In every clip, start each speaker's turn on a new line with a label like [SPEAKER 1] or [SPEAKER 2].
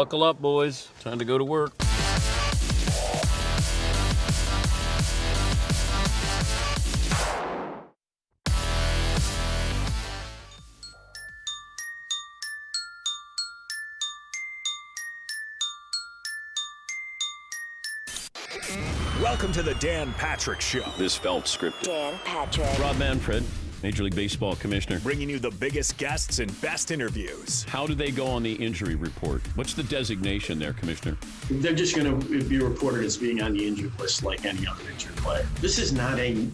[SPEAKER 1] buckle up, boys. Time to go to work.
[SPEAKER 2] Welcome to the Dan Patrick Show.
[SPEAKER 1] This felt scripted.
[SPEAKER 3] Dan Patrick.
[SPEAKER 1] Rob Manfred, Major League Baseball commissioner.
[SPEAKER 2] Bringing you the biggest guests and best interviews.
[SPEAKER 1] How do they go on the injury report? What's the designation there, Commissioner?
[SPEAKER 4] They're just going to be reported as being on the injured list like any other injured player. This is not a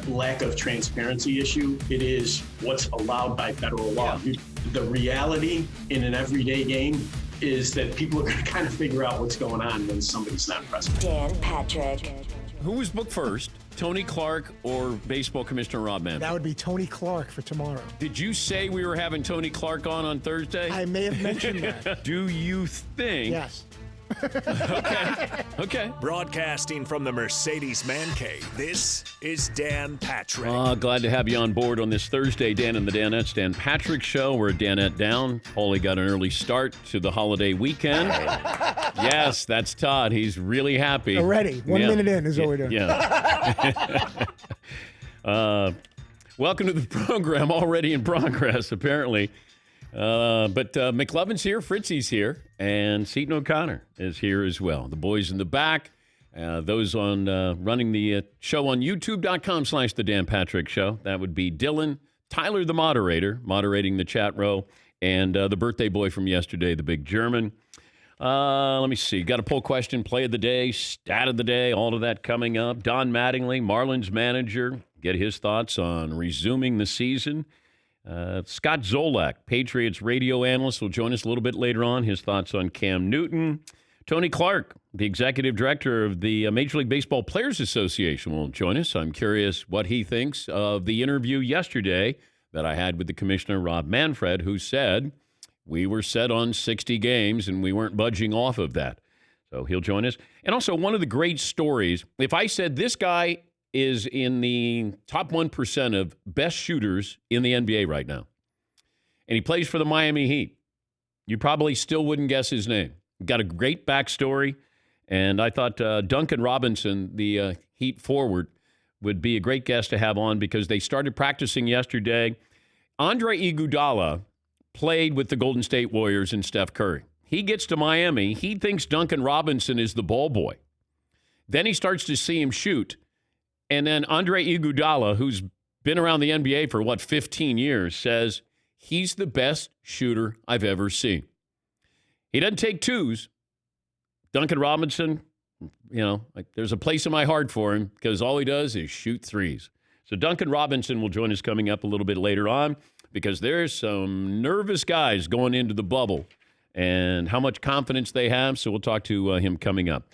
[SPEAKER 4] lack of transparency issue. It is what's allowed by federal law. Yeah. The reality in an everyday game is that people are going to kind of figure out what's going on when somebody's not present.
[SPEAKER 3] Dan Patrick.
[SPEAKER 1] Who was booked first, Tony Clark or Baseball Commissioner Rob Manfred?
[SPEAKER 5] That would be Tony Clark for tomorrow.
[SPEAKER 1] Did you say we were having Tony Clark on Thursday?
[SPEAKER 5] I may have mentioned that.
[SPEAKER 1] Do you think?
[SPEAKER 5] Yes.
[SPEAKER 1] Okay.
[SPEAKER 2] Broadcasting from the Mercedes Man Cave, this is Dan Patrick.
[SPEAKER 1] Glad to have you on board on this Thursday, Dan and the Danettes. Dan Patrick Show. We're Danette down. Paulie got an early start to the holiday weekend. Yes, that's Todd. He's really happy.
[SPEAKER 5] Already. 1 minute in is what we're doing.
[SPEAKER 1] Yeah. Welcome to the program. Already in progress, apparently. But McLovin's here, Fritzy's here, and Seton O'Connor is here as well. The boys in the back, those on running the show on youtube.com/The Dan Patrick Show. That would be Dylan, Tyler the moderator, moderating the chat row, and the birthday boy from yesterday, the big German. Let me see. Got a poll question, play of the day, stat of the day, all of that coming up. Don Mattingly, Marlins manager, get his thoughts on resuming the season. Scott Zolak, Patriots radio analyst, will join us a little bit later on. His thoughts on Cam Newton. Tony Clark, the executive director of the Major League Baseball Players Association, will join us. I'm curious what he thinks of the interview yesterday that I had with the commissioner, Rob Manfred, who said we were set on 60 games and we weren't budging off of that. So he'll join us. And also, one of the great stories, if I said this guy is in the top 1% of best shooters in the NBA right now, and he plays for the Miami Heat, you probably still wouldn't guess his name. Got a great backstory, and I thought Duncan Robinson, the Heat forward, would be a great guest to have on because they started practicing yesterday. Andre Iguodala played with the Golden State Warriors and Steph Curry. He gets to Miami. He thinks Duncan Robinson is the ball boy. Then he starts to see him shoot. And then Andre Iguodala, who's been around the NBA for, 15 years, says he's the best shooter I've ever seen. He doesn't take twos. Duncan Robinson, there's a place in my heart for him because all he does is shoot threes. So Duncan Robinson will join us coming up a little bit later on because there's some nervous guys going into the bubble and how much confidence they have. So we'll talk to him coming up.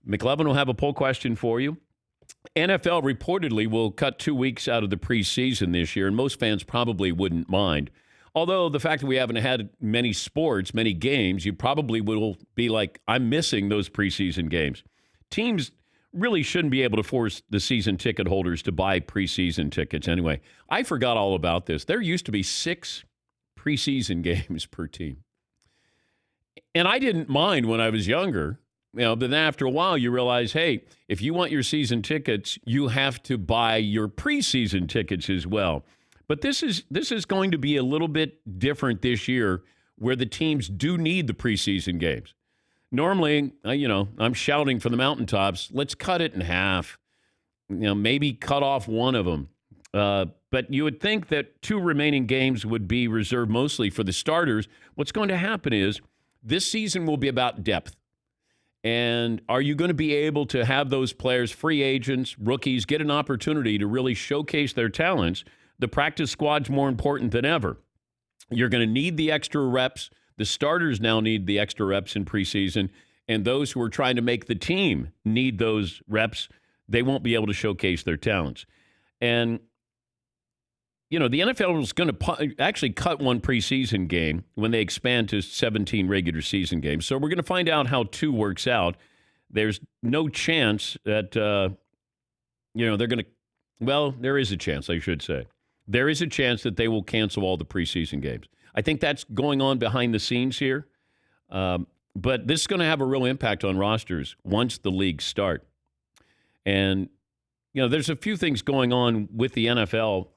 [SPEAKER 1] McLovin will have a poll question for you. NFL reportedly will cut 2 weeks out of the preseason this year, and most fans probably wouldn't mind. Although the fact that we haven't had many sports, many games, you probably will be like, I'm missing those preseason games. Teams really shouldn't be able to force the season ticket holders to buy preseason tickets anyway. I forgot all about this. There used to be 6 preseason games per team. And I didn't mind when I was younger. But then after a while, you realize, hey, if you want your season tickets, you have to buy your preseason tickets as well. But this is going to be a little bit different this year where the teams do need the preseason games. Normally, I'm shouting from the mountaintops, let's cut it in half, maybe cut off one of them. But you would think that 2 remaining games would be reserved mostly for the starters. What's going to happen is this season will be about depth. And are you going to be able to have those players, free agents, rookies, get an opportunity to really showcase their talents? The practice squad's more important than ever. You're going to need the extra reps. The starters now need the extra reps in preseason. And those who are trying to make the team need those reps. They won't be able to showcase their talents. And, the NFL is going to actually cut 1 preseason game when they expand to 17 regular season games. So we're going to find out how 2 works out. There's no chance that, they're going to, there is a chance, I should say. There is a chance that they will cancel all the preseason games. I think that's going on behind the scenes here. But this is going to have a real impact on rosters once the leagues start. And, there's a few things going on with the NFL,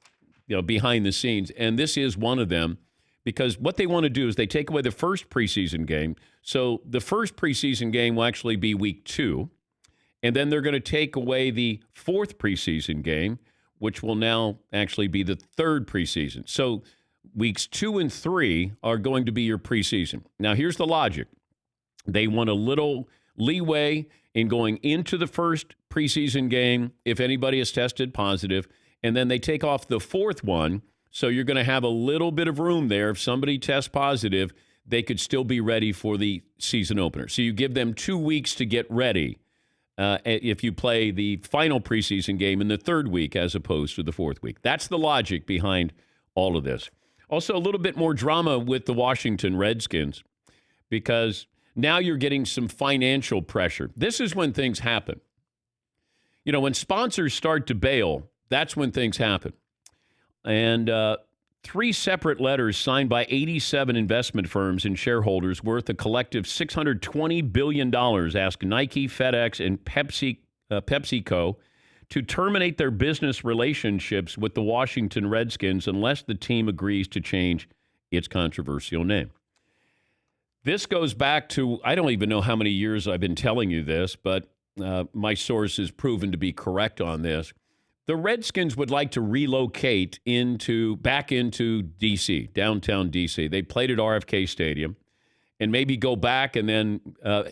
[SPEAKER 1] behind the scenes. And this is one of them, because what they want to do is they take away the first preseason game. So the first preseason game will actually be week 2. And then they're going to take away the fourth preseason game, which will now actually be the third preseason. So weeks 2 and 3 are going to be your preseason. Now, here's the logic. They want a little leeway in going into the first preseason game if anybody is tested positive, and then they take off the fourth one, so you're going to have a little bit of room there. If somebody tests positive, they could still be ready for the season opener. So you give them 2 weeks to get ready if you play the final preseason game in the third week as opposed to the fourth week. That's the logic behind all of this. Also, a little bit more drama with the Washington Redskins, because now you're getting some financial pressure. This is when things happen. When sponsors start to bail, that's when things happen. And 3 separate letters signed by 87 investment firms and shareholders worth a collective $620 billion ask Nike, FedEx, and PepsiCo to terminate their business relationships with the Washington Redskins unless the team agrees to change its controversial name. This goes back to, I don't even know how many years I've been telling you this, but my source is proven to be correct on this. The Redskins would like to relocate back into D.C., downtown D.C. They played at RFK Stadium, and maybe go back, and then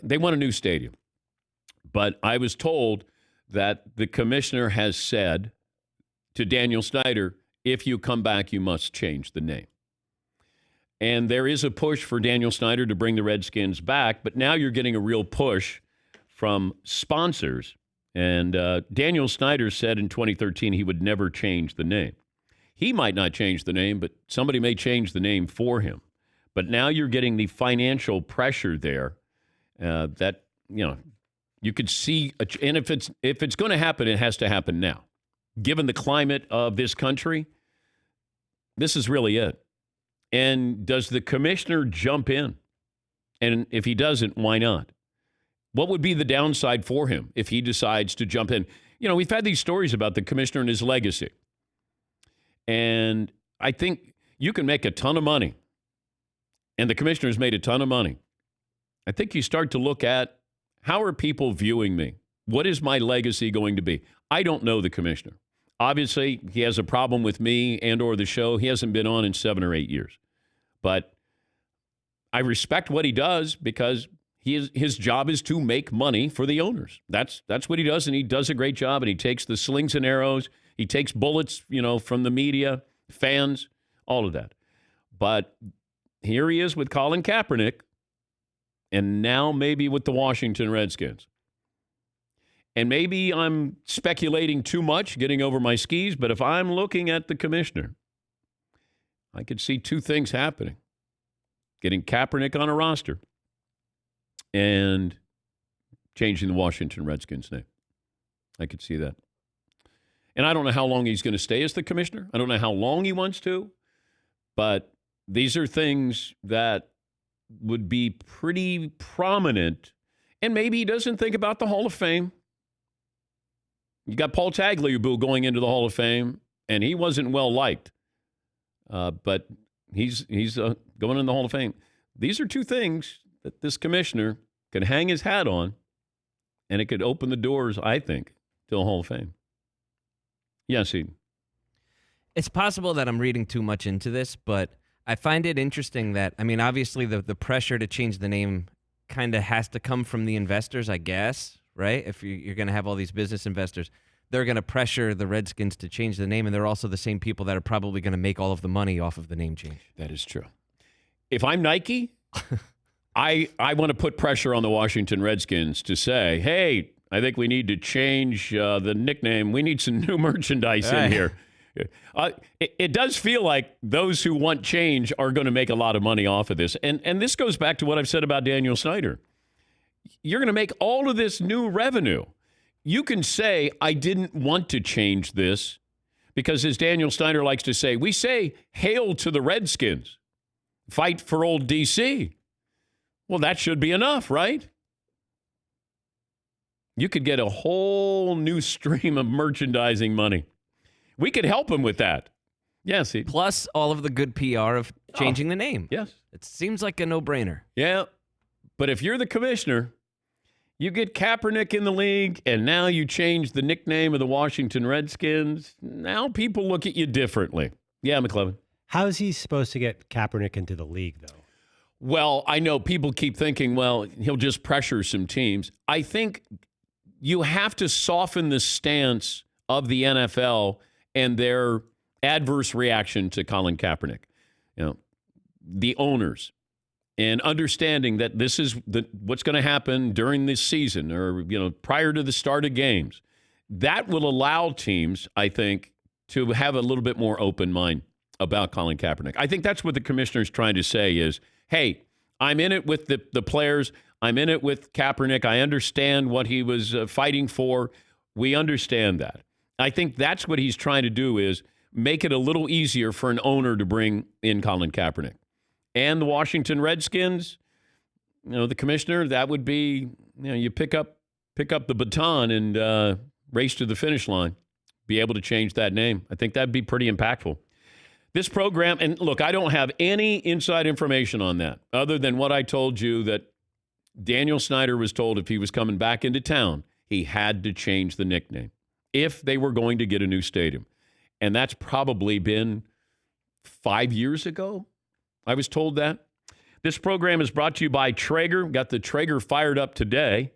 [SPEAKER 1] they want a new stadium. But I was told that the commissioner has said to Daniel Snyder, if you come back, you must change the name. And there is a push for Daniel Snyder to bring the Redskins back, but now you're getting a real push from sponsors. And Daniel Snyder said in 2013 he would never change the name. He might not change the name, but somebody may change the name for him. But now you're getting the financial pressure there that, you could see. And if it's going to happen, it has to happen now. Given the climate of this country, this is really it. And does the commissioner jump in? And if he doesn't, why not? What would be the downside for him if he decides to jump in? We've had these stories about the commissioner and his legacy. And I think you can make a ton of money. And the commissioner's made a ton of money. I think you start to look at, how are people viewing me? What is my legacy going to be? I don't know the commissioner. Obviously, he has a problem with me and or the show. He hasn't been on in 7 or 8 years. But I respect what he does, because his job is to make money for the owners. That's what he does, and he does a great job, and he takes the slings and arrows. He takes bullets, from the media, fans, all of that. But here he is with Colin Kaepernick, and now maybe with the Washington Redskins. And maybe I'm speculating too much, getting over my skis, but if I'm looking at the commissioner, I could see 2 things happening. Getting Kaepernick on a roster and changing the Washington Redskins name. I could see that. And I don't know how long he's going to stay as the commissioner. I don't know how long he wants to, but these are things that would be pretty prominent. And maybe he doesn't think about the Hall of Fame. You got Paul Tagliabue going into the Hall of Fame, and he wasn't well liked. But he's going in the Hall of Fame. These are 2 things that this commissioner can hang his hat on, and it could open the doors, I think, to the Hall of Fame. Yes, Eden.
[SPEAKER 6] It's possible that I'm reading too much into this, but I find it interesting that, obviously the pressure to change the name kind of has to come from the investors, I guess, right? If you're going to have all these business investors, they're going to pressure the Redskins to change the name, and they're also the same people that are probably going to make all of the money off of the name change.
[SPEAKER 1] That is true. If I'm Nike, I want to put pressure on the Washington Redskins to say, hey, I think we need to change the nickname. We need some new merchandise in here. It does feel like those who want change are going to make a lot of money off of this. And this goes back to what I've said about Daniel Snyder. You're going to make all of this new revenue. You can say, I didn't want to change this, because as Daniel Snyder likes to say, we say, hail to the Redskins. Fight for old D.C. Well, that should be enough, right? You could get a whole new stream of merchandising money. We could help him with that. Yes.
[SPEAKER 6] Plus all of the good PR of changing the name.
[SPEAKER 1] Yes.
[SPEAKER 6] It seems like a no-brainer.
[SPEAKER 1] Yeah. But if you're the commissioner, you get Kaepernick in the league, and now you change the nickname of the Washington Redskins. Now people look at you differently. Yeah, McLevin.
[SPEAKER 7] How is he supposed to get Kaepernick into the league, though?
[SPEAKER 1] Well, I know people keep thinking, well, he'll just pressure some teams. I think you have to soften the stance of the NFL and their adverse reaction to Colin Kaepernick. You know, the owners, and understanding that this is what's going to happen during this season or, prior to the start of games. That will allow teams, I think, to have a little bit more open mind about Colin Kaepernick. I think that's what the commissioner's trying to say is, hey, I'm in it with the players. I'm in it with Kaepernick. I understand what he was fighting for. We understand that. I think that's what he's trying to do is make it a little easier for an owner to bring in Colin Kaepernick. And the Washington Redskins, the commissioner, that would be, you pick up the baton and race to the finish line, be able to change that name. I think that'd be pretty impactful. This program, and look, I don't have any inside information on that other than what I told you that Daniel Snyder was told if he was coming back into town, he had to change the nickname if they were going to get a new stadium. And that's probably been 5 years ago. I was told that. This program is brought to you by Traeger. Got the Traeger fired up today.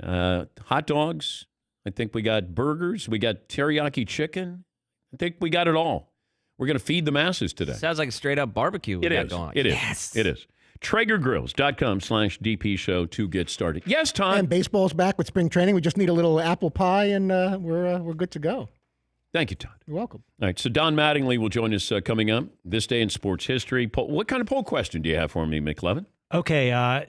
[SPEAKER 1] Hot dogs. I think we got burgers. We got teriyaki chicken. I think we got it all. We're going to feed the masses today.
[SPEAKER 6] Sounds like a straight-up barbecue we got going.
[SPEAKER 1] It is.
[SPEAKER 6] Yes.
[SPEAKER 1] It is. TraegerGrills.com/DP show to get started. Yes, Todd.
[SPEAKER 5] And baseball's back with spring training. We just need a little apple pie, and we're good to go.
[SPEAKER 1] Thank you, Todd.
[SPEAKER 5] You're welcome.
[SPEAKER 1] All right, so Don Mattingly will join us coming up this day in sports history. What kind of poll question do you have for me, McLevin?
[SPEAKER 7] Okay,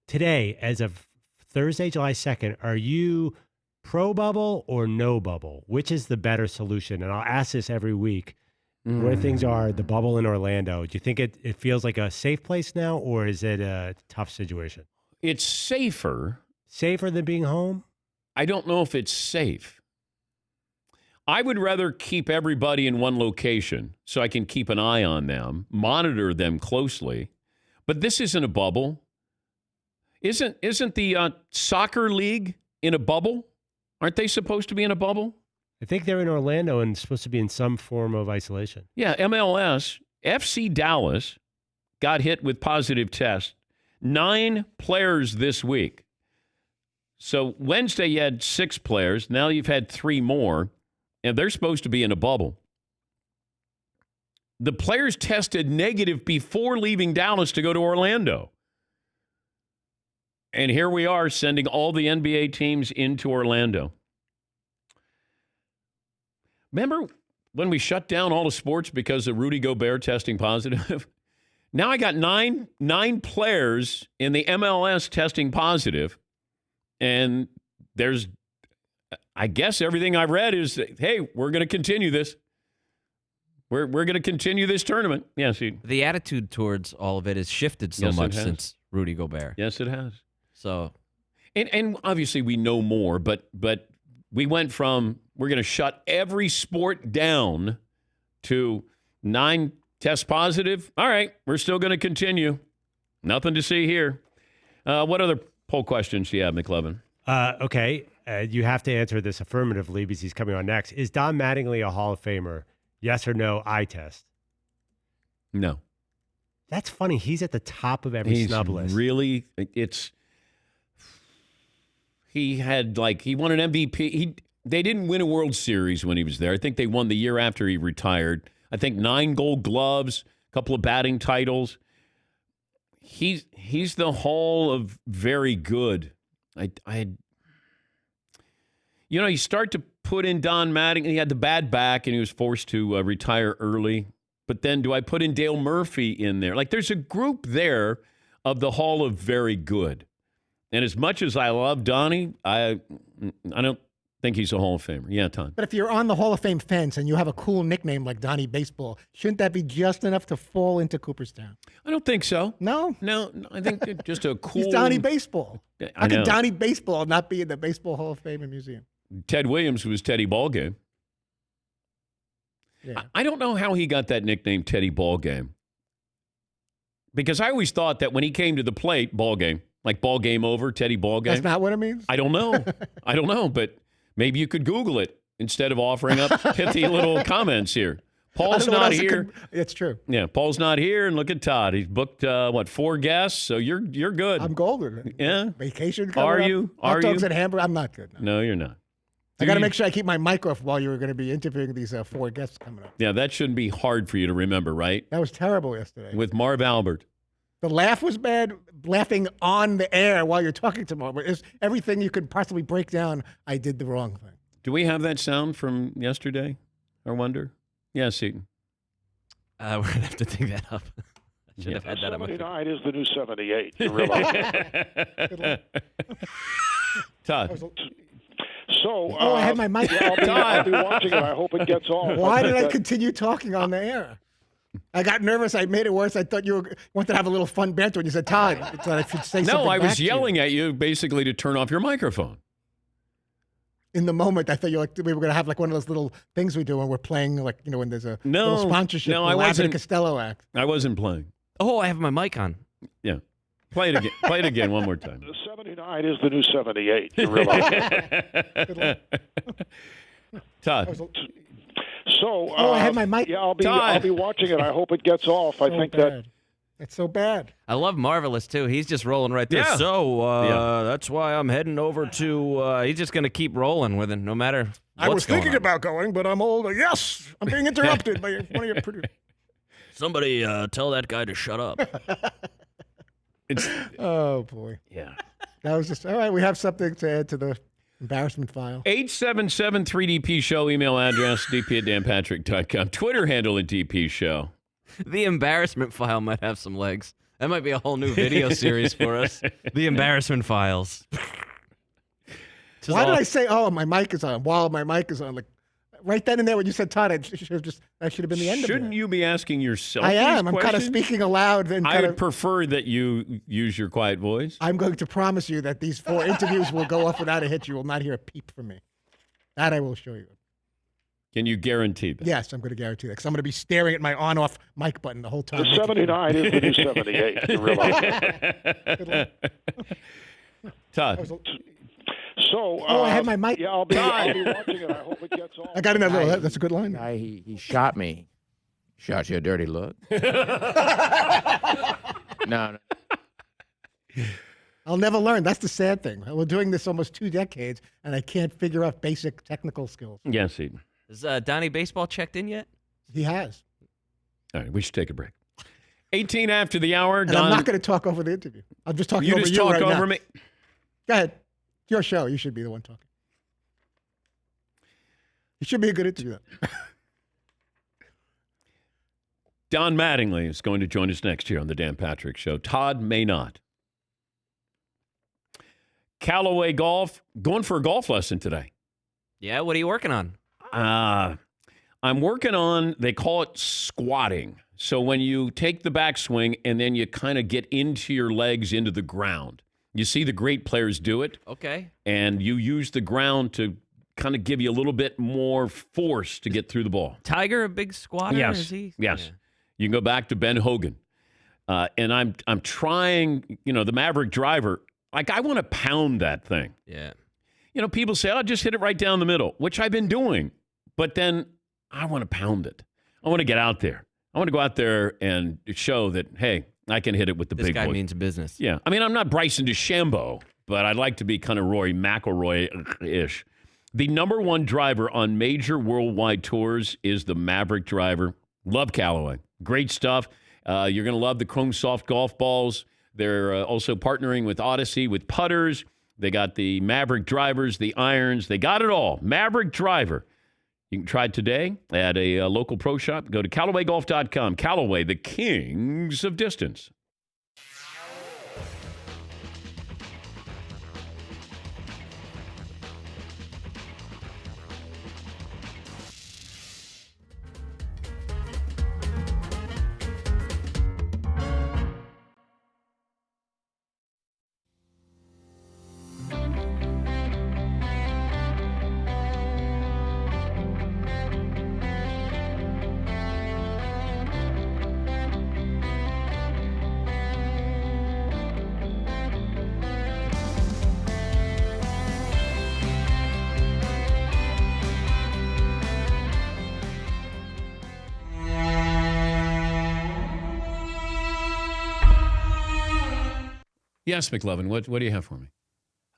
[SPEAKER 7] today, as of Thursday, July 2nd, are you pro bubble or no bubble? Which is the better solution? And I'll ask this every week. Where things are, the bubble in Orlando, do you think it feels like a safe place now, or is it a tough situation?
[SPEAKER 1] It's safer.
[SPEAKER 7] Safer than being home?
[SPEAKER 1] I don't know if it's safe. I would rather keep everybody in one location so I can keep an eye on them, monitor them closely. But this isn't a bubble. Isn't the soccer league in a bubble? Aren't they supposed to be in a bubble?
[SPEAKER 7] I think they're in Orlando and supposed to be in some form of isolation.
[SPEAKER 1] Yeah, MLS, FC Dallas got hit with positive tests. 9 players this week. So Wednesday you had 6 players. Now you've had 3 more, and they're supposed to be in a bubble. The players tested negative before leaving Dallas to go to Orlando. And here we are sending all the NBA teams into Orlando. Remember when we shut down all the sports because of Rudy Gobert testing positive? Now I got nine players in the MLS testing positive, and there's, I guess everything I've read is, hey, we're going to continue this. We're going to continue this tournament. Yes,
[SPEAKER 6] the attitude towards all of it has shifted so much since Rudy Gobert.
[SPEAKER 1] Yes, it has.
[SPEAKER 6] So,
[SPEAKER 1] and obviously we know more, but we went from we're going to shut every sport down to 9 test positive. All right, we're still going to continue. Nothing to see here. What other poll questions do you have, McLevin?
[SPEAKER 7] Okay, you have to answer this affirmatively because he's coming on next. Is Don Mattingly a Hall of Famer? Yes or no, eye test?
[SPEAKER 1] No.
[SPEAKER 7] That's funny. He's at the top of every snub list.
[SPEAKER 1] Really, he won an MVP. They didn't win a World Series when he was there. I think they won the year after he retired. I think 9 Gold Gloves, a couple of batting titles. He's the Hall of very good. You start to put in Don Mattingly. He had the bad back and he was forced to retire early. But then do I put in Dale Murphy in there? Like there's a group there of the Hall of very good. And as much as I love Donnie, I Think he's a Hall of Famer. Yeah, Todd.
[SPEAKER 5] But if you're on the Hall of Fame fence and you have a cool nickname like Donnie Baseball, shouldn't that be just enough to fall into Cooperstown?
[SPEAKER 1] I don't think so.
[SPEAKER 5] No?
[SPEAKER 1] No, I think just a cool.
[SPEAKER 5] He's Donnie Baseball.
[SPEAKER 1] I
[SPEAKER 5] How
[SPEAKER 1] know.
[SPEAKER 5] can Donnie Baseball not be in the Baseball Hall of Fame and Museum?
[SPEAKER 1] Ted Williams was Teddy Ballgame.
[SPEAKER 5] Yeah.
[SPEAKER 1] I don't know how he got that nickname, Teddy Ballgame. Because I always thought that when he came to the plate, ballgame, like ball game over, Teddy Ballgame.
[SPEAKER 5] That's not what it means?
[SPEAKER 1] I don't know. I don't know, but maybe you could Google it instead of offering up pithy little comments here. Paul's not here.
[SPEAKER 5] It's true.
[SPEAKER 1] Yeah, Paul's not here, and look at Todd. He's booked 4 guests, so you're good.
[SPEAKER 5] I'm golden.
[SPEAKER 1] Yeah.
[SPEAKER 5] Vacation coming
[SPEAKER 1] Are
[SPEAKER 5] up.
[SPEAKER 1] you?
[SPEAKER 5] Hot
[SPEAKER 1] Are
[SPEAKER 5] dogs
[SPEAKER 1] you?
[SPEAKER 5] and hamburger. I'm not good. No.
[SPEAKER 1] No, you're not.
[SPEAKER 5] I got to make sure I keep my mic off while you were going to be interviewing these 4 guests coming up.
[SPEAKER 1] Yeah, that shouldn't be hard for you to remember, right?
[SPEAKER 5] That was terrible yesterday.
[SPEAKER 1] With Marv Albert.
[SPEAKER 5] The laugh was bad. Laughing on the air while you're talking to Marv. It's everything you could possibly break down. I did the wrong thing.
[SPEAKER 1] Do we have that sound from yesterday? I wonder. Yeah, Seton.
[SPEAKER 6] We're going to have to dig that up. I should have had that on my phone.
[SPEAKER 8] 79 is the new 78. You realize?
[SPEAKER 1] Todd.
[SPEAKER 8] So,
[SPEAKER 5] I had my mic.
[SPEAKER 8] Yeah, I'll be watching it. I hope it gets on.
[SPEAKER 5] Why did I continue talking on the air? I got nervous. I made it worse. I thought you wanted to have a little fun banter when you said, Todd, I thought I should say something
[SPEAKER 1] No, I
[SPEAKER 5] back
[SPEAKER 1] was
[SPEAKER 5] to you.
[SPEAKER 1] yelling at you basically to turn off your microphone.
[SPEAKER 5] In the moment, I thought we were going to have like one of those little things we do when we're playing, like, when there's a
[SPEAKER 1] No,
[SPEAKER 5] little sponsorship.
[SPEAKER 1] no,
[SPEAKER 5] the
[SPEAKER 1] I
[SPEAKER 5] Abbott
[SPEAKER 1] wasn't-
[SPEAKER 5] and Costello act.
[SPEAKER 1] I wasn't playing.
[SPEAKER 6] Oh, I have my mic on.
[SPEAKER 1] Yeah. Play it again. Play it again one more time.
[SPEAKER 8] The 79 is the new 78. You realize?
[SPEAKER 1] Todd.
[SPEAKER 8] So,
[SPEAKER 5] I had my mic.
[SPEAKER 8] Yeah, I'll
[SPEAKER 1] Todd.
[SPEAKER 8] be watching it. I hope it gets off. I think that.
[SPEAKER 5] It's so bad.
[SPEAKER 6] I love Marvelous, too. He's just rolling right there.
[SPEAKER 1] Yeah.
[SPEAKER 6] So, that's why I'm heading over to... he's just going to keep rolling with it, no matter what's
[SPEAKER 5] I was
[SPEAKER 6] going
[SPEAKER 5] thinking
[SPEAKER 6] on.
[SPEAKER 5] about going, but I'm old. Yes, I'm being interrupted by one of your producers.
[SPEAKER 6] Somebody tell that guy to shut up.
[SPEAKER 5] Oh, boy.
[SPEAKER 1] Yeah.
[SPEAKER 5] That was just, all right, we have something to add to the embarrassment file.
[SPEAKER 1] 877-3DP Show, email address, dp@danpatrick.com. Twitter handle at DP Show.
[SPEAKER 6] The embarrassment file might have some legs. That might be a whole new video series for us. The embarrassment files.
[SPEAKER 5] Why did I say, my mic is on, while my mic is on? Like, right then and there when you said Todd, that should have been the end of it.
[SPEAKER 1] Shouldn't you be asking yourself
[SPEAKER 5] I am.
[SPEAKER 1] these
[SPEAKER 5] I'm kind of
[SPEAKER 1] questions?
[SPEAKER 5] speaking aloud. And
[SPEAKER 1] I
[SPEAKER 5] kind
[SPEAKER 1] would
[SPEAKER 5] of,
[SPEAKER 1] prefer that you use your quiet voice.
[SPEAKER 5] I'm going to promise you that these 4 interviews will go off without a hitch. You will not hear a peep from me. That I will show you.
[SPEAKER 1] Can you guarantee that?
[SPEAKER 5] Yes, I'm going to guarantee that because I'm going to be staring at my on-off mic button the whole time.
[SPEAKER 8] The 79 is the new 78. You realize?
[SPEAKER 1] Todd.
[SPEAKER 8] So,
[SPEAKER 5] I had my mic.
[SPEAKER 8] Yeah, I'll be watching it. I hope it gets off.
[SPEAKER 5] I got another little. That's a good line.
[SPEAKER 9] Guy, he shot me. Shot you a dirty look. No.
[SPEAKER 5] I'll never learn. That's the sad thing. We're doing this almost 2 decades, and I can't figure out basic technical skills.
[SPEAKER 1] Yes, Eden.
[SPEAKER 6] Is Donnie Baseball checked in yet?
[SPEAKER 5] He has.
[SPEAKER 1] All right, we should take a break. 18 after the hour.
[SPEAKER 5] And
[SPEAKER 1] Don,
[SPEAKER 5] I'm not going to talk over the interview. I'm just talking
[SPEAKER 1] you
[SPEAKER 5] over
[SPEAKER 1] just
[SPEAKER 5] you
[SPEAKER 1] talk
[SPEAKER 5] right
[SPEAKER 1] over
[SPEAKER 5] now.
[SPEAKER 1] me.
[SPEAKER 5] Go ahead. Your show. You should be the one talking. It should be a good interview.
[SPEAKER 1] Don Mattingly is going to join us next year on the Dan Patrick Show. Todd may not. Callaway Golf, going for a golf lesson today.
[SPEAKER 6] Yeah, what are you working on?
[SPEAKER 1] I'm working on, they call it squatting. So when you take the backswing and then you kind of get into your legs into the ground. You see the great players do it.
[SPEAKER 6] Okay.
[SPEAKER 1] And you use the ground to kind of give you a little bit more force to get through the ball.
[SPEAKER 6] Tiger, a big squatter?
[SPEAKER 1] Yes.
[SPEAKER 6] Is he?
[SPEAKER 1] Yes.
[SPEAKER 6] Yeah.
[SPEAKER 1] You can go back to Ben Hogan. And I'm trying, the Maverick driver, like I want to pound that thing.
[SPEAKER 6] Yeah.
[SPEAKER 1] People say, oh, just hit it right down the middle, which I've been doing. But then I want to pound it. I want to get out there. I want to go out there and show that, hey, I can hit it with the
[SPEAKER 6] This
[SPEAKER 1] big
[SPEAKER 6] guy
[SPEAKER 1] boys.
[SPEAKER 6] means business.
[SPEAKER 1] Yeah. I mean, I'm not Bryson DeChambeau, but I'd like to be kind of Rory McIlroy-ish. The number 1 driver on major worldwide tours is the Maverick driver. Love Callaway. Great stuff. You're going to love the Chrome Soft golf balls. They're also partnering with Odyssey with putters. They got the Maverick drivers, the irons. They got it all. Maverick driver. You can try it today at a local pro shop. Go to CallawayGolf.com. Callaway, the kings of distance. Yes, McLovin, what do you have for me?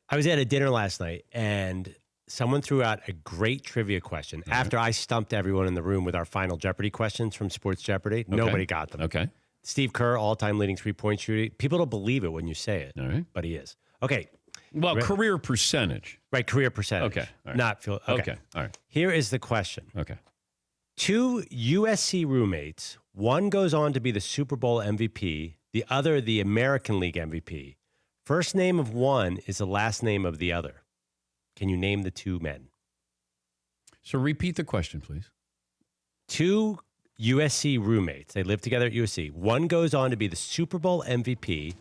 [SPEAKER 7] I was at a dinner last night, and someone threw out a great trivia question after I stumped everyone in the room with our final Jeopardy questions from Sports Jeopardy. Nobody got them.
[SPEAKER 1] Okay.
[SPEAKER 7] Steve Kerr, all-time leading three-point shooter. People don't believe it when you say it,
[SPEAKER 1] All right.
[SPEAKER 7] but he is. Okay.
[SPEAKER 1] Well, career percentage.
[SPEAKER 7] Right, career percentage.
[SPEAKER 1] Okay. All right.
[SPEAKER 7] Not feel. Okay.
[SPEAKER 1] All right.
[SPEAKER 7] Here is the question.
[SPEAKER 1] Okay.
[SPEAKER 7] 2 USC roommates, one goes on to be the Super Bowl MVP, the other the American League MVP. First name of one is the last name of the other. Can you name the 2 men?
[SPEAKER 1] So repeat the question, please.
[SPEAKER 7] 2 USC roommates. They live together at USC. One goes on to be the Super Bowl MVP,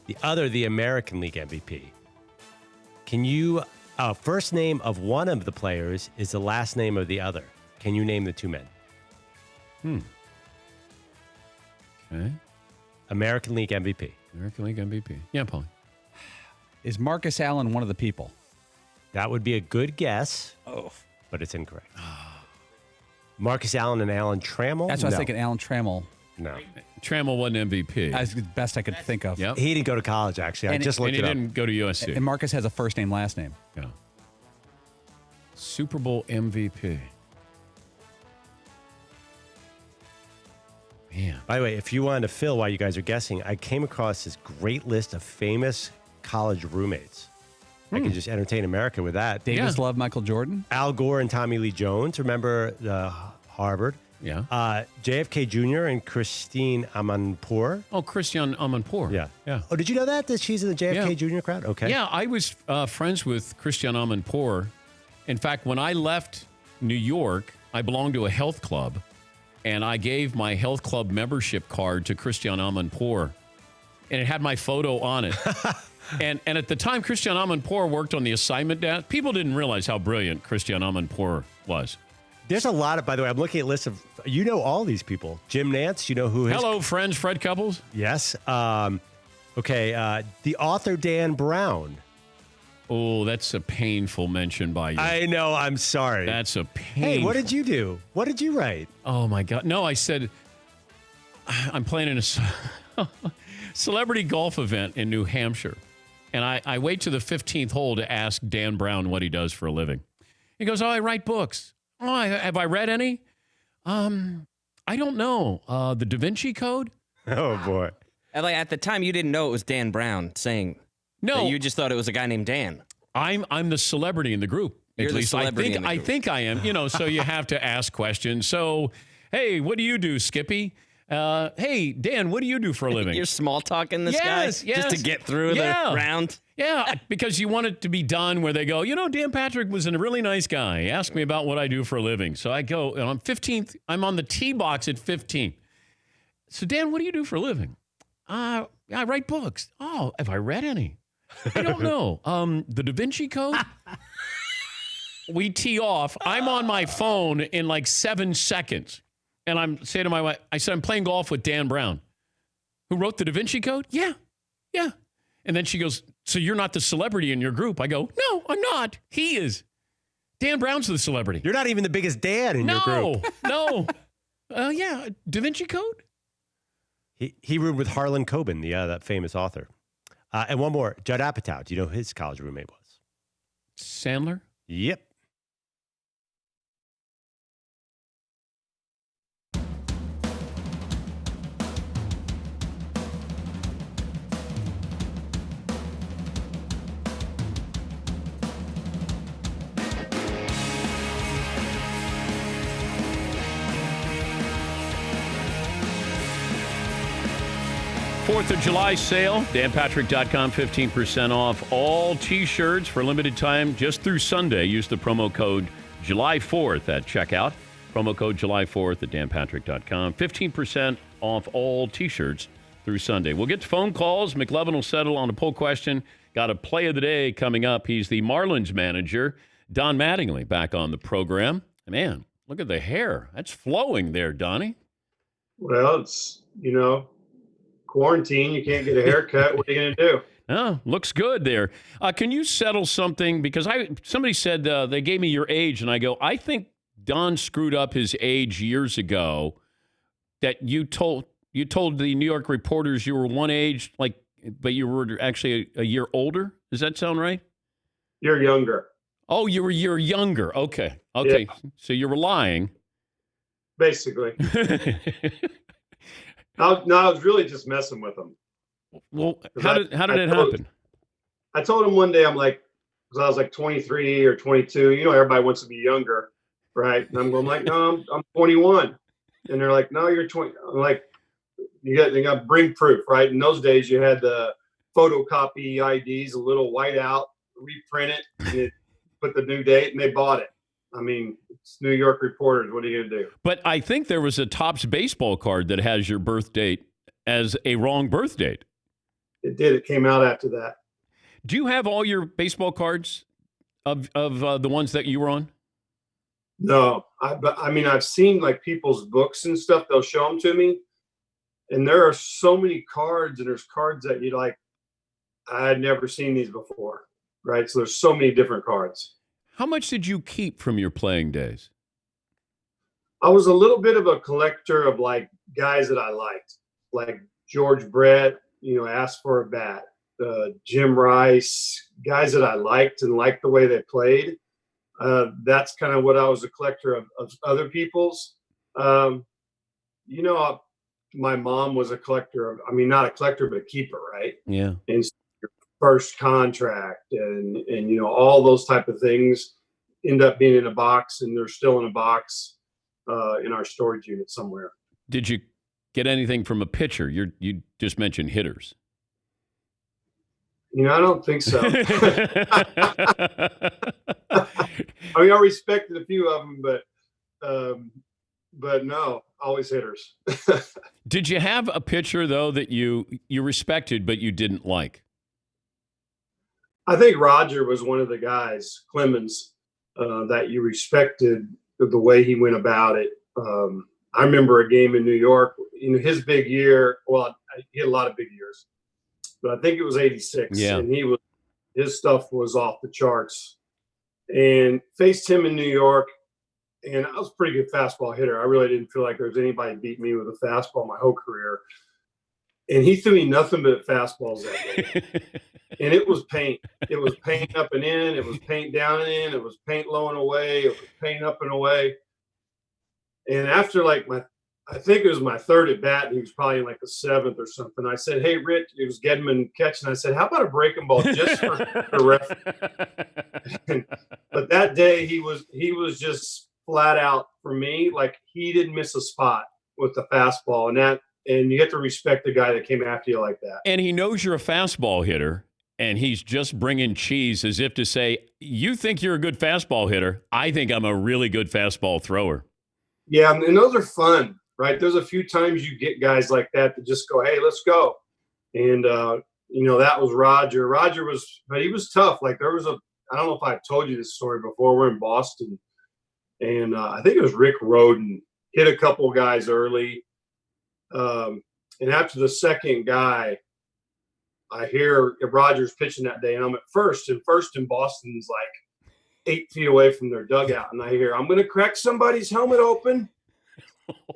[SPEAKER 7] the other the American League MVP. Can you, first name of one of the players is the last name of the other. Can you name the 2 men?
[SPEAKER 1] Okay.
[SPEAKER 7] American League MVP.
[SPEAKER 1] American League MVP. Yeah, Paul.
[SPEAKER 10] Is Marcus Allen one of the people?
[SPEAKER 7] That would be a good guess, but it's incorrect. Marcus Allen and Alan Trammell?
[SPEAKER 10] That's what I was
[SPEAKER 7] No.
[SPEAKER 10] thinking. Alan Trammell.
[SPEAKER 7] No.
[SPEAKER 1] Trammell wasn't MVP.
[SPEAKER 10] That's the best I could think of.
[SPEAKER 1] Yep.
[SPEAKER 7] He didn't go to college, actually. I
[SPEAKER 10] And-
[SPEAKER 7] just
[SPEAKER 1] And
[SPEAKER 7] looked
[SPEAKER 1] he
[SPEAKER 7] it up.
[SPEAKER 1] didn't go to USC.
[SPEAKER 10] And Marcus has a first name, last name.
[SPEAKER 1] Yeah. Super Bowl MVP. Man.
[SPEAKER 7] By the way, if you wanted to fill while you guys are guessing, I came across this great list of famous college roommates. I can just entertain America with that.
[SPEAKER 10] Davis Love, Michael Jordan.
[SPEAKER 7] Al Gore and Tommy Lee Jones. Remember the Harvard?
[SPEAKER 1] Yeah.
[SPEAKER 7] JFK Jr. and Christine Amanpour.
[SPEAKER 1] Oh, Christian Amanpour.
[SPEAKER 7] Yeah.
[SPEAKER 1] Yeah.
[SPEAKER 7] Oh, did you know that she's in the JFK
[SPEAKER 1] Yeah.
[SPEAKER 7] Jr. crowd? Okay.
[SPEAKER 1] Yeah, I was friends with Christian Amanpour. In fact, when I left New York, I belonged to a health club, and I gave my health club membership card to Christian Amanpour, and it had my photo on it. and at the time, Christian Amanpour worked on the assignment desk. People didn't realize how brilliant Christian Amanpour was.
[SPEAKER 7] There's a lot of, by the way, I'm looking at lists of, you know all these people. Jim Nance, you know who his...
[SPEAKER 1] Hello, friends, Fred Couples.
[SPEAKER 7] Yes. Okay. The author Dan Brown.
[SPEAKER 1] Oh, that's a painful mention by you.
[SPEAKER 7] I know. I'm sorry.
[SPEAKER 1] That's a painful...
[SPEAKER 7] Hey, what did you do? What did you write?
[SPEAKER 1] Oh, my God. No, I said, I'm playing in a celebrity golf event in New Hampshire. And I wait to the 15th hole to ask Dan Brown what he does for a living. He goes, I write books. Oh, have I read any? I don't know. The Da Vinci Code?
[SPEAKER 7] Oh, boy.
[SPEAKER 6] And like at the time, you didn't know it was Dan Brown saying.
[SPEAKER 1] No.
[SPEAKER 6] That you just thought it was a guy named Dan.
[SPEAKER 1] I'm the celebrity in the group.
[SPEAKER 6] You're
[SPEAKER 1] At
[SPEAKER 6] the
[SPEAKER 1] least
[SPEAKER 6] celebrity in the
[SPEAKER 1] I
[SPEAKER 6] group.
[SPEAKER 1] think I am. You know, so you have to ask questions. So, hey, what do you do, Skippy? Hey, Dan, what do you do for a living?
[SPEAKER 6] You're small talking this guy
[SPEAKER 1] Yes,
[SPEAKER 6] just to get through
[SPEAKER 1] Yeah.
[SPEAKER 6] the round.
[SPEAKER 1] Yeah, because you want it to be done where they go, you know, Dan Patrick was a really nice guy. He asked me about what I do for a living. So I go, and I'm 15th. I'm on the tee box at 15. So, Dan, what do you do for a living? I write books. Oh, have I read any? I don't know. The Da Vinci Code? We tee off. I'm on my phone in like 7 seconds. And I'm saying to my wife, I said, I'm playing golf with Dan Brown. Who wrote the Da Vinci Code? Yeah. And then she goes, so you're not the celebrity in your group? I go, no, I'm not. He is. Dan Brown's the celebrity.
[SPEAKER 7] You're not even the biggest Dan in your group.
[SPEAKER 1] No. Yeah, Da Vinci Code?
[SPEAKER 7] He roomed with Harlan Coben, that famous author. And one more, Judd Apatow. Do you know who his college roommate was?
[SPEAKER 1] Sandler?
[SPEAKER 7] Yep.
[SPEAKER 1] Fourth of July sale, danpatrick.com, 15% off all T-shirts for limited time just through Sunday. Use the promo code July 4th at checkout. Promo code July 4th at danpatrick.com. 15% off all T-shirts through Sunday. We'll get to phone calls. McLovin will settle on a poll question. Got a play of the day coming up. He's the Marlins manager, Don Mattingly, back on the program. Man, look at the hair. That's flowing there, Donnie.
[SPEAKER 11] Well, it's, quarantine. You can't get a haircut. What are you going to do?
[SPEAKER 1] Oh, looks good there. Can you settle something? Because somebody said they gave me your age, and I go, I think Don screwed up his age years ago. That you told the New York reporters you were one age, like but you were actually a year older. Does that sound right?
[SPEAKER 11] You're younger,
[SPEAKER 1] Oh, you were a year younger. Okay. Okay.
[SPEAKER 11] Yeah.
[SPEAKER 1] So you were lying.
[SPEAKER 11] basically. No, I was really just messing with him.
[SPEAKER 1] Well,
[SPEAKER 11] 'Cause
[SPEAKER 1] how did it happen?
[SPEAKER 11] I told him one day, I'm like, because I was like 23 or 22. You know, everybody wants to be younger, right? And I'm going like, no, I'm 21. And they're like, no, you're 20. I'm like, you got to bring proof, right? In those days, you had the photocopy IDs, a little whiteout, reprint it, and it, put the new date, and they bought it. I mean, it's New York reporters. What are you going to do?
[SPEAKER 1] But I think there was a Topps baseball card that has your birth date as a wrong birth date.
[SPEAKER 11] It did. It came out after that.
[SPEAKER 1] Do you have all your baseball cards of the ones that you were on?
[SPEAKER 11] No, but I mean, I've seen like people's books and stuff. They'll show them to me, and there are so many cards, and there's cards that you like. I had never seen these before, right? So there's so many different cards.
[SPEAKER 1] How much did you keep from your playing days?
[SPEAKER 11] I was a little bit of a collector of like guys that I liked, like George Brett, asked for a bat, Jim Rice, guys that I liked and liked the way they played. That's kind of what I was a collector of other people's. My mom was a collector of, not a collector, but a keeper, right?
[SPEAKER 1] Yeah.
[SPEAKER 11] And first contract and all those type of things end up being in a box, and they're still in a box in our storage unit somewhere.
[SPEAKER 1] Did you get anything from a pitcher? You just mentioned hitters.
[SPEAKER 11] I don't think so. I respected a few of them, but no, always hitters.
[SPEAKER 1] Did you have a pitcher though that you respected but you didn't like?
[SPEAKER 11] I think Roger was one of the guys, Clemens, that you respected the way he went about it. I remember a game in New York, his big year. Well, he had a lot of big years, but I think it was 86.
[SPEAKER 1] Yeah.
[SPEAKER 11] And his stuff was off the charts, and faced him in New York. And I was a pretty good fastball hitter. I really didn't feel like there was anybody beat me with a fastball my whole career. And he threw me nothing but fastballs that day. And it was paint. It was paint up and in. It was paint down and in. It was paint low and away. It was paint up and away. And after I think it was my third at bat, and he was probably in like the seventh or something. I said, "Hey, Rich," it was Gedman catching. I said, "How about a breaking ball just for the ref?" But that day he was just flat out for me. Like, he didn't miss a spot with the fastball, and you have to respect the guy that came after you like that.
[SPEAKER 1] And he knows you're a fastball hitter, and he's just bringing cheese as if to say, you think you're a good fastball hitter. I think I'm a really good fastball thrower.
[SPEAKER 11] Yeah, and those are fun, right? There's a few times you get guys like that just go, "Hey, let's go." And, that was Roger. But he was tough. Like, I don't know if I've told you this story before. We're in Boston, and I think it was Rick Rhoden hit a couple guys early. And after the second guy, I hear Rogers pitching that day, and I'm at first in Boston's like 8 feet away from their dugout, and I hear, "I'm going to crack somebody's helmet open."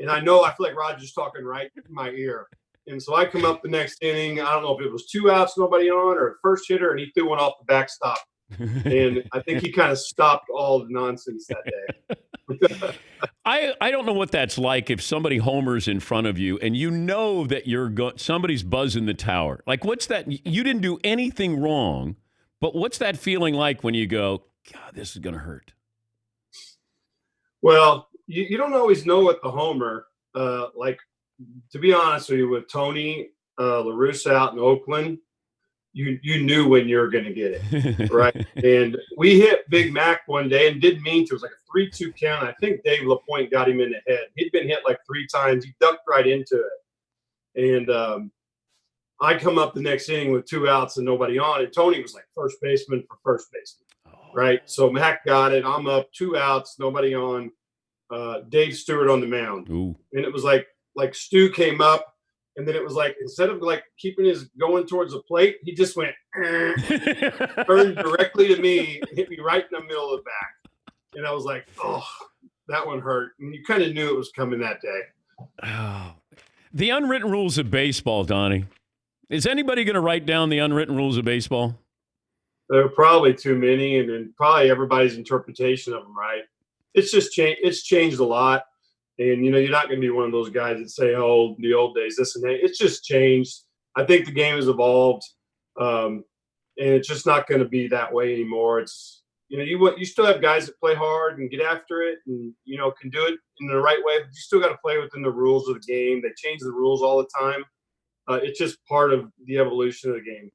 [SPEAKER 11] And I feel like Rogers talking right in my ear. And so I come up the next inning. I don't know if it was 2 outs, nobody on, or first hitter, and he threw one off the backstop. And I think he kind of stopped all the nonsense that day.
[SPEAKER 1] I don't know what that's like if somebody homers in front of you and you know that somebody's buzzing the tower. Like, what's that? You didn't do anything wrong, but what's that feeling like when you go, "God, this is going to hurt"?
[SPEAKER 11] Well, you don't always know what the homer, like, to be honest with you, with Tony La Russa out in Oakland, you knew when you were going to get it, right? And we hit Big Mac one day and didn't mean to. It was like a 3-2 count. I think Dave LaPointe got him in the head. He'd been hit like 3 times. He ducked right into it. And I come up the next inning with 2 outs and nobody on. And Tony was like first baseman for first baseman, right? So Mac got it. I'm up 2 outs, nobody on. Dave Stewart on the mound.
[SPEAKER 1] Ooh.
[SPEAKER 11] And it was like Stu came up, and then it was like, instead of like keeping his going towards the plate, he just went turned directly to me, hit me right in the middle of the back. And I was like, "Oh, that one hurt." And you kind of knew it was coming that day.
[SPEAKER 1] Oh. The unwritten rules of baseball, Donnie. Is anybody going to write down the unwritten rules of baseball?
[SPEAKER 11] There are probably too many, and then probably everybody's interpretation of them, right? It's just changed. It's changed a lot, and you're not going to be one of those guys that say, "Oh, the old days, this and that." It's just changed. I think the game has evolved, and it's just not going to be that way anymore. It's you still have guys that play hard and get after it, and can do it in the right way. But you still got to play within the rules of the game. They change the rules all the time. It's just part of the evolution of the game.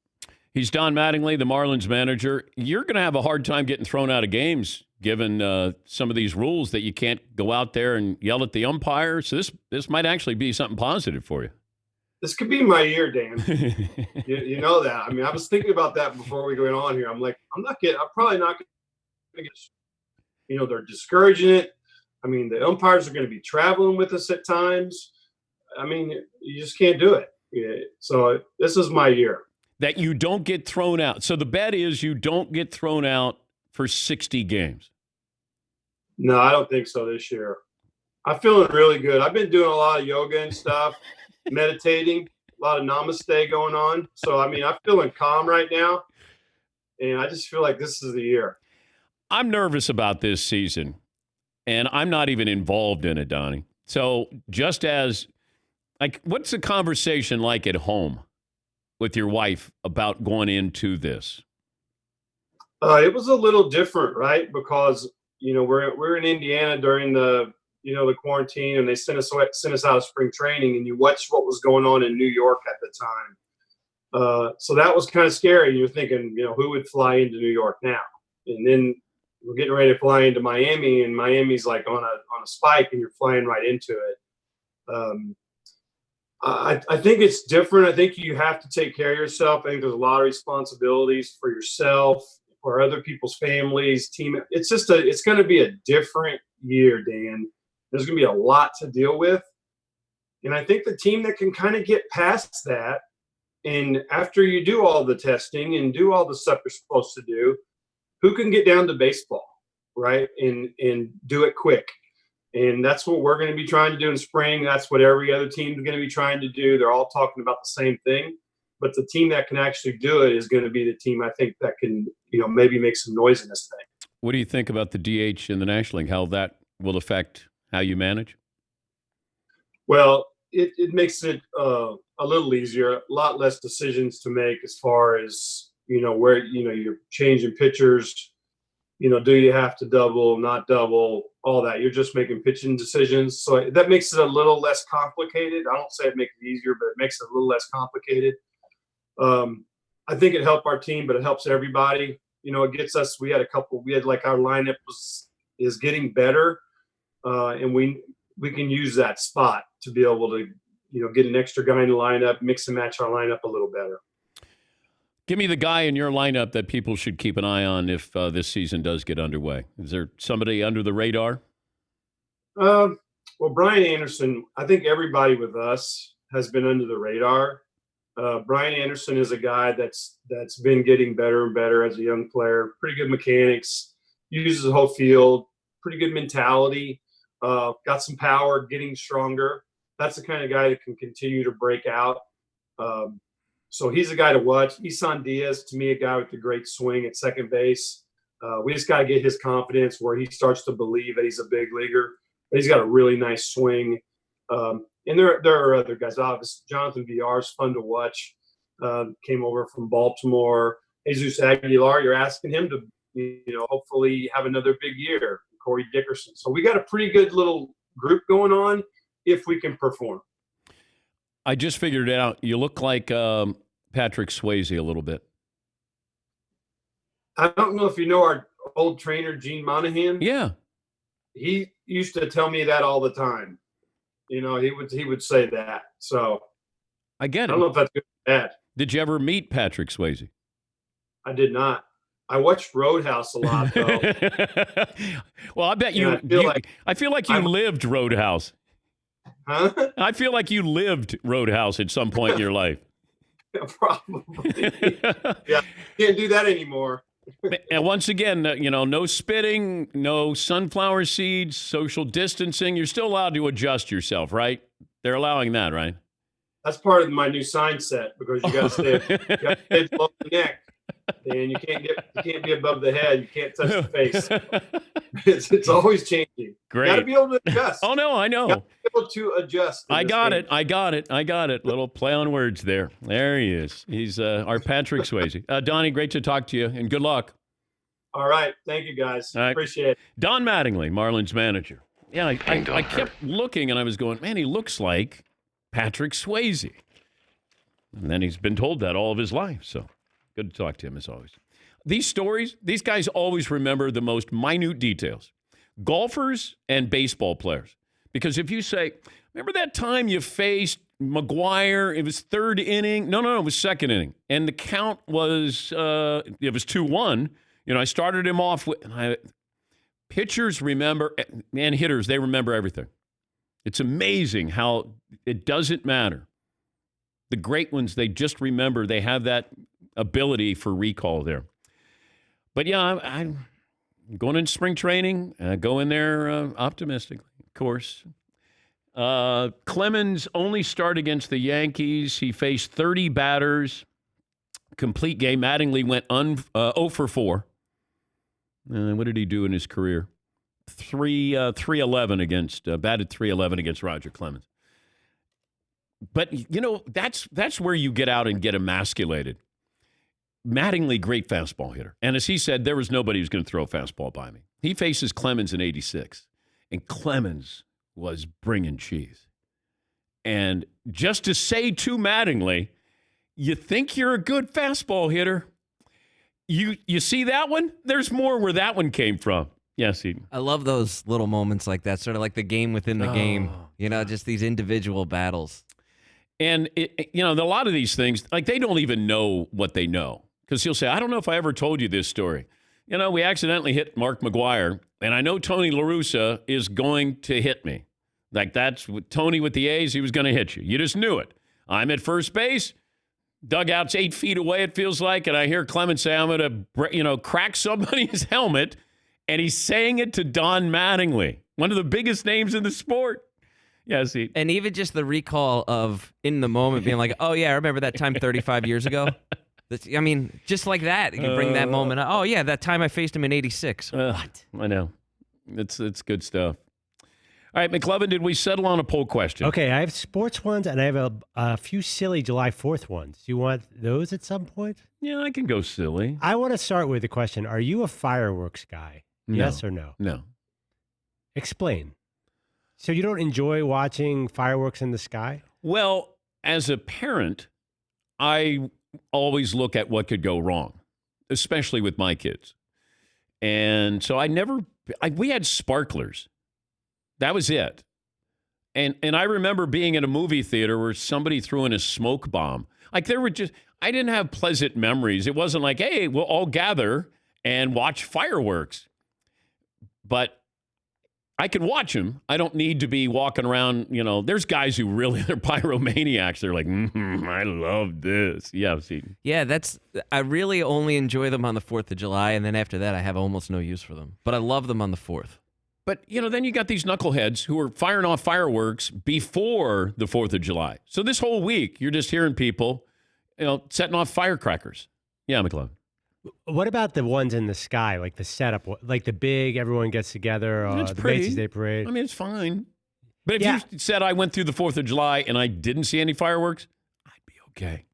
[SPEAKER 1] He's Don Mattingly, the Marlins manager. You're going to have a hard time getting thrown out of games given some of these rules that you can't go out there and yell at the umpire. So this might actually be something positive for you.
[SPEAKER 11] This could be my year, Dan. you know that. I mean, I was thinking about that before we went on here. I'm like, I'm probably not going to get, they're discouraging it. I mean, the umpires are going to be traveling with us at times. I mean, you just can't do it. Yeah. So this is my year.
[SPEAKER 1] That you don't get thrown out. So the bet is you don't get thrown out for 60 games.
[SPEAKER 11] No, I don't think so this year. I'm feeling really good. I've been doing a lot of yoga and stuff, meditating, a lot of namaste going on. So, I mean, I'm feeling calm right now, and I just feel like this is the year.
[SPEAKER 1] I'm nervous about this season, and I'm not even involved in it, Donnie. So just as, what's the conversation like at home with your wife about going into this?
[SPEAKER 11] It was a little different, right? Because we're in Indiana during the quarantine, and they sent us out of spring training, and you watched what was going on in New York at the time. So that was kind of scary. You're thinking, who would fly into New York now? And then we're getting ready to fly into Miami, and Miami's like on a spike, and you're flying right into it. I think it's different. I think you have to take care of yourself. I think there's a lot of responsibilities for yourself, for other people's families, team. It's going to be a different year, Dan. There's going to be a lot to deal with. And I think the team that can kind of get past that, and after you do all the testing and do all the stuff you're supposed to do, who can get down to baseball, right? And do it quick. And that's what we're going to be trying to do in spring. That's what every other team is going to be trying to do. They're all talking about the same thing. But the team that can actually do it is going to be the team, I think, that can, maybe make some noise in this thing.
[SPEAKER 1] What do you think about the DH in the National League, how that will affect how you manage?
[SPEAKER 11] Well, it makes it a little easier, a lot less decisions to make as far as, where, you're changing pitchers. Do you have to double, not double, all that. You're just making pitching decisions. So that makes it a little less complicated. I don't say it makes it easier, but it makes it a little less complicated. I think it helped our team, but it helps everybody. It gets us, our lineup is getting better. And we can use that spot to be able to, get an extra guy in the lineup, mix and match our lineup a little better.
[SPEAKER 1] Give me the guy in your lineup that people should keep an eye on if this season does get underway. Is there somebody under the radar?
[SPEAKER 11] Well, Brian Anderson, I think everybody with us has been under the radar. Brian Anderson is a guy that's been getting better and better as a young player. Pretty good mechanics, uses the whole field, pretty good mentality, got some power, getting stronger. That's the kind of guy that can continue to break out. So he's a guy to watch. Isan Diaz, to me, a guy with a great swing at second base. We just got to get his confidence where he starts to believe that he's a big leaguer. But he's got a really nice swing. And there are other guys. Obviously, Jonathan Villar is fun to watch. Came over from Baltimore. Jesus Aguilar, you're asking him to, hopefully have another big year. Corey Dickerson. So we got a pretty good little group going on if we can perform.
[SPEAKER 1] I just figured it out. You look like Patrick Swayze a little bit.
[SPEAKER 11] I don't know if you know our old trainer, Gene Monahan.
[SPEAKER 1] Yeah.
[SPEAKER 11] He used to tell me that all the time. He would say that. So
[SPEAKER 1] I get it.
[SPEAKER 11] I don't know if that's good or bad.
[SPEAKER 1] Did you ever meet Patrick Swayze?
[SPEAKER 11] I did not. I watched Roadhouse a lot, though.
[SPEAKER 1] Well, I bet I feel like you lived Roadhouse.
[SPEAKER 11] Huh?
[SPEAKER 1] I feel like you lived Roadhouse at some point in your life.
[SPEAKER 11] Yeah, probably. Yeah, can't do that anymore.
[SPEAKER 1] And once again, no spitting, no sunflower seeds, social distancing. You're still allowed to adjust yourself, right? They're allowing that, right?
[SPEAKER 11] That's part of my new sign set because you got to stay below the neck, and you can't be above the head. You can't touch the face. It's always changing.
[SPEAKER 1] Great.
[SPEAKER 11] Got to be able to adjust.
[SPEAKER 1] Oh no, I know.
[SPEAKER 11] Got to be able to adjust.
[SPEAKER 1] I got it. Little play on words there. There he is. He's our Patrick Swayze. Donnie, great to talk to you, and good luck.
[SPEAKER 11] All right. Thank you, guys.
[SPEAKER 1] All right.
[SPEAKER 11] Appreciate it.
[SPEAKER 1] Don Mattingly, Marlins manager. Yeah, I kept looking, and I was going, man, he looks like Patrick Swayze. And then he's been told that all of his life. So good to talk to him, as always. These stories, these guys always remember the most minute details. Golfers and baseball players. Because if you say, remember that time you faced McGuire? It was third inning. No, it was second inning. And the count was, it was 2-1. I started him off with, pitchers remember, and hitters, they remember everything. It's amazing how it doesn't matter. The great ones, they just remember. They have that ability for recall there. But yeah, I'm going into spring training. Go in there optimistically, of course. Clemens only started against the Yankees. He faced 30 batters. Complete game. Mattingly went 0 for 4. What did he do in his career? 311 against batted 311 against Roger Clemens. But that's where you get out and get emasculated. Mattingly, great fastball hitter, and as he said, there was nobody who's going to throw a fastball by me. He faces Clemens in '86, and Clemens was bringing cheese. And just to say to Mattingly, you think you're a good fastball hitter. You see that one? There's more where that one came from. Yes, Eden.
[SPEAKER 6] I love those little moments like that, sort of like the game within the game. Just these individual battles.
[SPEAKER 1] And, a lot of these things, like they don't even know what they know. Because he'll say, I don't know if I ever told you this story. We accidentally hit Mark McGuire, and I know Tony La Russa is going to hit me. Like that's Tony with the A's, he was going to hit you. You just knew it. I'm at first base. Dugout's 8 feet away, it feels like, and I hear Clemens say, I'm going to, crack somebody's helmet, and he's saying it to Don Mattingly, one of the biggest names in the sport. Yes,
[SPEAKER 6] and even just the recall of in the moment being like, oh, yeah, I remember that time 35 years ago. Just like that, you can bring that moment up. Oh, yeah, that time I faced him in 86. What?
[SPEAKER 1] I know. It's good stuff. All right, McLovin, did we settle on a poll question?
[SPEAKER 7] Okay, I have sports ones, and I have a few silly July 4th ones. Do you want those at some point?
[SPEAKER 1] Yeah, I can go silly.
[SPEAKER 7] I want to start with the question, are you a fireworks guy?
[SPEAKER 1] No.
[SPEAKER 7] Yes or no?
[SPEAKER 1] No.
[SPEAKER 7] Explain. So you don't enjoy watching fireworks in the sky?
[SPEAKER 1] Well, as a parent, I always look at what could go wrong, especially with my kids. And so we had sparklers. That was it. And I remember being in a movie theater where somebody threw in a smoke bomb. Like I didn't have pleasant memories. It wasn't like, hey, we'll all gather and watch fireworks. But I can watch them. I don't need to be walking around, there's guys who really, they're pyromaniacs. They're like, I love this. Yeah, I've seen.
[SPEAKER 6] Yeah, I really only enjoy them on the 4th of July. And then after that, I have almost no use for them. But I love them on the 4th.
[SPEAKER 1] But, then you got these knuckleheads who are firing off fireworks before the 4th of July. So this whole week, you're just hearing people, setting off firecrackers. Yeah, McLeod.
[SPEAKER 7] What about the ones in the sky, like the setup, like the big, everyone gets together, the Macy's Day Parade?
[SPEAKER 1] I mean, it's fine. But if you said I went through the 4th of July and I didn't see any fireworks, I'd be okay.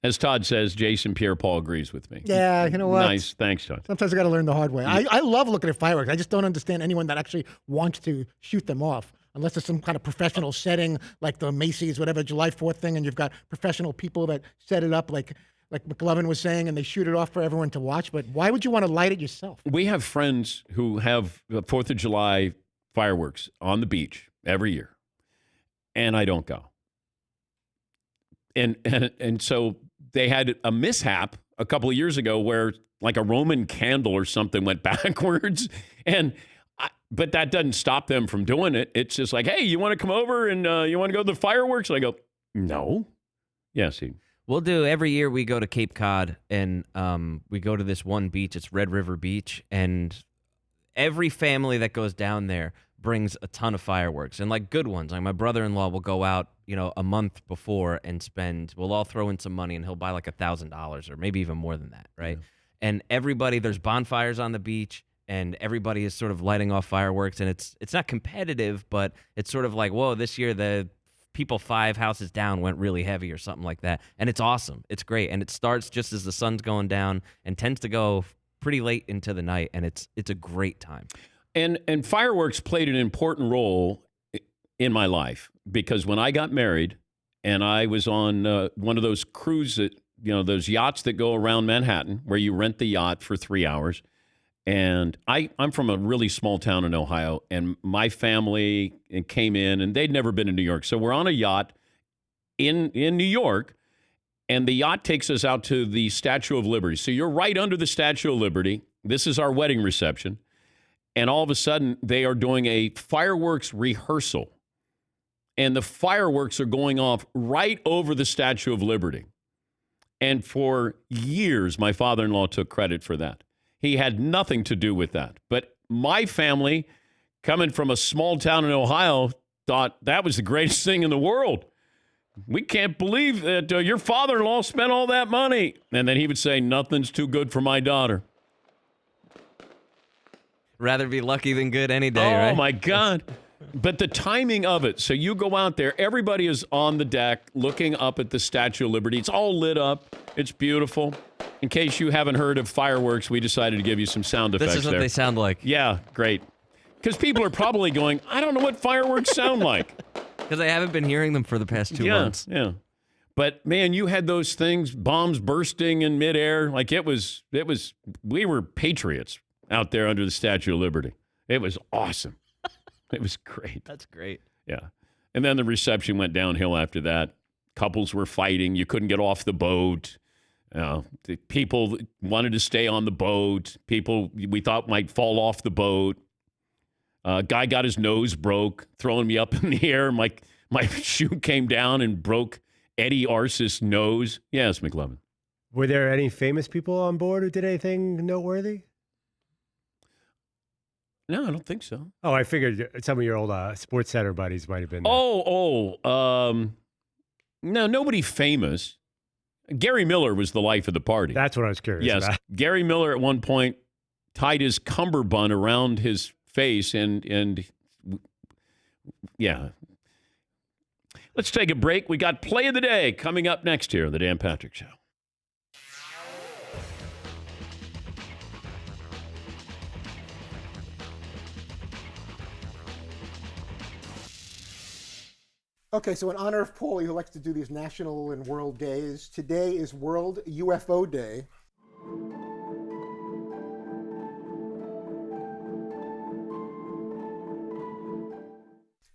[SPEAKER 1] As Todd says, Jason Pierre-Paul agrees with me.
[SPEAKER 5] Yeah, you know what?
[SPEAKER 1] Nice. Thanks, Todd.
[SPEAKER 5] Sometimes I got to learn the hard way. I love looking at fireworks. I just don't understand anyone that actually wants to shoot them off. Unless it's some kind of professional setting, like the Macy's, whatever, July 4th thing, and you've got professional people that set it up like McLovin was saying, and they shoot it off for everyone to watch. But why would you want to light it yourself?
[SPEAKER 1] We have friends who have 4th of July fireworks on the beach every year, and I don't go. And so they had a mishap a couple of years ago where like a Roman candle or something went backwards, but that doesn't stop them from doing it. It's just like, hey, you want to come over and you want to go to the fireworks? And I go, no. Yes,
[SPEAKER 6] We'll do every year. We go to Cape Cod and we go to this one beach. It's Red River Beach, and every family that goes down there brings a ton of fireworks and like good ones. Like my brother-in-law will go out, a month before and we'll all throw in some money and he'll buy like $1,000 or maybe even more than that, right? Yeah. And there's bonfires on the beach and everybody is sort of lighting off fireworks, and it's not competitive, but it's sort of like, whoa, this year the people 5 houses down went really heavy or something like that. And it's awesome. It's great. And it starts just as the sun's going down and tends to go pretty late into the night, and it's a great time.
[SPEAKER 1] And fireworks played an important role in my life, because when I got married and I was on one of those cruises, those yachts that go around Manhattan where you rent the yacht for 3 hours. And I'm from a really small town in Ohio, and my family came in, and they'd never been to New York. So we're on a yacht in New York, and the yacht takes us out to the Statue of Liberty. So you're right under the Statue of Liberty. This is our wedding reception. And all of a sudden, they are doing a fireworks rehearsal. And the fireworks are going off right over the Statue of Liberty. And for years, my father-in-law took credit for that. He had nothing to do with that. But my family, coming from a small town in Ohio, thought that was the greatest thing in the world. We can't believe that your father-in-law spent all that money. And then he would say, nothing's too good for my daughter.
[SPEAKER 6] Rather be lucky than good any day, right?
[SPEAKER 1] Oh, my God. But the timing of it. So you go out there, everybody is on the deck looking up at the Statue of Liberty. It's all lit up. It's beautiful. In case you haven't heard of fireworks, we decided to give you some sound effects.
[SPEAKER 6] This is what they sound like.
[SPEAKER 1] Yeah, great. Because people are probably going, I don't know what fireworks sound like.
[SPEAKER 6] Because I haven't been hearing them for the past 2 months.
[SPEAKER 1] Yeah. But man, you had those things, bombs bursting in midair. Like we were patriots out there under the Statue of Liberty. It was awesome. It was great.
[SPEAKER 6] That's great.
[SPEAKER 1] Yeah. And then the reception went downhill after that. Couples were fighting. You couldn't get off the boat. The people wanted to stay on the boat. People we thought might fall off the boat. Guy got his nose broke, throwing me up in the air. My shoe came down and broke Eddie Arce's nose. Yes, McLovin.
[SPEAKER 7] Were there any famous people on board who did anything noteworthy?
[SPEAKER 1] No, I don't think so.
[SPEAKER 7] Oh, I figured some of your old Sports Center buddies might have been there.
[SPEAKER 1] No, nobody famous. Gary Miller was the life of the party.
[SPEAKER 7] That's what I was curious about.
[SPEAKER 1] Gary Miller at one point tied his cummerbund around his face and yeah. Let's take a break. We got Play of the Day coming up next here on The Dan Patrick Show.
[SPEAKER 5] Okay, so in honor of Paulie, who likes to do these national and world days, today is World UFO Day.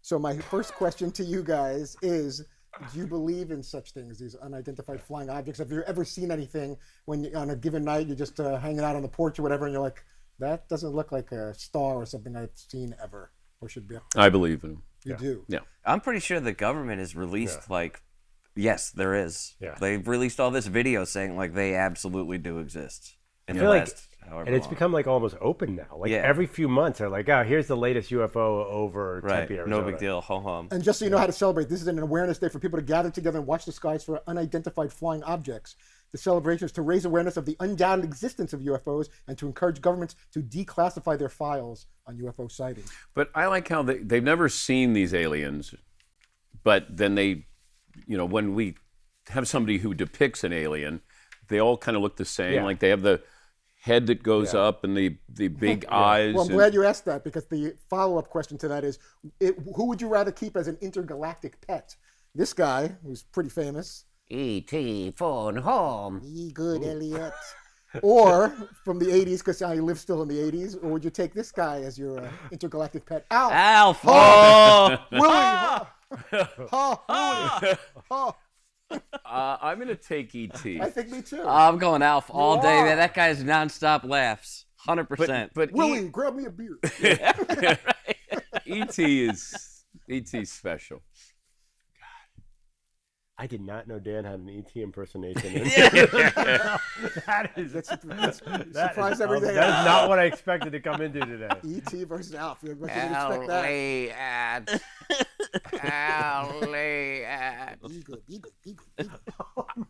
[SPEAKER 5] So my first question to you guys is, do you believe in such things, these unidentified flying objects? Have you ever seen anything when on a given night you're just hanging out on the porch or whatever, and you're like, that doesn't look like a star or something I've seen ever or should be?
[SPEAKER 1] I believe in them.
[SPEAKER 5] You do?
[SPEAKER 1] Yeah.
[SPEAKER 12] I'm pretty sure the government has released, yes, there is.
[SPEAKER 7] Yeah.
[SPEAKER 12] They've released all this video saying, they absolutely do exist.
[SPEAKER 7] And it's become almost open now. Every few months, they're like, here's the latest UFO over Tempe, Arizona.
[SPEAKER 12] No big deal. Ho-hum.
[SPEAKER 5] And just so you know how to celebrate, this is an awareness day for people to gather together and watch the skies for unidentified flying objects. The celebration is to raise awareness of the undoubted existence of UFOs and to encourage governments to declassify their files on UFO sightings.
[SPEAKER 1] But I like how they've never seen these aliens, but then they, when we have somebody who depicts an alien, they all kind of look the same.
[SPEAKER 7] Yeah.
[SPEAKER 1] Like they have the head that goes up and the big eyes.
[SPEAKER 5] Well, I'm glad you asked that, because the follow-up question to that is, who would you rather keep as an intergalactic pet? This guy, who's pretty famous.
[SPEAKER 13] E.T. phone home.
[SPEAKER 5] Good, Elliot. Or from the 80s, because I live still in the 80s, or would you take this guy as your intergalactic pet? Alf!
[SPEAKER 12] Oh!
[SPEAKER 5] Willie! Willie!
[SPEAKER 1] I'm going to take E.T.
[SPEAKER 5] I think me too.
[SPEAKER 12] I'm going Alf all day, man. That guy's nonstop laughs. 100%.
[SPEAKER 1] But
[SPEAKER 5] Willie, grab me a beer.
[SPEAKER 1] E.T.'s special.
[SPEAKER 7] I did not know Dan had an ET impersonation.
[SPEAKER 5] Surprise everything.
[SPEAKER 7] That is not what I expected to come into today.
[SPEAKER 5] ET versus Alf. Expect that.
[SPEAKER 13] Elliot.
[SPEAKER 5] Be good, be good, be good, be good.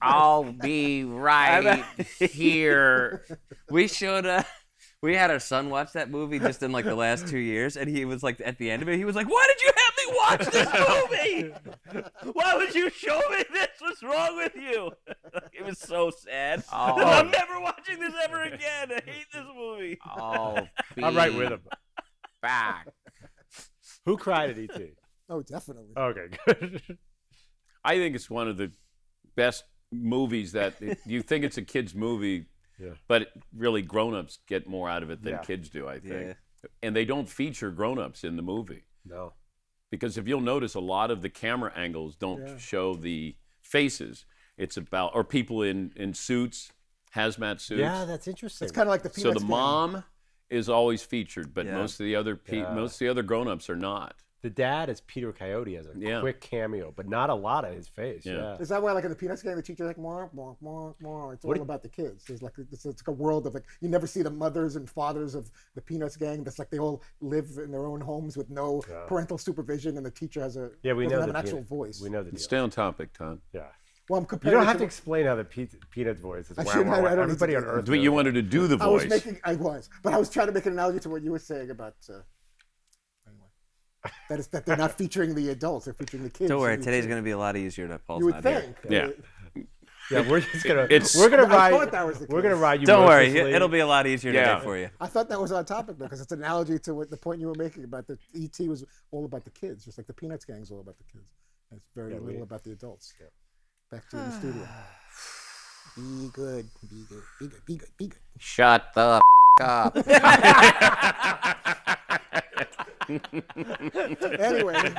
[SPEAKER 13] I'll be right here.
[SPEAKER 12] We showed we had our son watch that movie just in like the last 2 years, and he was like at the end of it, he was like, "Why did you have me watch this movie? Why would you show me this? What's wrong with you?" It was so sad.
[SPEAKER 13] Oh.
[SPEAKER 12] I'm never watching this ever again. I hate this movie.
[SPEAKER 13] I'll be
[SPEAKER 14] I'm right with him.
[SPEAKER 13] back.
[SPEAKER 14] Who cried at E.T.?
[SPEAKER 5] Oh, definitely.
[SPEAKER 14] Okay, good.
[SPEAKER 1] I think it's one of the best movies that you think it's a kid's movie, but really grown-ups get more out of it than kids do, I think. And they don't feature grown-ups in the movie.
[SPEAKER 14] No.
[SPEAKER 1] Because if you'll notice, a lot of the camera angles don't show the faces. It's about, or people in suits, hazmat suits.
[SPEAKER 14] Yeah, that's interesting.
[SPEAKER 5] It's kind of like the
[SPEAKER 1] So
[SPEAKER 5] Peanuts
[SPEAKER 1] the
[SPEAKER 5] game.
[SPEAKER 1] mom is always featured, but most of the other grown-ups are not.
[SPEAKER 14] The dad is Peter Coyote as a quick cameo, but not a lot of his face. Yeah.
[SPEAKER 5] Is that why, like in the Peanuts game, the teacher's like, more, more, more, more? It's all about the kids. There's like it's like a world of like you never see the mothers and fathers of the Peanuts gang. That's like they all live in their own homes with no parental supervision, and the teacher has a
[SPEAKER 14] we know
[SPEAKER 5] have
[SPEAKER 14] the
[SPEAKER 5] an actual voice.
[SPEAKER 14] We know the deal.
[SPEAKER 1] Stay on topic, Tom.
[SPEAKER 14] Yeah.
[SPEAKER 5] Well, I'm
[SPEAKER 14] You
[SPEAKER 5] comparing.
[SPEAKER 14] don't have to explain how the Peanuts voice is.
[SPEAKER 5] I shouldn't. I don't need to
[SPEAKER 14] Everybody
[SPEAKER 5] do
[SPEAKER 14] on
[SPEAKER 5] that.
[SPEAKER 14] Earth.
[SPEAKER 1] But you wanted to do the voice.
[SPEAKER 5] But I was trying to make an analogy to what you were saying about. That they're not featuring the adults; they're featuring the kids.
[SPEAKER 12] Don't worry, today's going to be a lot easier that Paul's
[SPEAKER 5] You would
[SPEAKER 12] not
[SPEAKER 5] think.
[SPEAKER 12] here.
[SPEAKER 14] Yeah, we're just gonna
[SPEAKER 5] I thought that was the
[SPEAKER 14] we're gonna
[SPEAKER 5] case.
[SPEAKER 14] ride you.
[SPEAKER 12] Don't worry,
[SPEAKER 14] mercilessly.
[SPEAKER 12] it'll be a lot easier today for you.
[SPEAKER 5] I thought that was on topic though, because it's an analogy to what the point you were making about the ET was all about the kids, just like the Peanuts gang's all about the kids. And it's very little about the adults. Back to you in the studio. Be good, be good, be good, be good, be good.
[SPEAKER 13] Shut the up.
[SPEAKER 5] Anyway.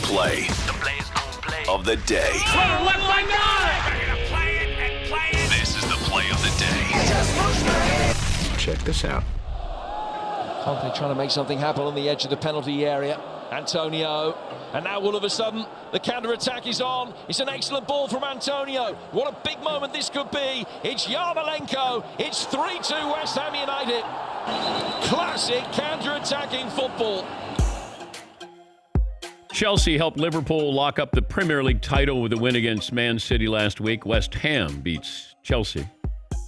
[SPEAKER 2] Play of the day. This is the play of the day. Check this out.
[SPEAKER 15] Conte trying to make something happen on the edge of the penalty area. Antonio, and now all of a sudden the counter-attack is on. It's an excellent ball from Antonio. What a big moment this could be. It's Yarmolenko. It's 3-2 West Ham United. Classic counter-attacking football.
[SPEAKER 1] Chelsea helped Liverpool lock up the Premier League title with a win against Man City last week. West Ham beats Chelsea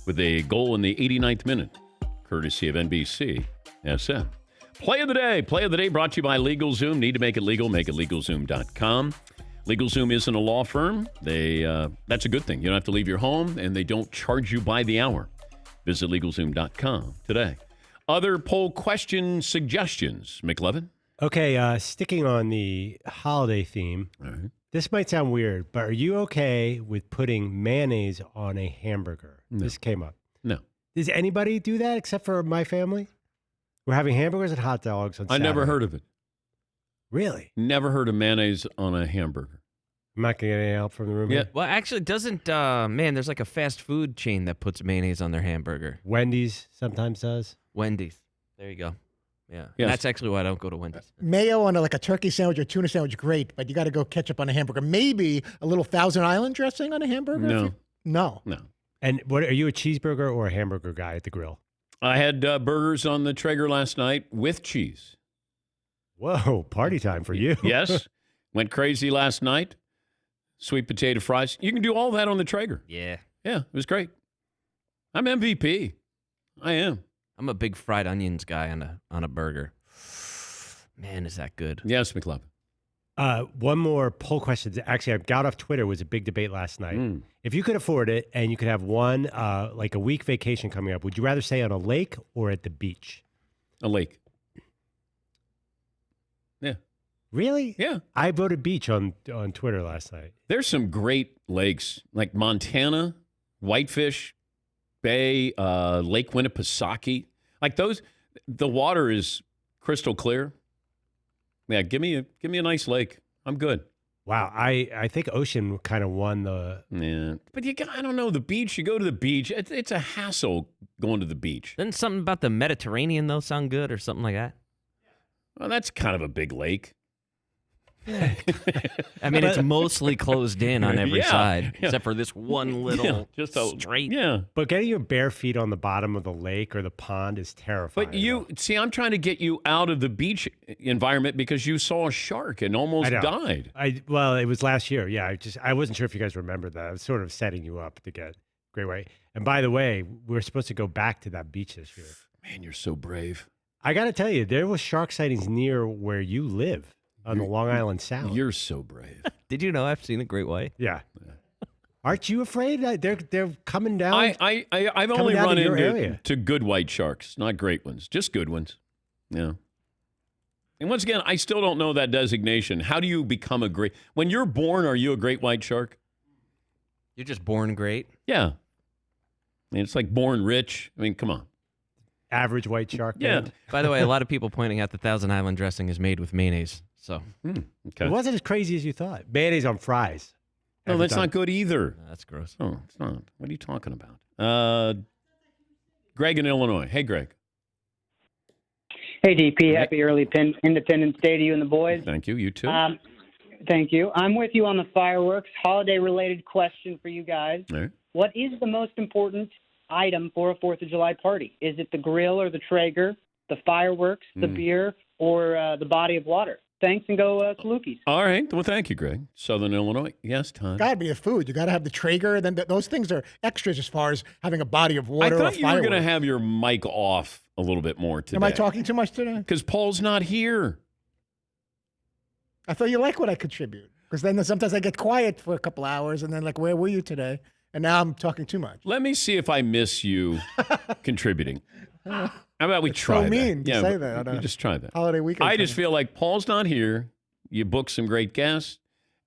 [SPEAKER 1] with a goal in the 89th minute, courtesy of NBC SM. Play of the day. Play of the day brought to you by LegalZoom. Need to make it legal? Make it LegalZoom.com. LegalZoom isn't a law firm. That's a good thing. You don't have to leave your home, and they don't charge you by the hour. Visit LegalZoom.com today. Other poll question suggestions, McLevin?
[SPEAKER 7] Okay, sticking on the holiday theme, this might sound weird, but are you okay with putting mayonnaise on a hamburger?
[SPEAKER 1] No.
[SPEAKER 7] This came up.
[SPEAKER 1] No.
[SPEAKER 7] Does anybody do that except for my family? We're having hamburgers and hot dogs on
[SPEAKER 1] I
[SPEAKER 7] Saturday.
[SPEAKER 1] never heard of it.
[SPEAKER 7] Really?
[SPEAKER 1] Never heard of mayonnaise on a hamburger.
[SPEAKER 7] I'm not going to get any help from the room.
[SPEAKER 1] Yeah.
[SPEAKER 7] here.
[SPEAKER 6] Well, actually, doesn't man? There's like a fast food chain that puts mayonnaise on their hamburger.
[SPEAKER 7] Wendy's sometimes does.
[SPEAKER 6] Wendy's. There you go. Yeah.
[SPEAKER 1] Yes.
[SPEAKER 6] That's actually why I don't go to Wendy's.
[SPEAKER 5] Mayo on like a turkey sandwich or tuna sandwich, great, but you got to go ketchup on a hamburger. Maybe a little Thousand Island dressing on a hamburger?
[SPEAKER 1] No.
[SPEAKER 5] No.
[SPEAKER 7] And what are you, a cheeseburger or a hamburger guy at the grill?
[SPEAKER 1] I had burgers on the Traeger last night with cheese.
[SPEAKER 7] Whoa, party time for you.
[SPEAKER 1] Yes. Went crazy last night. Sweet potato fries. You can do all that on the Traeger.
[SPEAKER 6] Yeah.
[SPEAKER 1] Yeah, it was great. I'm MVP. I am.
[SPEAKER 6] I'm a big fried onions guy on a burger. Man, is that good?
[SPEAKER 1] Yes, McLovin.
[SPEAKER 7] One more poll question. Actually, I got off Twitter. It was a big debate last night. If you could afford it and you could have one, like a week vacation coming up, would you rather stay on a lake or at the beach?
[SPEAKER 1] A lake. Yeah.
[SPEAKER 7] Really?
[SPEAKER 1] Yeah.
[SPEAKER 7] I voted beach on Twitter last night.
[SPEAKER 1] There's some great lakes like Montana, Whitefish Bay, Lake Winnipesaukee. Like those, the water is crystal clear. Yeah, give me a nice lake. I'm good.
[SPEAKER 7] Wow, I think Ocean kind of won the.
[SPEAKER 1] Yeah, but I don't know, the beach. You go to the beach. It's a hassle going to the beach.
[SPEAKER 6] Doesn't something about the Mediterranean though sound good or something like that?
[SPEAKER 1] Well, that's kind of a big lake.
[SPEAKER 6] I mean, it's mostly closed in on every
[SPEAKER 1] Yeah,
[SPEAKER 6] side,
[SPEAKER 1] yeah.
[SPEAKER 6] except for this one little
[SPEAKER 1] just a
[SPEAKER 6] straight.
[SPEAKER 1] Yeah.
[SPEAKER 7] But getting your bare feet on the bottom of the lake or the pond is terrifying.
[SPEAKER 1] But you see, I'm trying to get you out of the beach environment because you saw a shark and almost
[SPEAKER 7] I know.
[SPEAKER 1] died.
[SPEAKER 7] Well, it was last year. Yeah, I wasn't sure if you guys remember that. I was sort of setting you up to get great white. And by the way, we're supposed to go back to that beach this year.
[SPEAKER 1] Man, you're so brave.
[SPEAKER 7] I got to tell you, there was shark sightings near where you live on the Long Island Sound.
[SPEAKER 1] You're so brave.
[SPEAKER 6] Did you know I've seen a great white?
[SPEAKER 7] Yeah. Aren't you afraid that they're coming down?
[SPEAKER 1] I've
[SPEAKER 7] coming
[SPEAKER 1] only
[SPEAKER 7] down
[SPEAKER 1] run
[SPEAKER 7] to your
[SPEAKER 1] into
[SPEAKER 7] area?
[SPEAKER 1] to good white sharks, not great ones, just good ones. Yeah. And once again, I still don't know that designation. How do you become a great? When you're born, are you a great white shark?
[SPEAKER 6] You're just born great.
[SPEAKER 1] Yeah. I mean, it's like born rich. I mean, come on.
[SPEAKER 7] Average white shark.
[SPEAKER 1] Yeah.
[SPEAKER 7] man.
[SPEAKER 6] By the way, a lot of people pointing out the Thousand Island dressing is made with mayonnaise. So
[SPEAKER 1] Okay.
[SPEAKER 7] It wasn't as crazy as you thought. Mayonnaise on fries.
[SPEAKER 1] No,
[SPEAKER 7] Every
[SPEAKER 1] that's
[SPEAKER 7] time.
[SPEAKER 1] not good either.
[SPEAKER 6] No, that's gross.
[SPEAKER 1] Oh, it's not. What are you talking about? Greg in Illinois. Hey, Greg.
[SPEAKER 16] Hey, DP. Happy early Independence Day to you and the boys.
[SPEAKER 1] Thank you. You too.
[SPEAKER 16] Thank you. I'm with you on the fireworks. Holiday-related question for you guys.
[SPEAKER 1] All right.
[SPEAKER 16] What is the most important item for a 4th of July party? Is it the grill or the Traeger, the fireworks, the beer, or the body of water? Thanks, and go Salukis.
[SPEAKER 1] All right. Well, thank you, Greg. Southern Illinois. Yes, Todd.
[SPEAKER 5] Got to be the food. You got to have the Traeger. Then those things are extras as far as having a body of
[SPEAKER 1] I
[SPEAKER 5] water or
[SPEAKER 1] thought you were
[SPEAKER 5] fireworks.
[SPEAKER 1] going to have your mic off a little bit more today.
[SPEAKER 5] Am I talking too much today?
[SPEAKER 1] Because Paul's not here.
[SPEAKER 5] I thought you like what I contribute. Because then sometimes I get quiet for a couple hours, and then like, where were you today? And now I'm talking too much.
[SPEAKER 1] Let me see if I miss you contributing. How about we
[SPEAKER 5] It's
[SPEAKER 1] try
[SPEAKER 5] so mean
[SPEAKER 1] that?
[SPEAKER 5] to say that on
[SPEAKER 1] we
[SPEAKER 5] a
[SPEAKER 1] just try that.
[SPEAKER 5] holiday weekend.
[SPEAKER 1] I just feel like Paul's not here. You booked some great guests.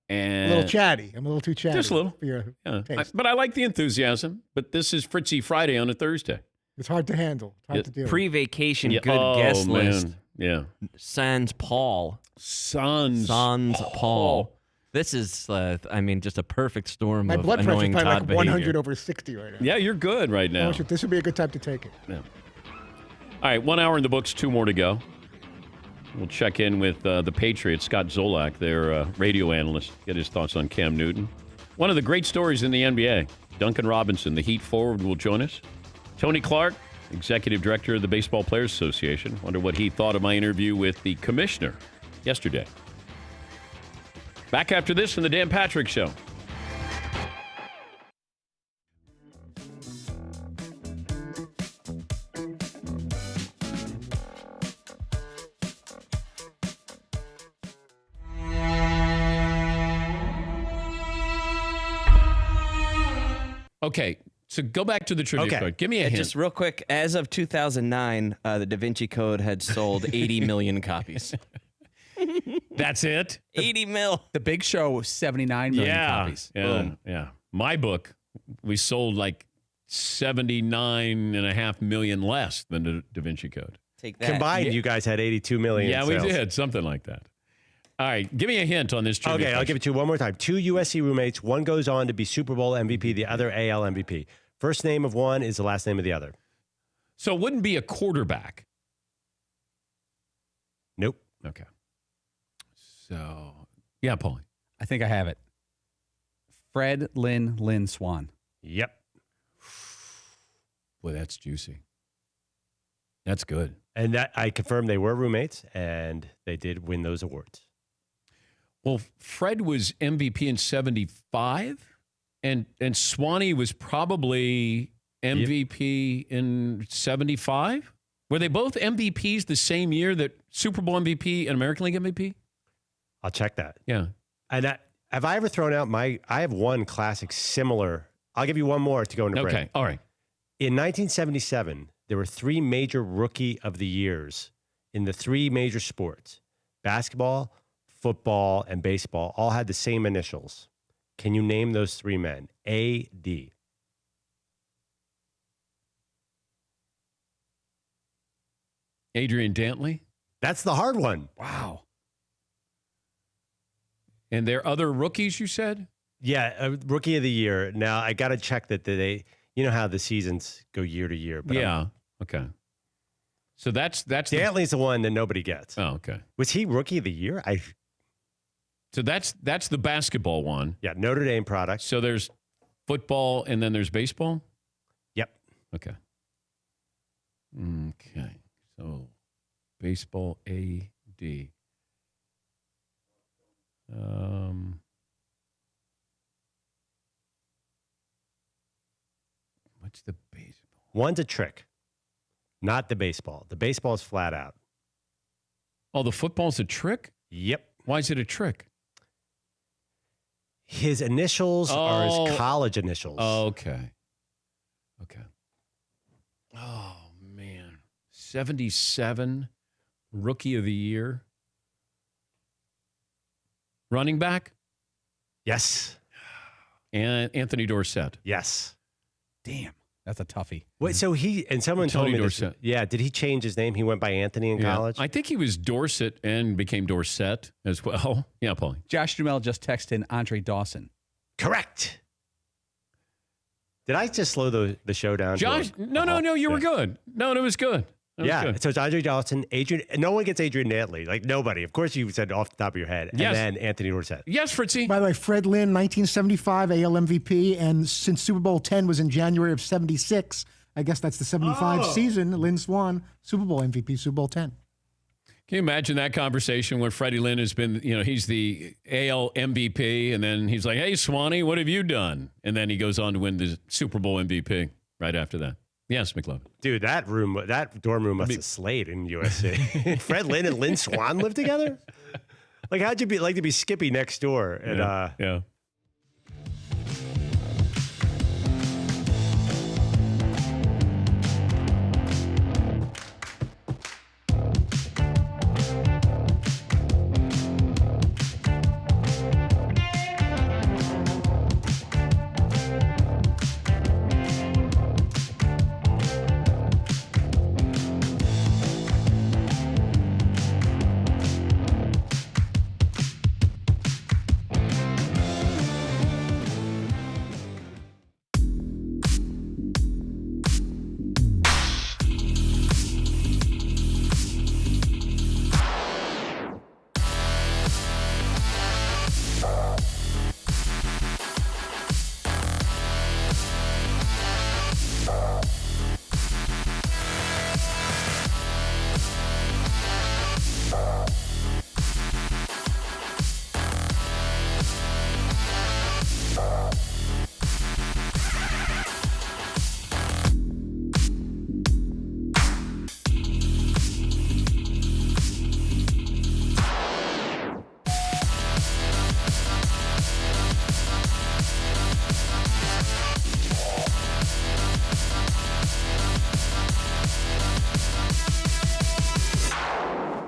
[SPEAKER 1] And
[SPEAKER 5] a little chatty. I'm a little too chatty.
[SPEAKER 1] Just a little.
[SPEAKER 5] For your
[SPEAKER 1] Yeah.
[SPEAKER 5] taste.
[SPEAKER 1] But I like the enthusiasm. But this is Fritzy Friday on a Thursday.
[SPEAKER 5] It's hard to handle. It's hard to deal with.
[SPEAKER 6] Pre-vacation,
[SPEAKER 1] Yeah,
[SPEAKER 6] good guest
[SPEAKER 1] man.
[SPEAKER 6] list.
[SPEAKER 1] Yeah.
[SPEAKER 6] Sans Paul.
[SPEAKER 1] Sans
[SPEAKER 6] Paul. This is, I mean, just a perfect storm
[SPEAKER 5] My
[SPEAKER 6] of
[SPEAKER 5] blood pressure is
[SPEAKER 6] annoying
[SPEAKER 5] probably
[SPEAKER 6] Todd
[SPEAKER 5] like 100
[SPEAKER 6] behavior.
[SPEAKER 5] over 60 right now.
[SPEAKER 1] Yeah, you're good right now.
[SPEAKER 5] This would be a good time to take it.
[SPEAKER 1] Yeah. All right, 1 hour in the books, 2 more to go. We'll check in with the Patriots, Scott Zolak, their radio analyst, get his thoughts on Cam Newton. One of the great stories in the NBA, Duncan Robinson, the Heat forward, will join us. Tony Clark, executive director of the Baseball Players Association. Wonder what he thought of my interview with the commissioner yesterday. Back after this on the Dan Patrick Show. Okay, so go back to the trivia card. Give me a hint.
[SPEAKER 6] Just real quick, as of 2009, the Da Vinci Code had sold 80 million copies.
[SPEAKER 1] That's it?
[SPEAKER 6] 80 mil.
[SPEAKER 10] The Big Show was 79 million copies.
[SPEAKER 1] Yeah,
[SPEAKER 10] Boom.
[SPEAKER 1] yeah. My book, we sold like 79.5 million less than the Da Vinci Code.
[SPEAKER 6] Take that.
[SPEAKER 7] Combined, you guys had 82 million.
[SPEAKER 1] Yeah,
[SPEAKER 7] sales.
[SPEAKER 1] we did. Something like that. All right, give me a hint on this trivia
[SPEAKER 7] Okay, I'll
[SPEAKER 1] question.
[SPEAKER 7] give it to you one more time. 2 USC roommates. One goes on to be Super Bowl MVP, the other AL MVP. First name of one is the last name of the other.
[SPEAKER 1] So it wouldn't be a quarterback.
[SPEAKER 7] Nope.
[SPEAKER 1] Okay. So, yeah, Paulie.
[SPEAKER 10] I think I have it. Fred Lynn Swan.
[SPEAKER 7] Yep.
[SPEAKER 1] Boy, that's juicy. That's good.
[SPEAKER 7] And that I confirmed they were roommates, and they did win those awards.
[SPEAKER 1] Well, Fred was MVP in 75, and Swanee was probably MVP in 75. Were they both MVPs the same year that Super Bowl MVP and American League MVP?
[SPEAKER 7] I'll check that.
[SPEAKER 1] Yeah.
[SPEAKER 7] And have I ever thrown out I have one classic similar. I'll give you one more to go into break.
[SPEAKER 1] Okay, all right.
[SPEAKER 7] In 1977, there were 3 major Rookie of the Years in the 3 major sports. Basketball, football, and baseball all had the same initials. Can you name those 3 men? A.D.
[SPEAKER 1] Adrian Dantley?
[SPEAKER 7] That's the hard one.
[SPEAKER 1] Wow. And there are other rookies, you said?
[SPEAKER 7] Yeah, Rookie of the Year. Now, I got to check that they, you know how the seasons go year to year. But
[SPEAKER 1] Yeah. Okay. So that's
[SPEAKER 7] Dantley's the one that nobody gets.
[SPEAKER 1] Oh, okay.
[SPEAKER 7] Was he Rookie of the Year?
[SPEAKER 1] So that's the basketball one.
[SPEAKER 7] Yeah, Notre Dame product.
[SPEAKER 1] So there's football and then there's baseball?
[SPEAKER 7] Yep.
[SPEAKER 1] Okay. Okay. So baseball AD. What's the baseball?
[SPEAKER 7] One's a trick, not the baseball. The baseball is flat out.
[SPEAKER 1] Oh, the football's a trick?
[SPEAKER 7] Yep.
[SPEAKER 1] Why is it a trick?
[SPEAKER 7] His initials are his college initials.
[SPEAKER 1] Okay. Okay. Oh, man. 77, Rookie of the Year. Running back?
[SPEAKER 7] Yes.
[SPEAKER 1] And Anthony Dorsett.
[SPEAKER 7] Yes.
[SPEAKER 10] Damn, that's a toughie.
[SPEAKER 7] Wait, so someone told
[SPEAKER 1] Tony
[SPEAKER 7] me this,
[SPEAKER 1] Dorsett.
[SPEAKER 7] yeah, did he change his name? He went by Anthony in college?
[SPEAKER 1] I think he was Dorset and became Dorsett as well. Yeah, Paulie.
[SPEAKER 10] Josh Dumel just texted in Andre Dawson.
[SPEAKER 7] Correct. Did I just slow the show down?
[SPEAKER 1] Josh, no, you were good. No, it was good.
[SPEAKER 7] Yeah, so it's Andre Dawson, Adrian. No one gets Adrian Dantley. Like, nobody. Of course, you said off the top of your head.
[SPEAKER 1] Yes.
[SPEAKER 7] And then Anthony Dorsett.
[SPEAKER 1] Yes, Fritzy.
[SPEAKER 5] By the way, Fred Lynn, 1975 AL MVP, and since Super Bowl 10 was in January of 76, I guess that's the 75 season, Lynn Swan, Super Bowl MVP, Super Bowl 10.
[SPEAKER 1] Can you imagine that conversation where Freddie Lynn has been, he's the AL MVP, and then he's like, hey, Swanee, what have you done? And then he goes on to win the Super Bowl MVP right after that. Yes, McLovin.
[SPEAKER 7] Dude, that dorm room must have slayed in USC. Fred Lynn and Lynn Swan live together? Like, how'd you like to be Skippy next door? And,
[SPEAKER 1] yeah.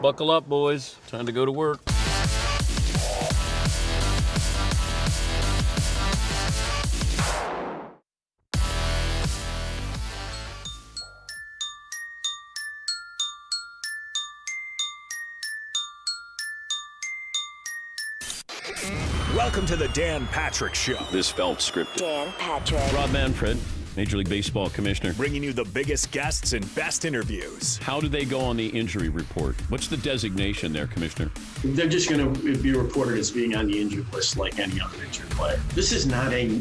[SPEAKER 1] Buckle up, boys. Time to go to work.
[SPEAKER 2] Welcome to the Dan Patrick Show.
[SPEAKER 1] This felt scripted.
[SPEAKER 3] Dan Patrick.
[SPEAKER 1] Rob Manfred, Major League Baseball commissioner.
[SPEAKER 2] Bringing you the biggest guests and best interviews.
[SPEAKER 1] How do they go on the injury report? What's the designation there, Commissioner?
[SPEAKER 4] They're just going to be reported as being on the injured list like any other injured player. This is not a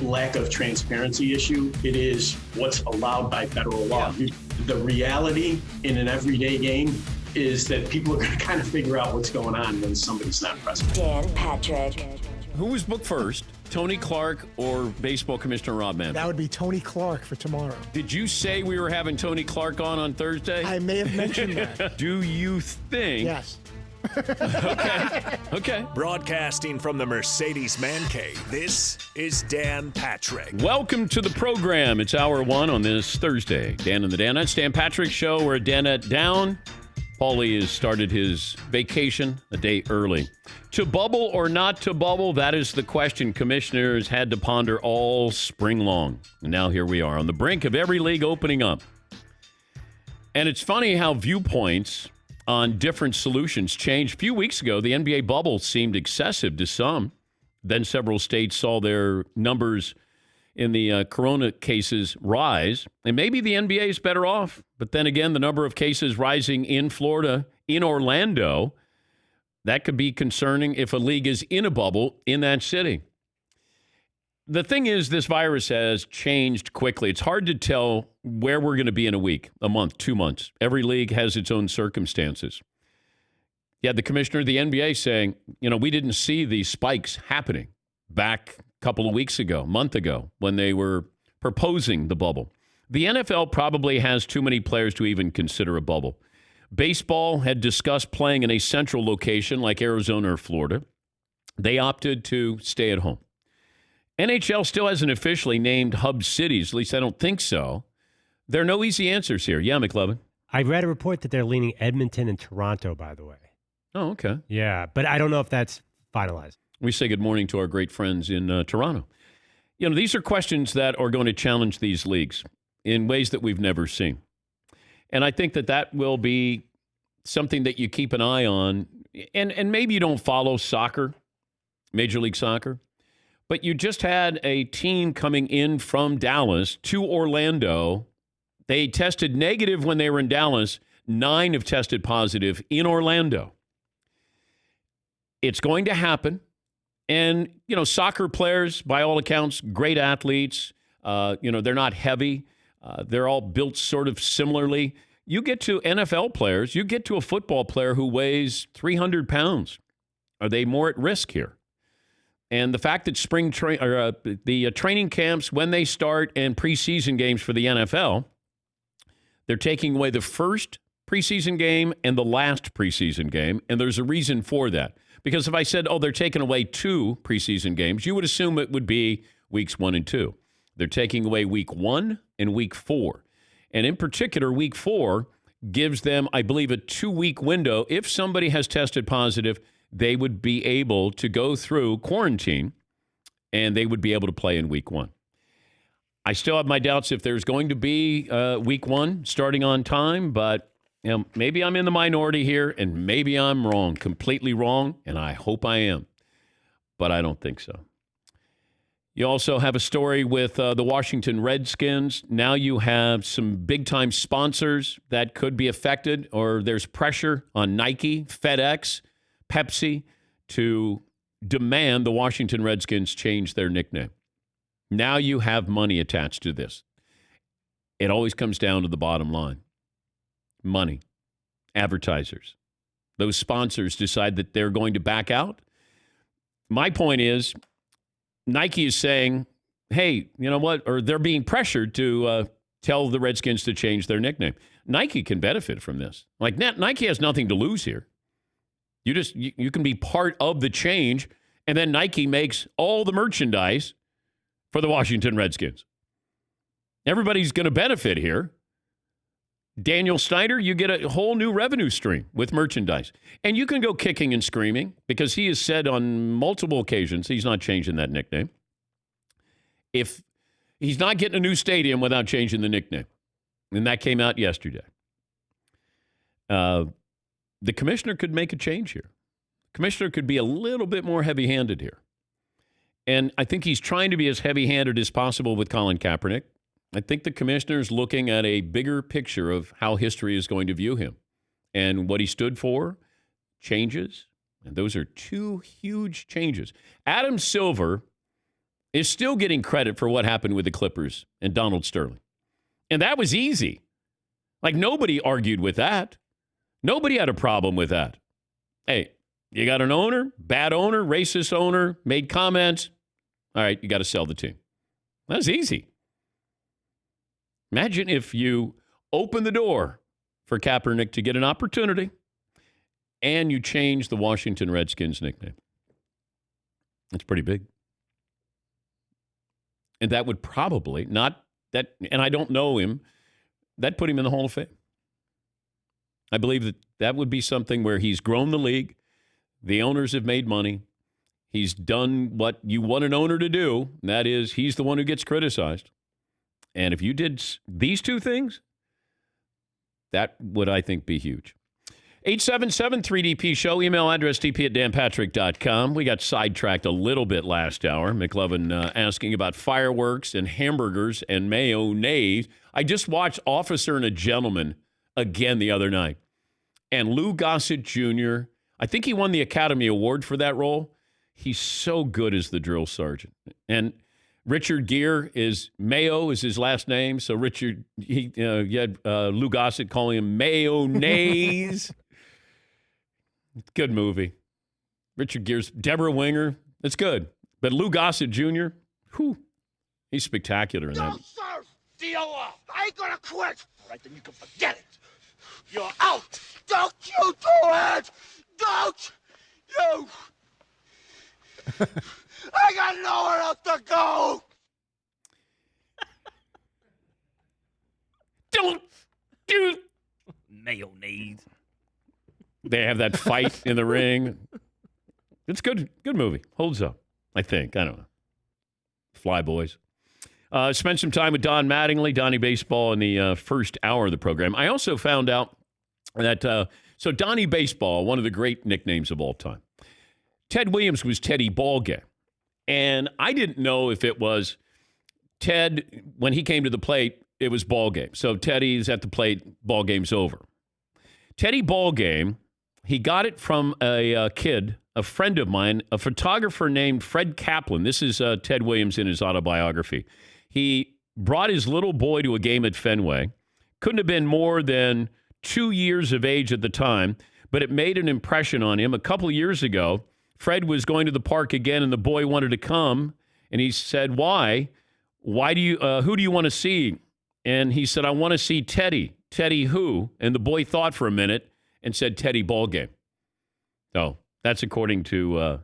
[SPEAKER 4] lack of transparency issue. It is what's allowed by federal law. Yeah. The reality in an everyday game is that people are going to kind of figure out what's going on when somebody's not present.
[SPEAKER 3] Dan Patrick.
[SPEAKER 1] Who was booked first, Tony Clark or Baseball Commissioner Rob Manfred?
[SPEAKER 5] That would be Tony Clark for tomorrow.
[SPEAKER 1] Did you say we were having Tony Clark on Thursday?
[SPEAKER 5] I may have mentioned that.
[SPEAKER 1] Do you think?
[SPEAKER 5] Yes.
[SPEAKER 1] Okay.
[SPEAKER 2] Broadcasting from the Mercedes Man Cave, this is Dan Patrick.
[SPEAKER 1] Welcome to the program. It's hour one on this Thursday. Dan and the Danettes. Dan Patrick Show. We're a Danette down. Paulie has started his vacation a day early. To bubble or not to bubble, that is the question commissioners had to ponder all spring long. And now here we are on the brink of every league opening up. And it's funny how viewpoints on different solutions change. A few weeks ago, the NBA bubble seemed excessive to some. Then several states saw their numbers in the corona cases rise. And maybe the NBA is better off. But then again, the number of cases rising in Florida, in Orlando, that could be concerning if a league is in a bubble in that city. The thing is, this virus has changed quickly. It's hard to tell where we're going to be in a week, a month, 2 months. Every league has its own circumstances. You had the commissioner of the NBA saying, we didn't see these spikes happening back a couple of weeks ago, a month ago, when they were proposing the bubble. The NFL probably has too many players to even consider a bubble. Baseball had discussed playing in a central location like Arizona or Florida. They opted to stay at home. NHL still hasn't officially named hub cities. At least I don't think so. There are no easy answers here. Yeah, McLovin.
[SPEAKER 7] I read a report that they're leaning Edmonton and Toronto, by the way.
[SPEAKER 1] Oh, okay.
[SPEAKER 7] Yeah, but I don't know if that's finalized.
[SPEAKER 1] We say good morning to our great friends in Toronto. These are questions that are going to challenge these leagues in ways that we've never seen. And I think that will be something that you keep an eye on. And maybe you don't follow soccer, Major League Soccer, but you just had a team coming in from Dallas to Orlando. They tested negative when they were in Dallas. 9 have tested positive in Orlando. It's going to happen. And, soccer players, by all accounts, great athletes. They're not heavy. They're all built sort of similarly. You get to NFL players, you get to a football player who weighs 300 pounds. Are they more at risk here? And the fact that the training camps, when they start, and preseason games for the NFL, they're taking away the first preseason game and the last preseason game, and there's a reason for that. Because if I said, they're taking away 2 preseason games, you would assume it would be weeks 1 and 2. They're taking away week 1 and week 4. And in particular, week 4 gives them, I believe, a 2-week window. If somebody has tested positive, they would be able to go through quarantine, and they would be able to play in week 1. I still have my doubts if there's going to be week 1 starting on time, but maybe I'm in the minority here, and maybe I'm wrong, completely wrong, and I hope I am. But I don't think so. You also have a story with the Washington Redskins. Now you have some big-time sponsors that could be affected, or there's pressure on Nike, FedEx, Pepsi to demand the Washington Redskins change their nickname. Now you have money attached to this. It always comes down to the bottom line. Money. Advertisers. Those sponsors decide that they're going to back out. My point is, Nike is saying, hey, you know what? Or they're being pressured to tell the Redskins to change their nickname. Nike can benefit from this. Like, Nike has nothing to lose here. You can be part of the change, and then Nike makes all the merchandise for the Washington Redskins. Everybody's going to benefit here. Daniel Snyder, you get a whole new revenue stream with merchandise. And you can go kicking and screaming because he has said on multiple occasions he's not changing that nickname. If he's not getting a new stadium without changing the nickname. And that came out yesterday. The commissioner could make a change here. Commissioner could be a little bit more heavy-handed here. And I think he's trying to be as heavy-handed as possible with Colin Kaepernick. I think the commissioner's looking at a bigger picture of how history is going to view him. And what he stood for changes. And those are two huge changes. Adam Silver is still getting credit for what happened with the Clippers and Donald Sterling. And that was easy. Like, nobody argued with that. Nobody had a problem with that. Hey, you got an owner, bad owner, racist owner, made comments. All right, you got to sell the team. That's easy. Imagine if you open the door for Kaepernick to get an opportunity and you change the Washington Redskins nickname. That's pretty big. And that would probably not that, and I don't know him, that put him in the Hall of Fame. I believe that that would be something where he's grown the league. The owners have made money. He's done what you want an owner to do. And that is, he's the one who gets criticized. And if you did these two things, that would, I think, be huge. 877-3DP show. Email address dp@danpatrick.com. We got sidetracked a little bit last hour. McLovin asking about fireworks and hamburgers and mayonnaise. I just watched Officer and a Gentleman again the other night. And Lou Gossett Jr., I think he won the Academy Award for that role. He's so good as the drill sergeant. And Richard Gere Mayo is his last name. So Richard, you had Lou Gossett calling him mayonnaise. Good movie. Richard Gere's Deborah Winger. It's good. But Lou Gossett Jr., he's spectacular in that.
[SPEAKER 17] Don't serve DOR. I ain't gonna quit. All right, then you can forget it. You're out. Don't you do it. Don't you. I got nowhere else to go.
[SPEAKER 1] Don't do
[SPEAKER 12] mayonnaise.
[SPEAKER 1] They have that fight in the ring. It's good. Good movie. Holds up, I think. I don't know. Fly Boys. Spent some time with Don Mattingly, Donnie Baseball, in the first hour of the program. I also found out that, so Donnie Baseball, one of the great nicknames of all time. Ted Williams was Teddy Ballgame. And I didn't know if it was Ted, when he came to the plate, it was Ballgame. So Teddy's at the plate, Ballgame's over. Teddy Ballgame, he got it from a kid, a friend of mine, a photographer named Fred Kaplan. This is Ted Williams in his autobiography. He brought his little boy to a game at Fenway. Couldn't have been more than 2 years of age at the time, but it made an impression on him. A couple of years ago, Fred was going to the park again, and the boy wanted to come, and he said, "Why? Why do you? Who do you want to see?" And he said, "I want to see Teddy." Teddy who? And the boy thought for a minute and said, "Teddy Ballgame." So that's according to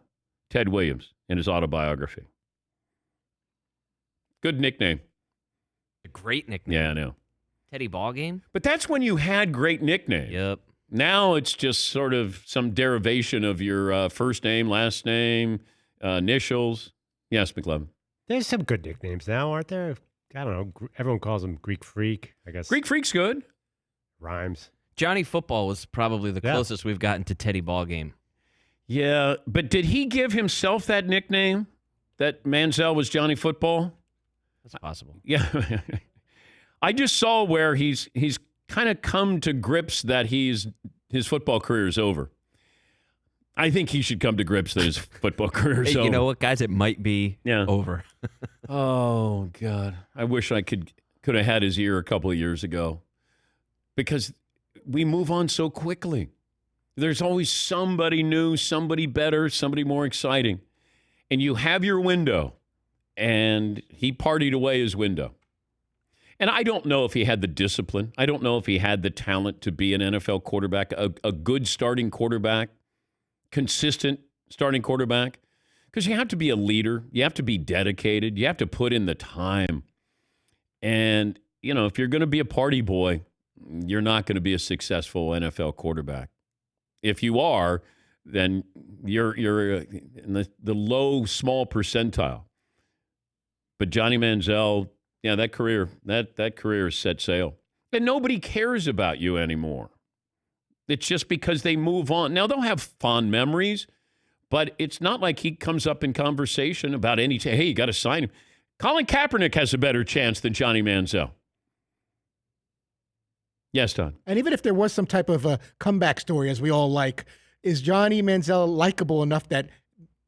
[SPEAKER 1] Ted Williams in his autobiography. Good nickname.
[SPEAKER 6] A great nickname.
[SPEAKER 1] Yeah, I know.
[SPEAKER 6] Teddy Ballgame?
[SPEAKER 1] But that's when you had great nicknames.
[SPEAKER 6] Yep.
[SPEAKER 1] Now it's just sort of some derivation of your first name, last name, initials. Yes, McLovin.
[SPEAKER 7] There's some good nicknames now, aren't there? I don't know. Everyone calls him Greek Freak, I guess.
[SPEAKER 1] Greek Freak's good.
[SPEAKER 7] Rhymes.
[SPEAKER 6] Johnny Football was probably the closest we've gotten to Teddy Ballgame.
[SPEAKER 1] Yeah, but did he give himself that nickname? That Manziel was Johnny Football?
[SPEAKER 6] That's possible.
[SPEAKER 1] Yeah. I just saw where he's kind of come to grips that his football career is over. I think he should come to grips that his football career is
[SPEAKER 6] Hey,
[SPEAKER 1] over.
[SPEAKER 6] you know what, guys? It might be over.
[SPEAKER 1] Oh, God. I wish I could have had his ear a couple of years ago, because we move on so quickly. There's always somebody new, somebody better, somebody more exciting. And you have your window, and he partied away his window. And I don't know if he had the discipline. I don't know if he had the talent to be an NFL quarterback, a good starting quarterback, consistent starting quarterback. Because you have to be a leader. You have to be dedicated. You have to put in the time. And, you know, if you're going to be a party boy, you're not going to be a successful NFL quarterback. If you are, then you're in the low, small percentile. But Johnny Manziel, yeah, that career is set sail. And nobody cares about you anymore. It's just because they move on. Now, they'll have fond memories, but it's not like he comes up in conversation about hey, you got to sign him. Colin Kaepernick has a better chance than Johnny Manziel. Yes, Don.
[SPEAKER 5] And even if there was some type of a comeback story, as we all like, is Johnny Manziel likable enough that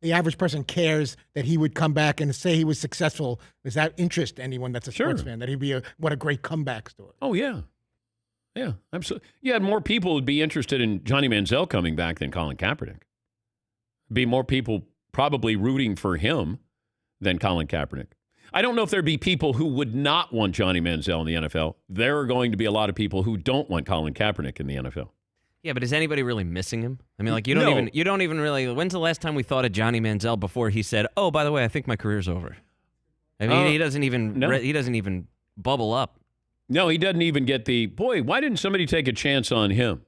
[SPEAKER 5] the average person cares that he would come back and say he was successful? Does that interest anyone that's a sports fan? That he'd be what a great comeback story.
[SPEAKER 1] Oh, yeah. Yeah, absolutely. Yeah, more people would be interested in Johnny Manziel coming back than Colin Kaepernick. Be more people probably rooting for him than Colin Kaepernick. I don't know if there'd be people who would not want Johnny Manziel in the NFL. There are going to be a lot of people who don't want Colin Kaepernick in the NFL.
[SPEAKER 6] Yeah, but is anybody really missing him? I mean, like you don't even really. When's the last time we thought of Johnny Manziel before he said, "Oh, by the way, I think my career's over"? I mean, he doesn't even bubble up.
[SPEAKER 1] No, he doesn't even get boy, why didn't somebody take a chance on him?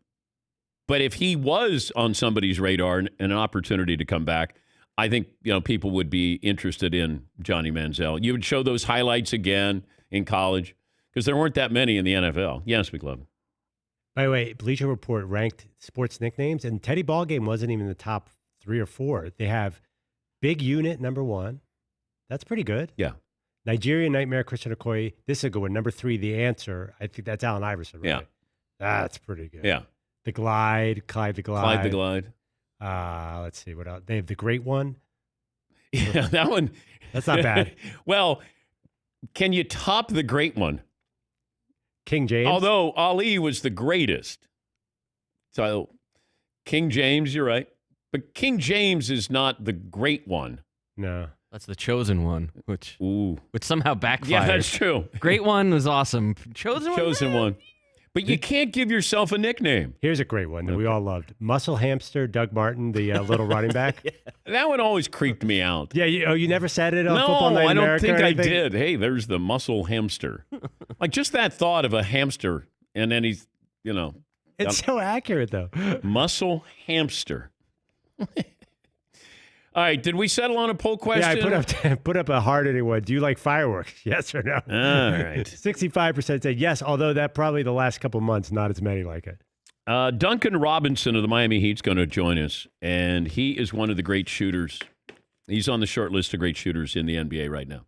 [SPEAKER 1] But if he was on somebody's radar and an opportunity to come back, I think people would be interested in Johnny Manziel. You would show those highlights again in college because there weren't that many in the NFL. Yes, McLovin.
[SPEAKER 7] By the way, Bleacher Report ranked sports nicknames, and Teddy Ballgame wasn't even in the top 3 or 4. They have Big Unit, number 1. That's pretty good.
[SPEAKER 1] Yeah.
[SPEAKER 7] Nigerian Nightmare, Christian Okoye. This is a good one. Number 3, The Answer. I think that's Allen Iverson, right?
[SPEAKER 1] Yeah.
[SPEAKER 7] That's pretty good.
[SPEAKER 1] Yeah.
[SPEAKER 7] The Glide, Clyde the Glide.
[SPEAKER 1] Clyde the Glide.
[SPEAKER 7] Let's see what else. They have The Great One.
[SPEAKER 1] Yeah, that one.
[SPEAKER 7] That's not bad.
[SPEAKER 1] Well, can you top The Great One?
[SPEAKER 7] King James.
[SPEAKER 1] Although Ali was the greatest. So King James, you're right. But King James is not the great one.
[SPEAKER 7] No.
[SPEAKER 6] That's the chosen one, which somehow backfired.
[SPEAKER 1] Yeah, that's true.
[SPEAKER 6] Great one was awesome. Chosen
[SPEAKER 1] one. But you can't give yourself a nickname.
[SPEAKER 7] Here's a great one that we all loved. Muscle Hamster, Doug Martin, the little running back.
[SPEAKER 1] Yeah. That one always creeped me out.
[SPEAKER 7] Yeah, you never said it on Football Night in America?
[SPEAKER 1] No, I don't think I did. Hey, there's the muscle hamster. Like just that thought of a hamster, and then he's,
[SPEAKER 7] It's so accurate, though.
[SPEAKER 1] Muscle hamster. All right, did we settle on a poll question?
[SPEAKER 7] Yeah, I put up a hard-hitting one. Do you like fireworks? Yes or no?
[SPEAKER 1] All right.
[SPEAKER 7] 65% said yes, although that probably the last couple months, not as many like it.
[SPEAKER 1] Duncan Robinson of the Miami Heat's going to join us, and he is one of the great shooters. He's on the short list of great shooters in the NBA right now.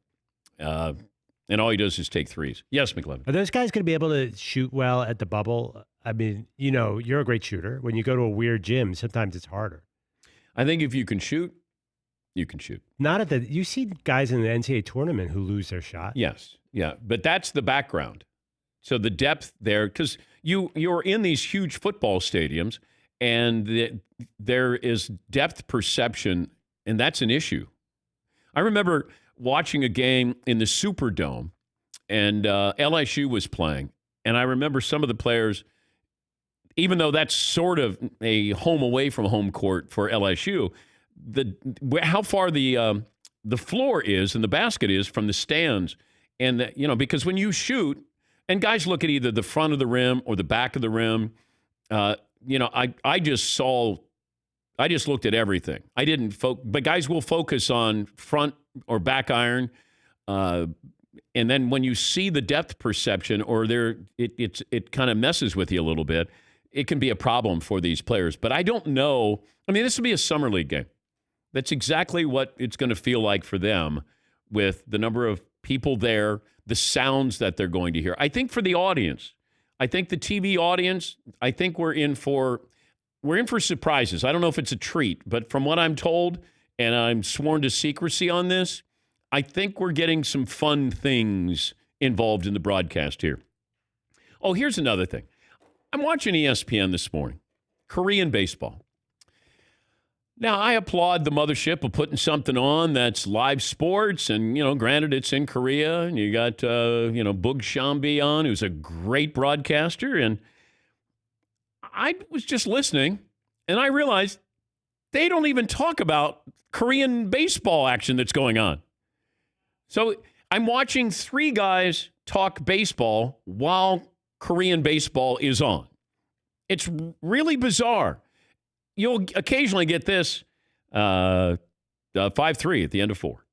[SPEAKER 1] And all he does is take threes. Yes, McLevin.
[SPEAKER 7] Are those guys going to be able to shoot well at the bubble? I mean, you're a great shooter. When you go to a weird gym, sometimes it's harder.
[SPEAKER 1] I think if you can shoot, you can shoot.
[SPEAKER 7] You see guys in the NCAA tournament who lose their shot.
[SPEAKER 1] Yes. Yeah. But that's the background. So the depth there, because you're in these huge football stadiums, and there is depth perception, and that's an issue. I remember watching a game in the Superdome, and LSU was playing, and I remember some of the players, even though that's sort of a home away from home court for LSU, how far the floor is and the basket is from the stands, and because when you shoot, and guys look at either the front of the rim or the back of the rim, I just looked at everything. I didn't but guys will focus on front or back iron, and then when you see the depth perception or it kind of messes with you a little bit. It can be a problem for these players, but I don't know. I mean, this will be a summer league game. That's exactly what it's going to feel like for them with the number of people there, the sounds that they're going to hear. I think for the audience, I think the TV audience, I think we're in for surprises. I don't know if it's a treat, but from what I'm told, and I'm sworn to secrecy on this, I think we're getting some fun things involved in the broadcast here. Oh, here's another thing. I'm watching ESPN this morning, Korean baseball. Now, I applaud the mothership of putting something on that's live sports. And, granted, it's in Korea. And you got, Boog Shambi on, who's a great broadcaster. And I was just listening, and I realized they don't even talk about Korean baseball action that's going on. So I'm watching 3 guys talk baseball while Korean baseball is on. It's really bizarre. You'll occasionally get this 5-3 at the end of 4.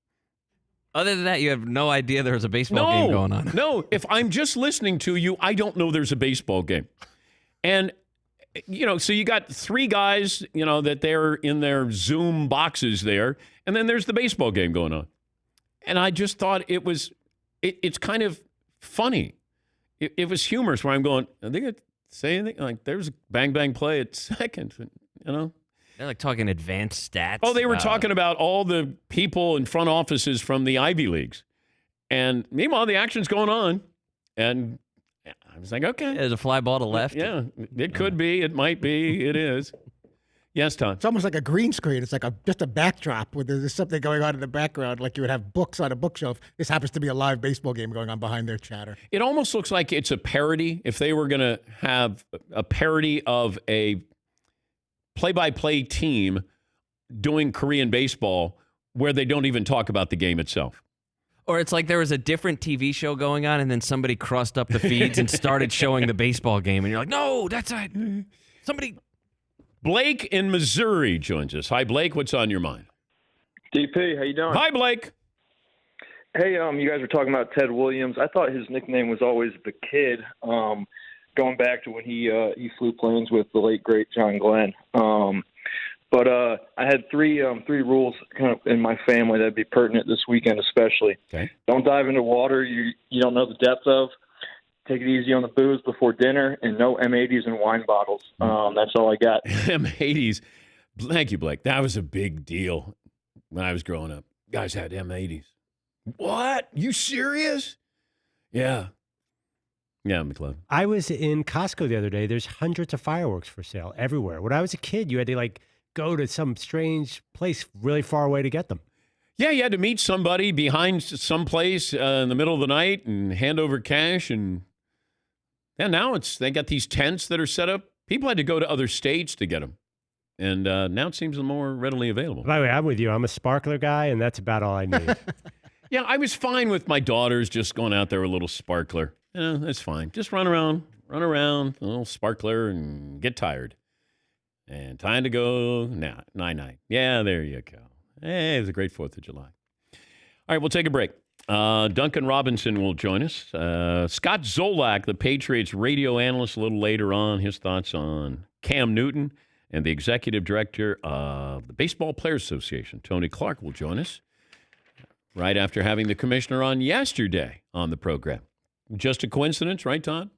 [SPEAKER 6] Other than that, you have no idea there's a baseball game going on.
[SPEAKER 1] No, if I'm just listening to you, I don't know there's a baseball game. And so you got three guys, that they're in their Zoom boxes there, and then there's the baseball game going on. And I just thought it's kind of funny. It was humorous where I'm going, are they going to say anything? Like, there's a bang play at second,
[SPEAKER 6] They're like talking advanced stats.
[SPEAKER 1] Oh, they were talking about all the people in front offices from the Ivy Leagues. And meanwhile, the action's going on. And I was like, okay.
[SPEAKER 6] There's a fly ball to left.
[SPEAKER 1] Yeah, it could be. It might be. It is. Yes, Tom.
[SPEAKER 5] It's almost like a green screen. It's like just a backdrop where there's something going on in the background, like you would have books on a bookshelf. This happens to be a live baseball game going on behind their chatter.
[SPEAKER 1] It almost looks like it's a parody. If they were going to have a parody of a play-by-play team doing Korean baseball where they don't even talk about the game itself.
[SPEAKER 6] Or it's like there was a different TV show going on, and then somebody crossed up the feeds and started showing the baseball game, and you're like, no, that's not. Somebody.
[SPEAKER 1] Blake in Missouri joins us. Hi, Blake. What's on your mind?
[SPEAKER 18] DP, how you doing?
[SPEAKER 1] Hi, Blake.
[SPEAKER 18] Hey, you guys were talking about Ted Williams. I thought his nickname was always the Kid, going back to when he flew planes with the late great John Glenn. But I had three rules kind of in my family that'd be pertinent this weekend, especially.
[SPEAKER 1] Okay.
[SPEAKER 18] Don't dive into water you don't know the depth of. Take it easy on the booze before dinner, and no M80s and wine bottles. That's all I got.
[SPEAKER 1] M80s. Thank you, Blake. That was a big deal when I was growing up. Guys had M80s. What? You serious? Yeah. Yeah, McLeod.
[SPEAKER 7] I was in Costco the other day. There's hundreds of fireworks for sale everywhere. When I was a kid, you had to go to some strange place really far away to get them.
[SPEAKER 1] Yeah, you had to meet somebody behind some place in the middle of the night and hand over cash. And now they got these tents that are set up. People had to go to other states to get them. And now it seems more readily available.
[SPEAKER 7] By the way, I'm with you. I'm a sparkler guy, and that's about all I need.
[SPEAKER 1] Yeah, I was fine with my daughters just going out there with a little sparkler. That's fine. Just run around, a little sparkler, and get tired. And time to go. Night. Yeah, there you go. Hey, it was a great 4th of July. All right, we'll take a break. Duncan Robinson will join us. Scott Zolak, the Patriots radio analyst, a little later on, his thoughts on Cam Newton, and the executive director of the Baseball Players Association, Tony Clark, will join us right after having the commissioner on yesterday on the program. Just a coincidence, right, Todd?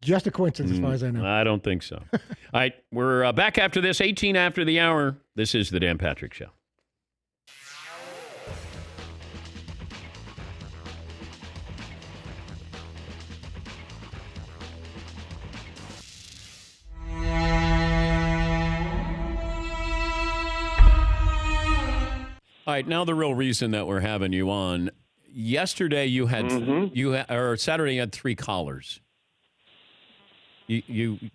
[SPEAKER 5] Just a coincidence, as far as I know.
[SPEAKER 1] I don't think so. All right, we're back after this, 18 after the hour. This is the Dan Patrick Show. All right, now the real reason that we're having you on. Yesterday you had or Saturday you had 3 collars. You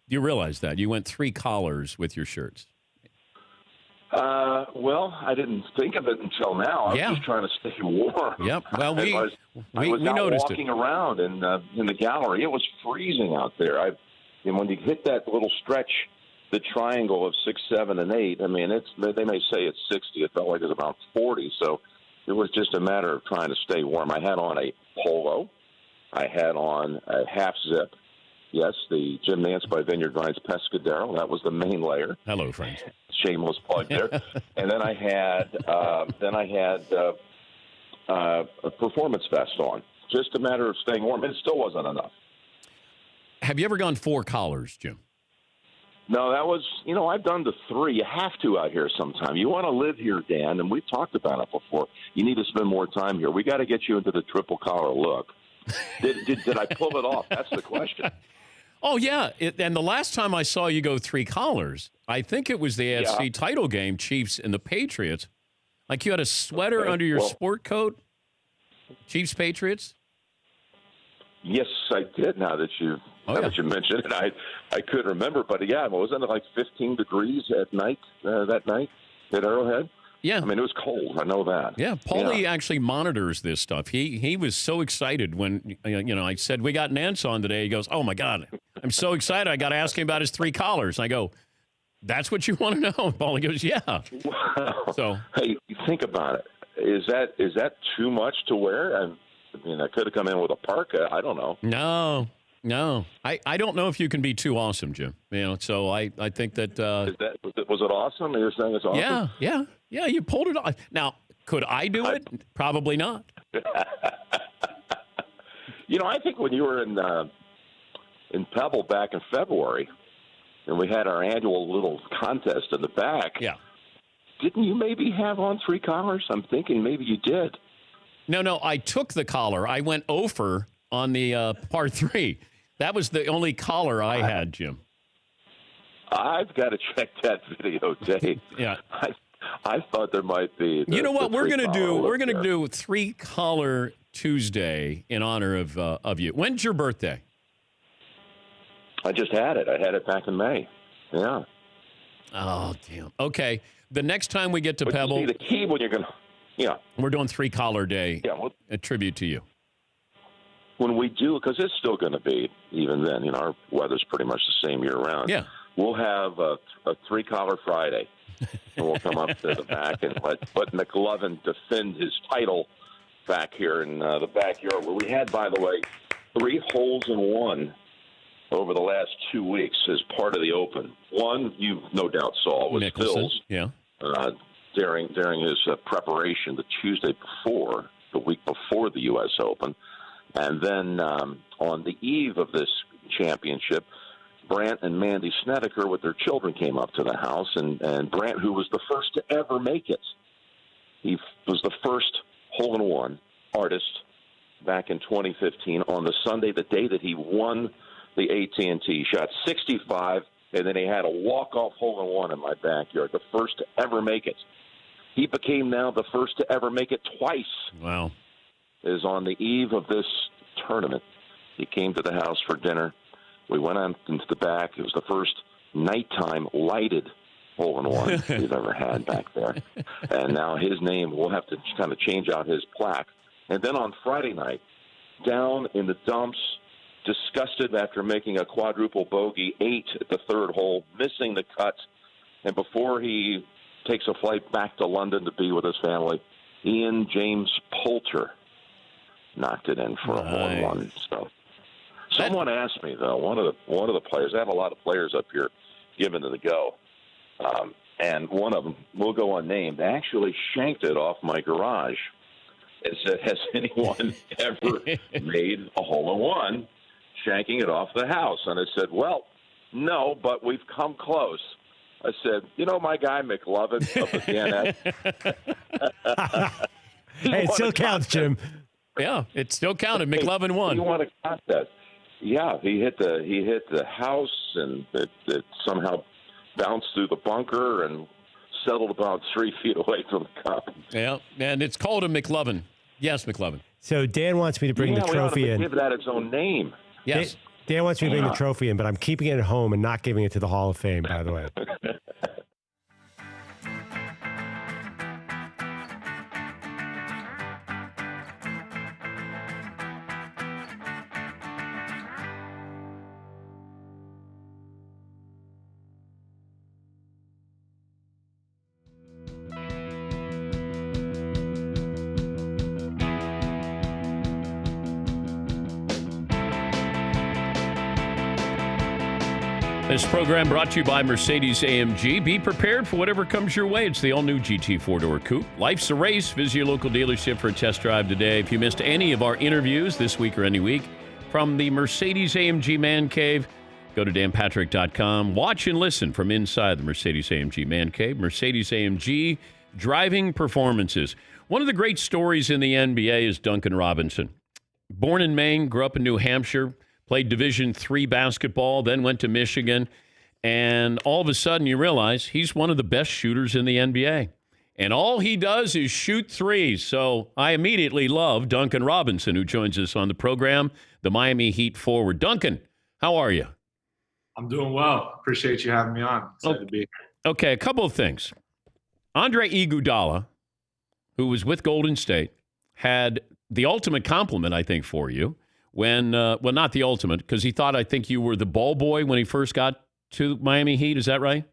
[SPEAKER 1] realize that you went 3 collars with your shirts.
[SPEAKER 19] Well, I didn't think of it until now. I was just trying to stay warm.
[SPEAKER 1] Yep. Well, we
[SPEAKER 19] noticed
[SPEAKER 1] walking
[SPEAKER 19] around in the gallery. It was freezing out there. And when you hit that little stretch, the triangle of 6, 7, and 8. I mean, they may say it's 60. It felt like it was about 40. So it was just a matter of trying to stay warm. I had on a polo. I had on a half zip. Yes, the Jim Nance by Vineyard Vines Pescadero. That was the main layer.
[SPEAKER 1] Hello, friends.
[SPEAKER 19] Shameless plug there. And then I had a performance vest on. Just a matter of staying warm. It still wasn't enough.
[SPEAKER 1] Have you ever gone 4 collars, Jim?
[SPEAKER 19] No, that was, I've done the 3. You have to out here sometime. You want to live here, Dan, and we've talked about it before. You need to spend more time here. We got to get you into the triple collar look. Did I pull it off? That's the question.
[SPEAKER 1] Oh, yeah. And the last time I saw you go 3 collars, I think it was the AFC title game, Chiefs and the Patriots. Like you had a sweater under your sport coat, Chiefs, Patriots?
[SPEAKER 19] Yes, I did. Now that you mentioned it, I couldn't remember, but wasn't it like 15 degrees at night that night at Arrowhead?
[SPEAKER 1] Yeah,
[SPEAKER 19] I mean it was cold. I know that.
[SPEAKER 1] Yeah, Paulie actually monitors this stuff. He was so excited when I said we got Nance on today. He goes, "Oh my God, I'm so excited! I got to ask him about his 3 collars." And I go, "That's what you want to know?" And Paulie goes, "Yeah."
[SPEAKER 19] Wow.
[SPEAKER 1] So
[SPEAKER 19] hey, think about it. Is that too much to wear? I mean, I could have come in with a parka. I don't know.
[SPEAKER 1] No, I don't know if you can be too awesome, Jim. So I think that.
[SPEAKER 19] Was it awesome? You're saying it's awesome?
[SPEAKER 1] Yeah. You pulled it off. Now, could I do it? Probably not.
[SPEAKER 19] I think when you were in Pebble back in February, and we had our annual little contest in the back.
[SPEAKER 1] Yeah.
[SPEAKER 19] Didn't you maybe have on 3 collars? I'm thinking maybe you did.
[SPEAKER 1] No, I took the collar. I went over on the par 3. That was the only collar I had, Jim.
[SPEAKER 19] I've got to check that videotape.
[SPEAKER 1] Yeah.
[SPEAKER 19] I thought there might be.
[SPEAKER 1] You know what we're going to do? We're going to do 3 collar Tuesday in honor of you. When's your birthday?
[SPEAKER 19] I just had it. I had it back in May. Yeah.
[SPEAKER 1] Oh, damn. Okay. The next time we get to Pebble.
[SPEAKER 19] The key when you're going to. Yeah.
[SPEAKER 1] We're doing 3 collar day.
[SPEAKER 19] Yeah. Well,
[SPEAKER 1] a tribute to you.
[SPEAKER 19] When we do, because it's still going to be, even then, our weather's pretty much the same year-round.
[SPEAKER 1] Yeah.
[SPEAKER 19] We'll have a 3 collar Friday. And we'll come up to the back and let McLovin defend his title back here in the backyard, where we had, by the way, 3 holes in one over the last 2 weeks as part of the Open. One, you no doubt saw, was
[SPEAKER 1] Nicholson.
[SPEAKER 19] Phil's.
[SPEAKER 1] Yeah.
[SPEAKER 19] During his preparation the Tuesday before, the week before the U.S. Open. And then on the eve of this championship, Brant and Mandy Snedeker with their children came up to the house, and Brant, who was the first to ever make it, he was the first hole-in-one artist back in 2015 on the Sunday, the day that he won the AT&T. Shot 65, and then he had a walk-off hole-in-one in my backyard, the first to ever make it. He became now the first to ever make it twice.
[SPEAKER 1] Wow.
[SPEAKER 19] Is on the eve of this tournament. He came to the house for dinner. We went on into the back. It was the first nighttime lighted hole-in-one we've ever had back there. And now his name, we'll have to kind of change out his plaque. And then on Friday night, down in the dumps, disgusted after making a quadruple bogey, 8 at the 3rd hole, missing the cut. And before he takes a flight back to London to be with his family, Ian James Poulter knocked it in for a hole-in-one. So, someone asked me though, one of the players. I have a lot of players up here giving it a go, and one of them, will go unnamed, actually shanked it off my garage and said, "Has anyone ever made a hole-in-one shanking it off the house?" And I said, "Well, no, but we've come close." I said, my guy McLovin up at the NX.
[SPEAKER 7] Hey, it still counts, Jim.
[SPEAKER 1] Yeah, it still counted. McLovin won.
[SPEAKER 19] You want to contest? Yeah, he hit the house, and it somehow bounced through the bunker and settled about 3 feet away from the cup.
[SPEAKER 1] Yeah, and it's called a McLovin. Yes, McLovin.
[SPEAKER 7] So Dan wants me to bring the trophy in.
[SPEAKER 19] Give that its own name.
[SPEAKER 1] Yes.
[SPEAKER 7] Dan wants me to bring the trophy in, but I'm keeping it at home and not giving it to the Hall of Fame, by the way.
[SPEAKER 1] This program brought to you by Mercedes-AMG. Be prepared for whatever comes your way. It's the all-new GT four-door coupe. Life's a race. Visit your local dealership for a test drive today. If you missed any of our interviews this week or any week from the Mercedes-AMG Man Cave, go to danpatrick.com. Watch and listen from inside the Mercedes-AMG Man Cave. Mercedes-AMG driving performances. One of the great stories in the NBA is Duncan Robinson. Born in Maine, grew up in New Hampshire, played Division III basketball, then went to Michigan, and all of a sudden you realize he's one of the best shooters in the NBA. And all he does is shoot threes. So I immediately love Duncan Robinson, who joins us on the program, the Miami Heat forward. Duncan, how are you?
[SPEAKER 20] I'm doing well. Appreciate you having me on. Excited to be here.
[SPEAKER 1] Okay, a couple of things. Andre Iguodala, who was with Golden State, had the ultimate compliment, I think, for you. When, well, not the ultimate, because he thought, I think you were the ball boy when he first got to Miami Heat. Is that right?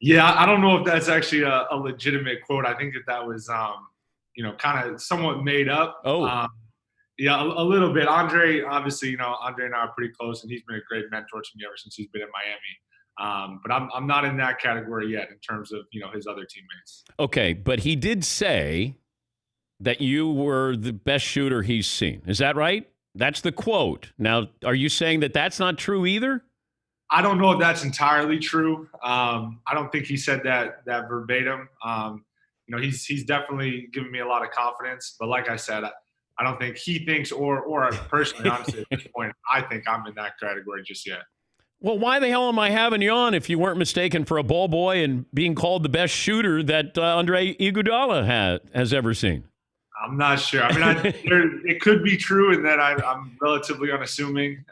[SPEAKER 20] Yeah, I don't know if that's actually a legitimate quote. I think that was, kind of somewhat made up.
[SPEAKER 1] Oh.
[SPEAKER 20] Yeah, a little bit. Andre, obviously, Andre and I are pretty close, and he's been a great mentor to me ever since he's been at Miami. But I'm not in that category yet in terms of his other teammates.
[SPEAKER 1] Okay, but he did say that you were the best shooter he's seen. Is that right? That's the quote. Now, are you saying that that's not true either?
[SPEAKER 20] I don't know if that's entirely true. I don't think he said that verbatim. He's definitely given me a lot of confidence. But like I said, I don't think he thinks, or personally, honestly, at this point, I think I'm in that category just yet.
[SPEAKER 1] Well, why the hell am I having you on if you weren't mistaken for a ball boy and being called the best shooter that Andre Iguodala has ever seen?
[SPEAKER 20] I'm not sure. I mean, it could be true in that I'm relatively unassuming.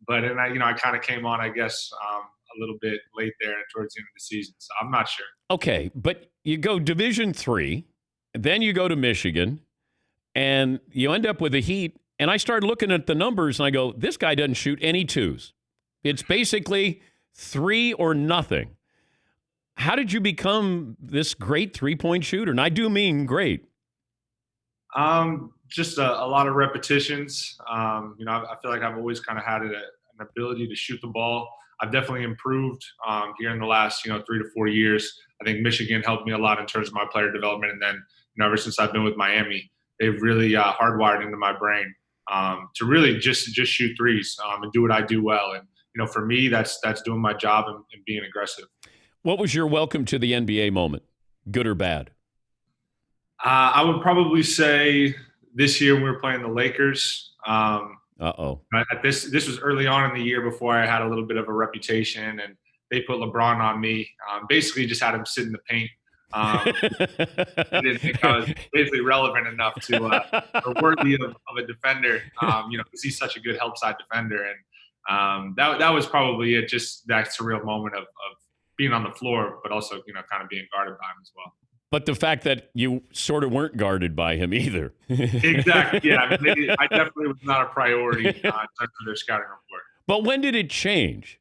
[SPEAKER 20] But I kind of came on, I guess, a little bit late there towards the end of the season. So I'm not sure.
[SPEAKER 1] Okay, but you go Division III, then you go to Michigan, and you end up with the Heat. And I started looking at the numbers, and I go, this guy doesn't shoot any twos. It's basically 3 or nothing. How did you become this great three-point shooter? And I do mean great.
[SPEAKER 20] Just a lot of repetitions. I feel like I've always kind of had an ability to shoot the ball. I've definitely improved here in the last 3 to 4 years. I think Michigan helped me a lot in terms of my player development, and then ever since I've been with Miami, they've really hardwired into my brain to really just shoot threes and do what I do well. And for me, that's doing my job and being aggressive.
[SPEAKER 1] What was your welcome to the NBA moment, good or bad?
[SPEAKER 20] I would probably say this year we were playing the Lakers. This was early on in the year before I had a little bit of a reputation, and they put LeBron on me. Basically, just had him sit in the paint. I didn't think I was basically relevant enough or worthy of a defender. Because he's such a good help side defender, and that was probably it. Just that surreal moment of being on the floor, but also kind of being guarded by him as well.
[SPEAKER 1] But the fact that you sort of weren't guarded by him either.
[SPEAKER 20] Exactly. Yeah, I definitely was not a priority in terms of their scouting report.
[SPEAKER 1] But when did it change?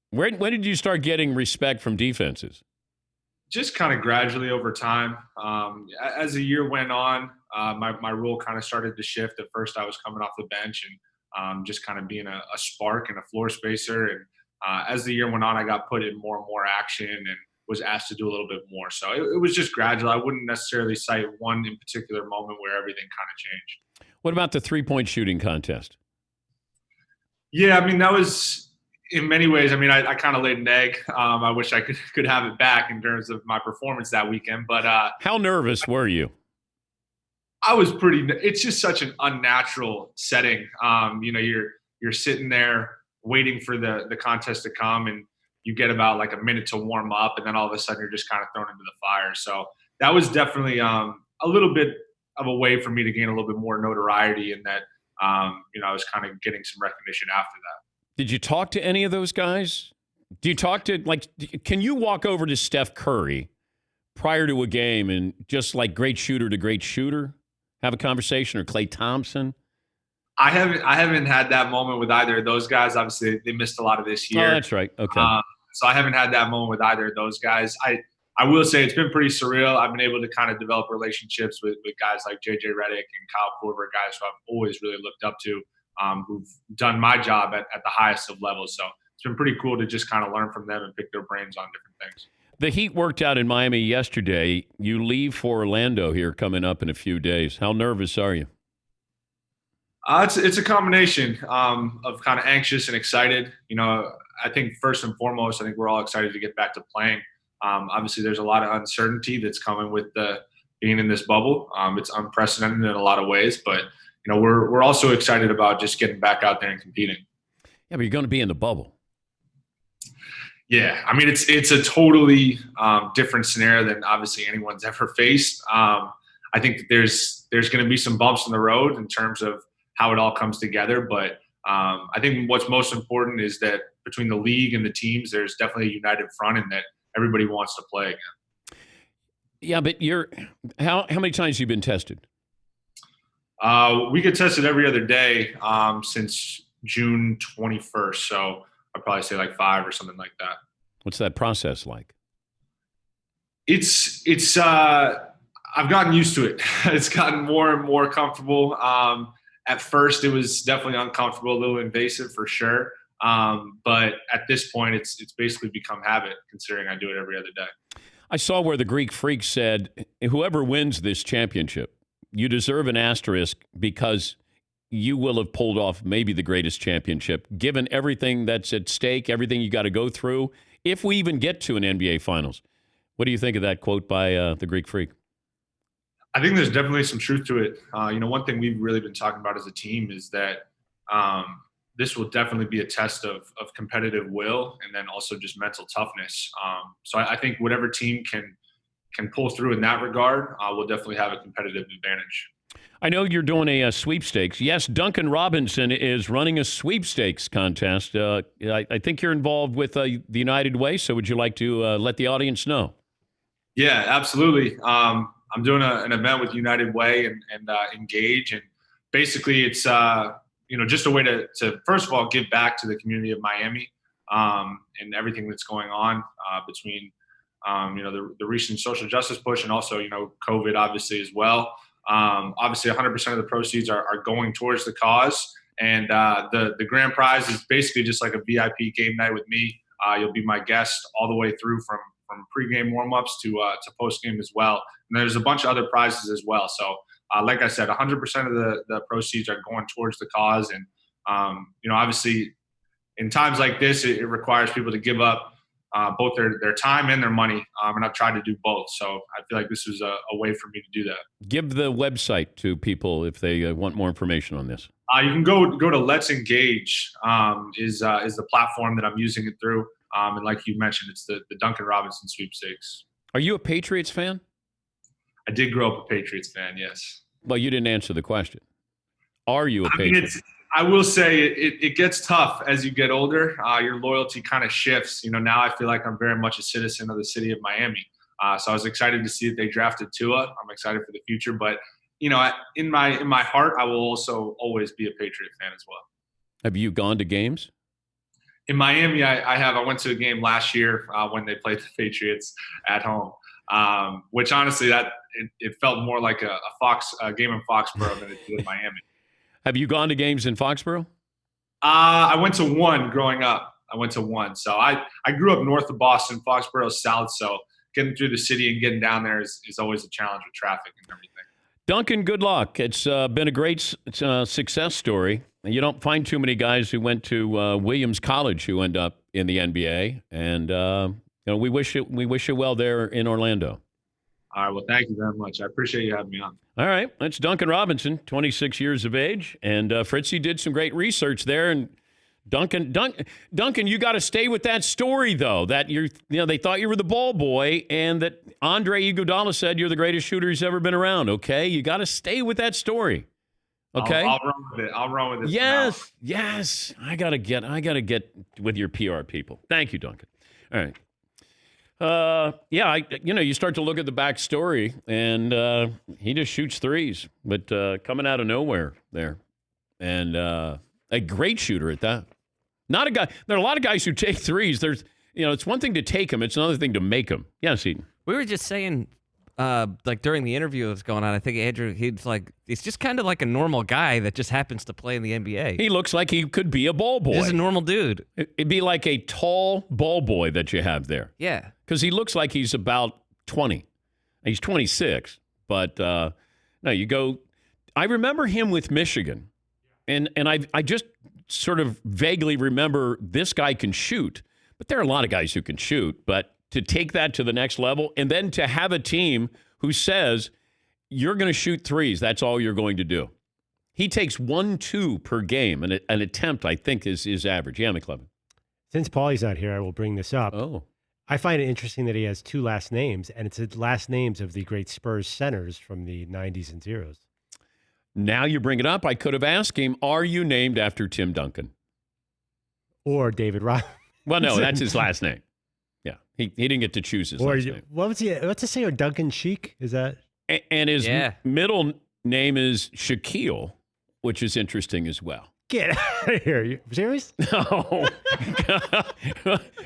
[SPEAKER 1] When did you start getting respect from defenses?
[SPEAKER 20] Just kind of gradually over time. As the year went on, my role kind of started to shift. At first, I was coming off the bench and just kind of being a spark and a floor spacer. And as the year went on, I got put in more and more action and was asked to do a little bit more. So it was just gradual. I wouldn't necessarily cite one in particular moment where everything kind of changed.
[SPEAKER 1] What about the three-point shooting contest?
[SPEAKER 20] Yeah, I mean, that was in many ways. I mean, I kind of laid an egg. I wish I could have it back in terms of my performance that weekend. But
[SPEAKER 1] how nervous were you?
[SPEAKER 20] I was it's just such an unnatural setting. You're sitting there waiting for the contest to come, and you get about like a minute to warm up, and then all of a sudden you're just kind of thrown into the fire. So that was definitely a little bit of a way for me to gain a little bit more notoriety, and that I was kind of getting some recognition after that.
[SPEAKER 1] Did you talk to any of those guys? Do you talk to can you walk over to Steph Curry prior to a game and just like great shooter to great shooter have a conversation, or Klay Thompson?
[SPEAKER 20] I haven't had that moment with either of those guys. Obviously, they missed a lot of this year.
[SPEAKER 1] Oh, that's right. Okay.
[SPEAKER 20] So I haven't had that moment with either of those guys. I will say it's been pretty surreal. I've been able to kind of develop relationships with guys like JJ Redick and Kyle Korver, guys who I've always really looked up to, who've done my job at the highest of levels. So it's been pretty cool to just kind of learn from them and pick their brains on different things.
[SPEAKER 1] The Heat worked out in Miami yesterday. You leave for Orlando here coming up in a few days. How nervous are you?
[SPEAKER 20] It's a combination of kind of anxious and excited. I think first and foremost, I think we're all excited to get back to playing. Obviously, there's a lot of uncertainty that's coming with being in this bubble. It's unprecedented in a lot of ways, but we're also excited about just getting back out there and competing.
[SPEAKER 1] Yeah, but you're going to be in the bubble.
[SPEAKER 20] Yeah, I mean it's a totally different scenario than obviously anyone's ever faced. I think that there's going to be some bumps in the road in terms of how it all comes together. But I think what's most important is that between the league and the teams, there's definitely a united front, and that everybody wants to play again.
[SPEAKER 1] Yeah, but how many times have you been tested?
[SPEAKER 20] We get tested every other day since June 21st. So I'd probably say like 5 or something like that.
[SPEAKER 1] What's that process like?
[SPEAKER 20] I've gotten used to it. It's gotten more and more comfortable. at first it was definitely uncomfortable, a little invasive for sure. But at this point, it's basically become habit, considering I do it every other day.
[SPEAKER 1] I saw where the Greek Freak said, whoever wins this championship, you deserve an asterisk because you will have pulled off maybe the greatest championship, given everything that's at stake, everything you got to go through, if we even get to an NBA Finals. What do you think of that quote by the Greek Freak?
[SPEAKER 20] I think there's definitely some truth to it. One thing we've really been talking about as a team is that this will definitely be a test of competitive will and then also just mental toughness. So I think whatever team can pull through in that regard will definitely have a competitive advantage.
[SPEAKER 1] I know you're doing a sweepstakes. Yes, Duncan Robinson is running a sweepstakes contest. I think you're involved with the United Way, so would you like to let the audience know?
[SPEAKER 20] Yeah, absolutely. I'm doing an event with United Way and Engage, and basically it's just a way to first of all give back to the community of Miami and everything that's going on between the recent social justice push and also COVID obviously as well. Obviously 100% of the proceeds are going towards the cause, and the grand prize is basically just like a VIP game night with me. You'll be my guest all the way through from pregame warmups to postgame as well. And there's a bunch of other prizes as well. So like I said, 100% of the proceeds are going towards the cause. And, obviously in times like this, it requires people to give up both their time and their money. And I've tried to do both. So I feel like this is a way for me to do that.
[SPEAKER 1] Give the website to people if they want more information on this.
[SPEAKER 20] You can go to Let's Engage is the platform that I'm using it through. And like you mentioned, it's the Duncan Robinson sweepstakes.
[SPEAKER 1] Are you a Patriots fan?
[SPEAKER 20] I did grow up a Patriots fan, yes.
[SPEAKER 1] Well, you didn't answer the question. Are you a Patriot?
[SPEAKER 20] I will say it gets tough as you get older. Your loyalty kind of shifts. Now I feel like I'm very much a citizen of the city of Miami. So I was excited to see that they drafted Tua. I'm excited for the future. But, in my heart, I will also always be a Patriot fan as well.
[SPEAKER 1] Have you gone to games?
[SPEAKER 20] In Miami, I have. I went to a game last year when they played the Patriots at home, which honestly, it felt more like a game in Foxborough than it did in Miami.
[SPEAKER 1] Have you gone to games in Foxborough?
[SPEAKER 20] I went to one growing up. So I grew up north of Boston, Foxborough south. So getting through the city and getting down there is always a challenge with traffic and everything.
[SPEAKER 1] Duncan, good luck. It's been a great success story. You don't find too many guys who went to Williams College who end up in the NBA, and we wish you well there in Orlando.
[SPEAKER 20] All right. Well, thank you very much. I appreciate you having me on.
[SPEAKER 1] All right. That's Duncan Robinson, 26 years of age, and Fritzy did some great research there. And Duncan, you got to stay with that story though. That they thought you were the ball boy, and that Andre Iguodala said you're the greatest shooter he's ever been around. Okay, you got to stay with that story. Okay,
[SPEAKER 20] I'll run with it.
[SPEAKER 1] Yes. I gotta get with your PR people. Thank you, Duncan. All right. You start to look at the backstory, and he just shoots threes, but coming out of nowhere there, and a great shooter at that. Not a guy. There are a lot of guys who take threes. There's, it's one thing to take them; it's another thing to make them. Yes, Eden.
[SPEAKER 6] We were just saying. During the interview that's going on, I think Andrew, he's just kind of like a normal guy that just happens to play in the NBA.
[SPEAKER 1] He looks like he could be a ball boy.
[SPEAKER 6] He's a normal dude.
[SPEAKER 1] It'd be like a tall ball boy that you have there.
[SPEAKER 6] Yeah.
[SPEAKER 1] Because he looks like he's about 20. He's 26. But, no, you go. I remember him with Michigan. And I just sort of vaguely remember this guy can shoot. But there are a lot of guys who can shoot. But to take that to the next level, and then to have a team who says, you're going to shoot threes, that's all you're going to do. He takes 1-2 per game, and an attempt, I think, is average. Yeah, McLevin.
[SPEAKER 7] Since Paulie's not here, I will bring this up.
[SPEAKER 1] Oh.
[SPEAKER 7] I find it interesting that he has two last names, and it's the last names of the great Spurs centers from the 90s and zeros.
[SPEAKER 1] Now you bring it up. I could have asked him, are you named after Tim Duncan?
[SPEAKER 7] Or David Robinson.
[SPEAKER 1] Well, no, that's his last name. Yeah, he didn't get to choose his last name.
[SPEAKER 7] What's it say? Or Duncan Sheik? Is that?
[SPEAKER 1] And his middle name is Shaquille, which is interesting as well.
[SPEAKER 7] Get out of here. You serious?
[SPEAKER 1] No.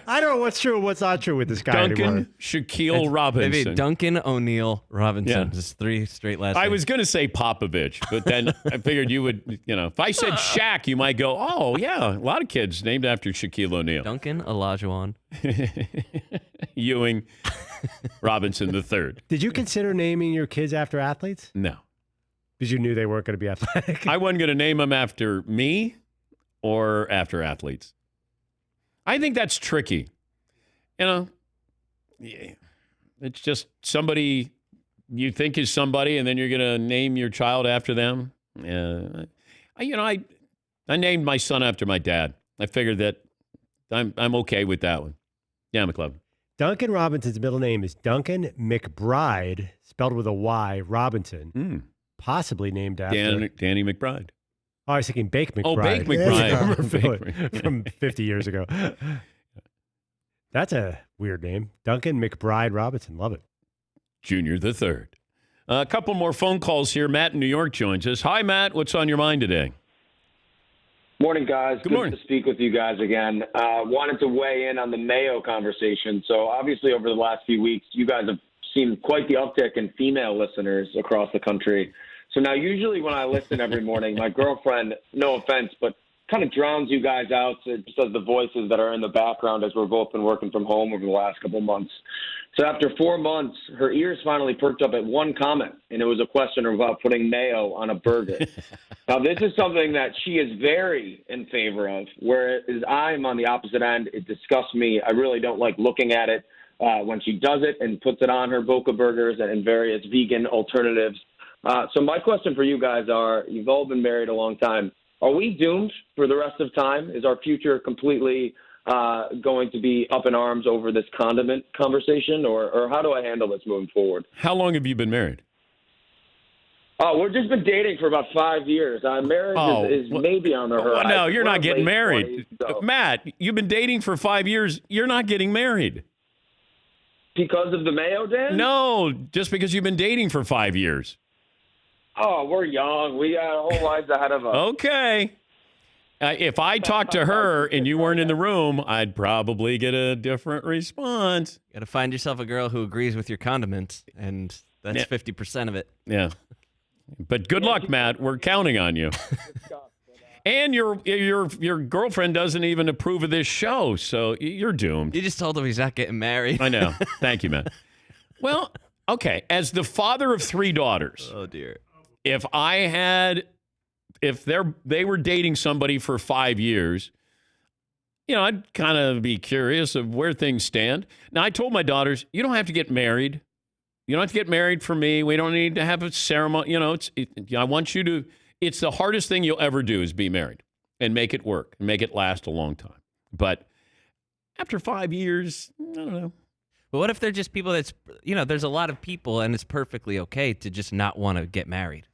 [SPEAKER 7] I don't know what's true and what's not true with this guy
[SPEAKER 1] Duncan
[SPEAKER 7] anymore.
[SPEAKER 1] Shaquille Robinson.
[SPEAKER 6] Maybe Duncan O'Neill Robinson.
[SPEAKER 1] Yeah.
[SPEAKER 6] Just 3 straight last
[SPEAKER 1] I
[SPEAKER 6] names.
[SPEAKER 1] was going to say Popovich, but then I figured you would, if I said Shaq, you might go, oh, yeah, a lot of kids named after Shaquille O'Neal.
[SPEAKER 6] Duncan Olajuwon.
[SPEAKER 1] Ewing Robinson III.
[SPEAKER 7] Did you consider naming your kids after athletes?
[SPEAKER 1] No.
[SPEAKER 7] Because you knew they weren't going to be athletic.
[SPEAKER 1] I wasn't going to name them after me or after athletes. I think that's tricky. It's just somebody you think is somebody, and then you're going to name your child after them. I named my son after my dad. I figured that I'm okay with that one. Yeah, McLovin.
[SPEAKER 7] Duncan Robinson's middle name is Duncan McBride, spelled with a Y, Robinson. Possibly named after
[SPEAKER 1] Danny McBride.
[SPEAKER 7] Oh, I was thinking Bake McBride.
[SPEAKER 1] Oh, Bake McBride.
[SPEAKER 7] From 50 years ago. That's a weird name. Duncan McBride Robinson. Love it.
[SPEAKER 1] Junior the third. A couple more phone calls here. Matt in New York joins us. Hi, Matt. What's on your mind today?
[SPEAKER 21] Morning, guys.
[SPEAKER 1] Good morning.
[SPEAKER 21] To speak with you guys again. Wanted to weigh in on the Mayo conversation. So obviously over the last few weeks, you guys have seen quite the uptick in female listeners across the country. So now usually when I listen every morning, my girlfriend, no offense, but kind of drowns you guys out just as the voices that are in the background as we've both been working from home over the last couple of months. So after 4 months, her ears finally perked up at one comment, and it was a question about putting mayo on a burger. Now, this is something that she is very in favor of, whereas I'm on the opposite end. It disgusts me. I really don't like looking at it when she does it and puts it on her Boca burgers and various vegan alternatives. So my question for you guys are, you've all been married a long time. Are we doomed for the rest of time? Is our future completely going to be up in arms over this condiment conversation, or how do I handle this moving forward?
[SPEAKER 1] How long have you been married?
[SPEAKER 21] Oh, we've just been dating for about 5 years. Marriage is maybe on the horizon.
[SPEAKER 1] No, you're not getting
[SPEAKER 21] late
[SPEAKER 1] married.
[SPEAKER 21] 20s, so.
[SPEAKER 1] Matt, you've been dating for 5 years. You're not getting married.
[SPEAKER 21] Because of the mayo, Dan?
[SPEAKER 1] No, just because you've been dating for 5 years.
[SPEAKER 21] Oh, we're young. We got our whole lives ahead of us.
[SPEAKER 1] Okay. If I talked to her and you weren't in the room, I'd probably get a different response.
[SPEAKER 6] Got to find yourself a girl who agrees with your condiments, and that's 50% of it.
[SPEAKER 1] Yeah. But good luck, Matt. We're counting on you. And your girlfriend doesn't even approve of this show, so you're doomed.
[SPEAKER 6] You just told him he's not getting married.
[SPEAKER 1] I know. Thank you, Matt. Well, okay. As the father of 3 daughters.
[SPEAKER 6] Oh, dear.
[SPEAKER 1] If they were dating somebody for 5 years, I'd kind of be curious of where things stand. Now, I told my daughters, you don't have to get married. You don't have to get married for me. We don't need to have a ceremony. I want you to, it's the hardest thing you'll ever do is be married and make it work and make it last a long time. But after 5 years, I don't know.
[SPEAKER 6] But what if they're just people that's, there's a lot of people and it's perfectly okay to just not want to get married?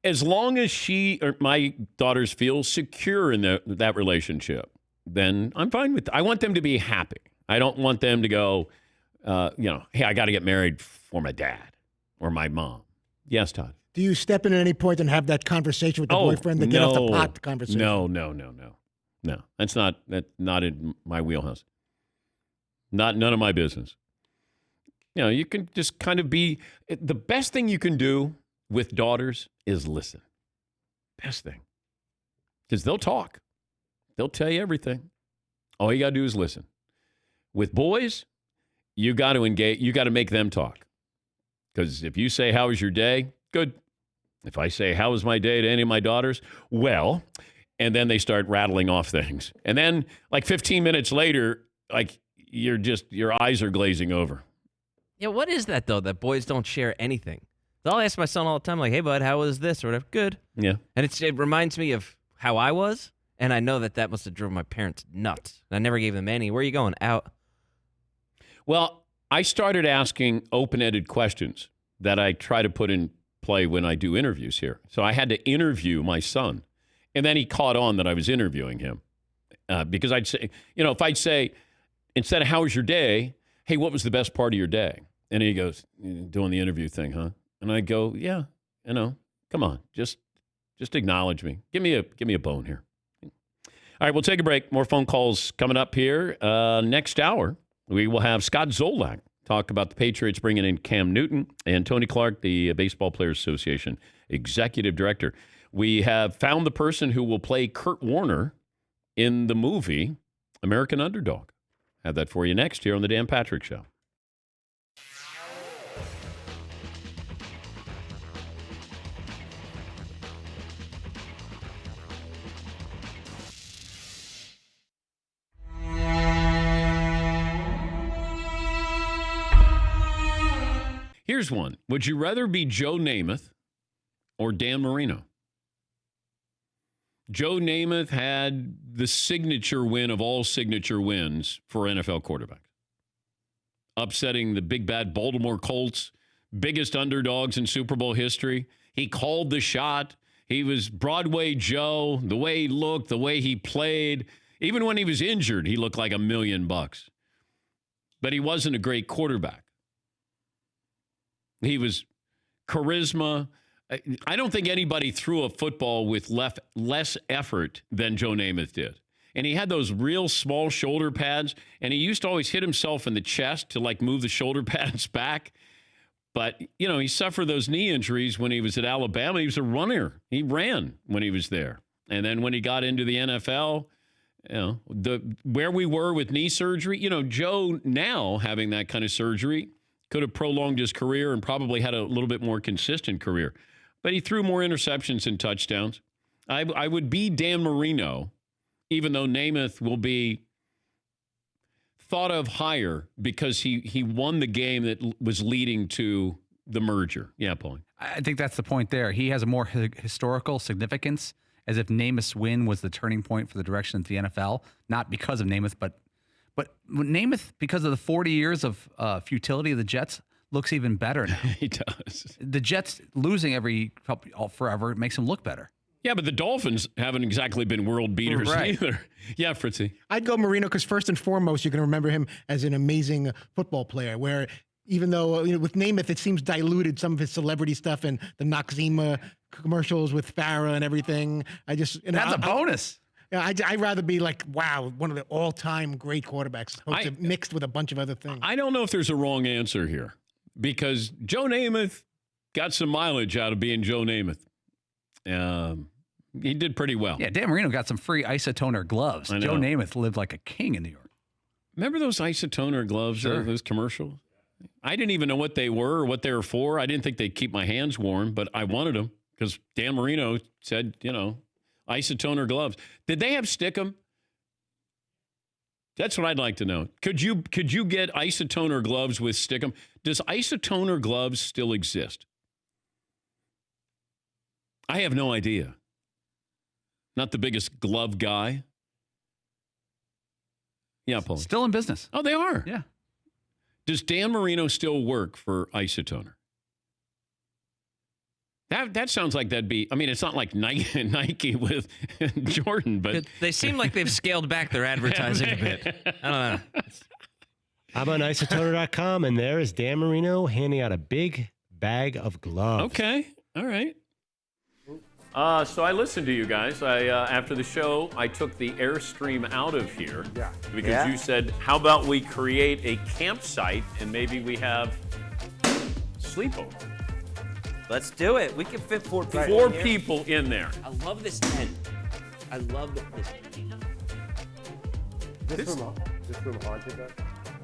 [SPEAKER 1] As long as she or my daughters feel secure in that relationship, then I'm fine with it. I want them to be happy. I don't want them to go, hey, I got to get married for my dad or my mom. Yes, Todd.
[SPEAKER 5] Do you step in at any point and have that conversation with the boyfriend, the get off the pot conversation?
[SPEAKER 1] No. That's not in my wheelhouse. None of my business. You can just kind of be, the best thing you can do with daughters is listen. Best thing. Because they'll talk. They'll tell you everything. All you got to do is listen. With boys, you got to engage. You got to make them talk. Because if you say, how was your day? Good. If I say, how was my day to any of my daughters? Well, and then they start rattling off things. And then like 15 minutes later, like your eyes are glazing over.
[SPEAKER 6] Yeah, what is that, though, that boys don't share anything? I'll ask my son all the time, like, hey, bud, how was this or whatever? Good.
[SPEAKER 1] Yeah.
[SPEAKER 6] And it reminds me of how I was, and I know that must have driven my parents nuts. I never gave them any. Where are you going? Out.
[SPEAKER 1] Well, I started asking open-ended questions that I try to put in play when I do interviews here. So I had to interview my son, and then he caught on that I was interviewing him because I'd say, if I'd say, instead of how was your day, hey, what was the best part of your day? And he goes, doing the interview thing, huh? And I go, yeah, come on, just Just acknowledge me. Give me a bone here. All right, we'll take a break. More phone calls coming up here. Next hour, we will have Scott Zolak talk about the Patriots bringing in Cam Newton and Tony Clark, the Baseball Players Association Executive Director. We have found the person who will play Kurt Warner in the movie American Underdog. Have that for you next here on The Dan Patrick Show. Here's one. Would you rather be Joe Namath or Dan Marino? Joe Namath had the signature win of all signature wins for NFL quarterbacks. Upsetting the big bad Baltimore Colts, biggest underdogs in Super Bowl history. He called the shot. He was Broadway Joe, the way he looked, the way he played. Even when he was injured, he looked like $1 million. But he wasn't a great quarterback. He was charisma. I don't think anybody threw a football with less effort than Joe Namath did. And he had those real small shoulder pads, and he used to always hit himself in the chest to, like, move the shoulder pads back. But, you know, he suffered those knee injuries when he was at Alabama. He was a runner. He ran when he was there. And then when he got into the NFL, you know, where we were with knee surgery, you know, Joe now having that kind of surgery could have prolonged his career and probably had a little bit more consistent career. But he threw more interceptions and touchdowns. I would be Dan Marino, even though Namath will be thought of higher because he won the game that was leading to the merger. Yeah, Paulie.
[SPEAKER 10] I think that's the point there. He has a more historical significance, as if Namath's win was the turning point for the direction of the NFL, not because of Namath, but Namath, because of the 40 years of futility of the Jets, looks even better now.
[SPEAKER 1] He does.
[SPEAKER 10] The Jets losing forever, it makes him look better.
[SPEAKER 1] Yeah, but the Dolphins haven't exactly been world beaters either. Yeah, Fritzy.
[SPEAKER 5] I'd go Marino because first and foremost, you're going to remember him as an amazing football player, where even though with Namath, it seems diluted, some of his celebrity stuff and the Noxzema commercials with Farrah and everything. That's
[SPEAKER 10] a bonus.
[SPEAKER 5] I'd rather be like, wow, one of the all-time great quarterbacks, mixed with a bunch of other things.
[SPEAKER 1] I don't know if there's a wrong answer here because Joe Namath got some mileage out of being Joe Namath. He did pretty well.
[SPEAKER 10] Yeah, Dan Marino got some free isotoner gloves. Joe Namath lived like a king in New York.
[SPEAKER 1] Remember those isotoner gloves,
[SPEAKER 10] Sure.
[SPEAKER 1] Those commercials? I didn't even know what they were or what they were for. I didn't think they'd keep my hands warm, but I wanted them because Dan Marino said, isotoner gloves. Did they have Stickum? That's what I'd like to know. Could you get isotoner gloves with Stickum? Does isotoner gloves still exist? I have no idea. Not the biggest glove guy. Yeah, Paul.
[SPEAKER 10] Still in business.
[SPEAKER 1] Oh, they are?
[SPEAKER 10] Yeah.
[SPEAKER 1] Does Dan Marino still work for Isotoner? That sounds like that'd be, it's not like Nike with Jordan, but...
[SPEAKER 6] They seem like they've scaled back their advertising a bit. I don't know.
[SPEAKER 7] I'm on isotoner.com, and there is Dan Marino handing out a big bag of gloves.
[SPEAKER 1] Okay. All right. So I listened to you guys. After the show, I took the Airstream out of here because you said, how about we create a campsite and maybe we have sleepover?
[SPEAKER 12] Let's do it. We can fit 4 people.
[SPEAKER 1] 4 people in there.
[SPEAKER 12] I love this tent. I love this.
[SPEAKER 14] This room haunted, though?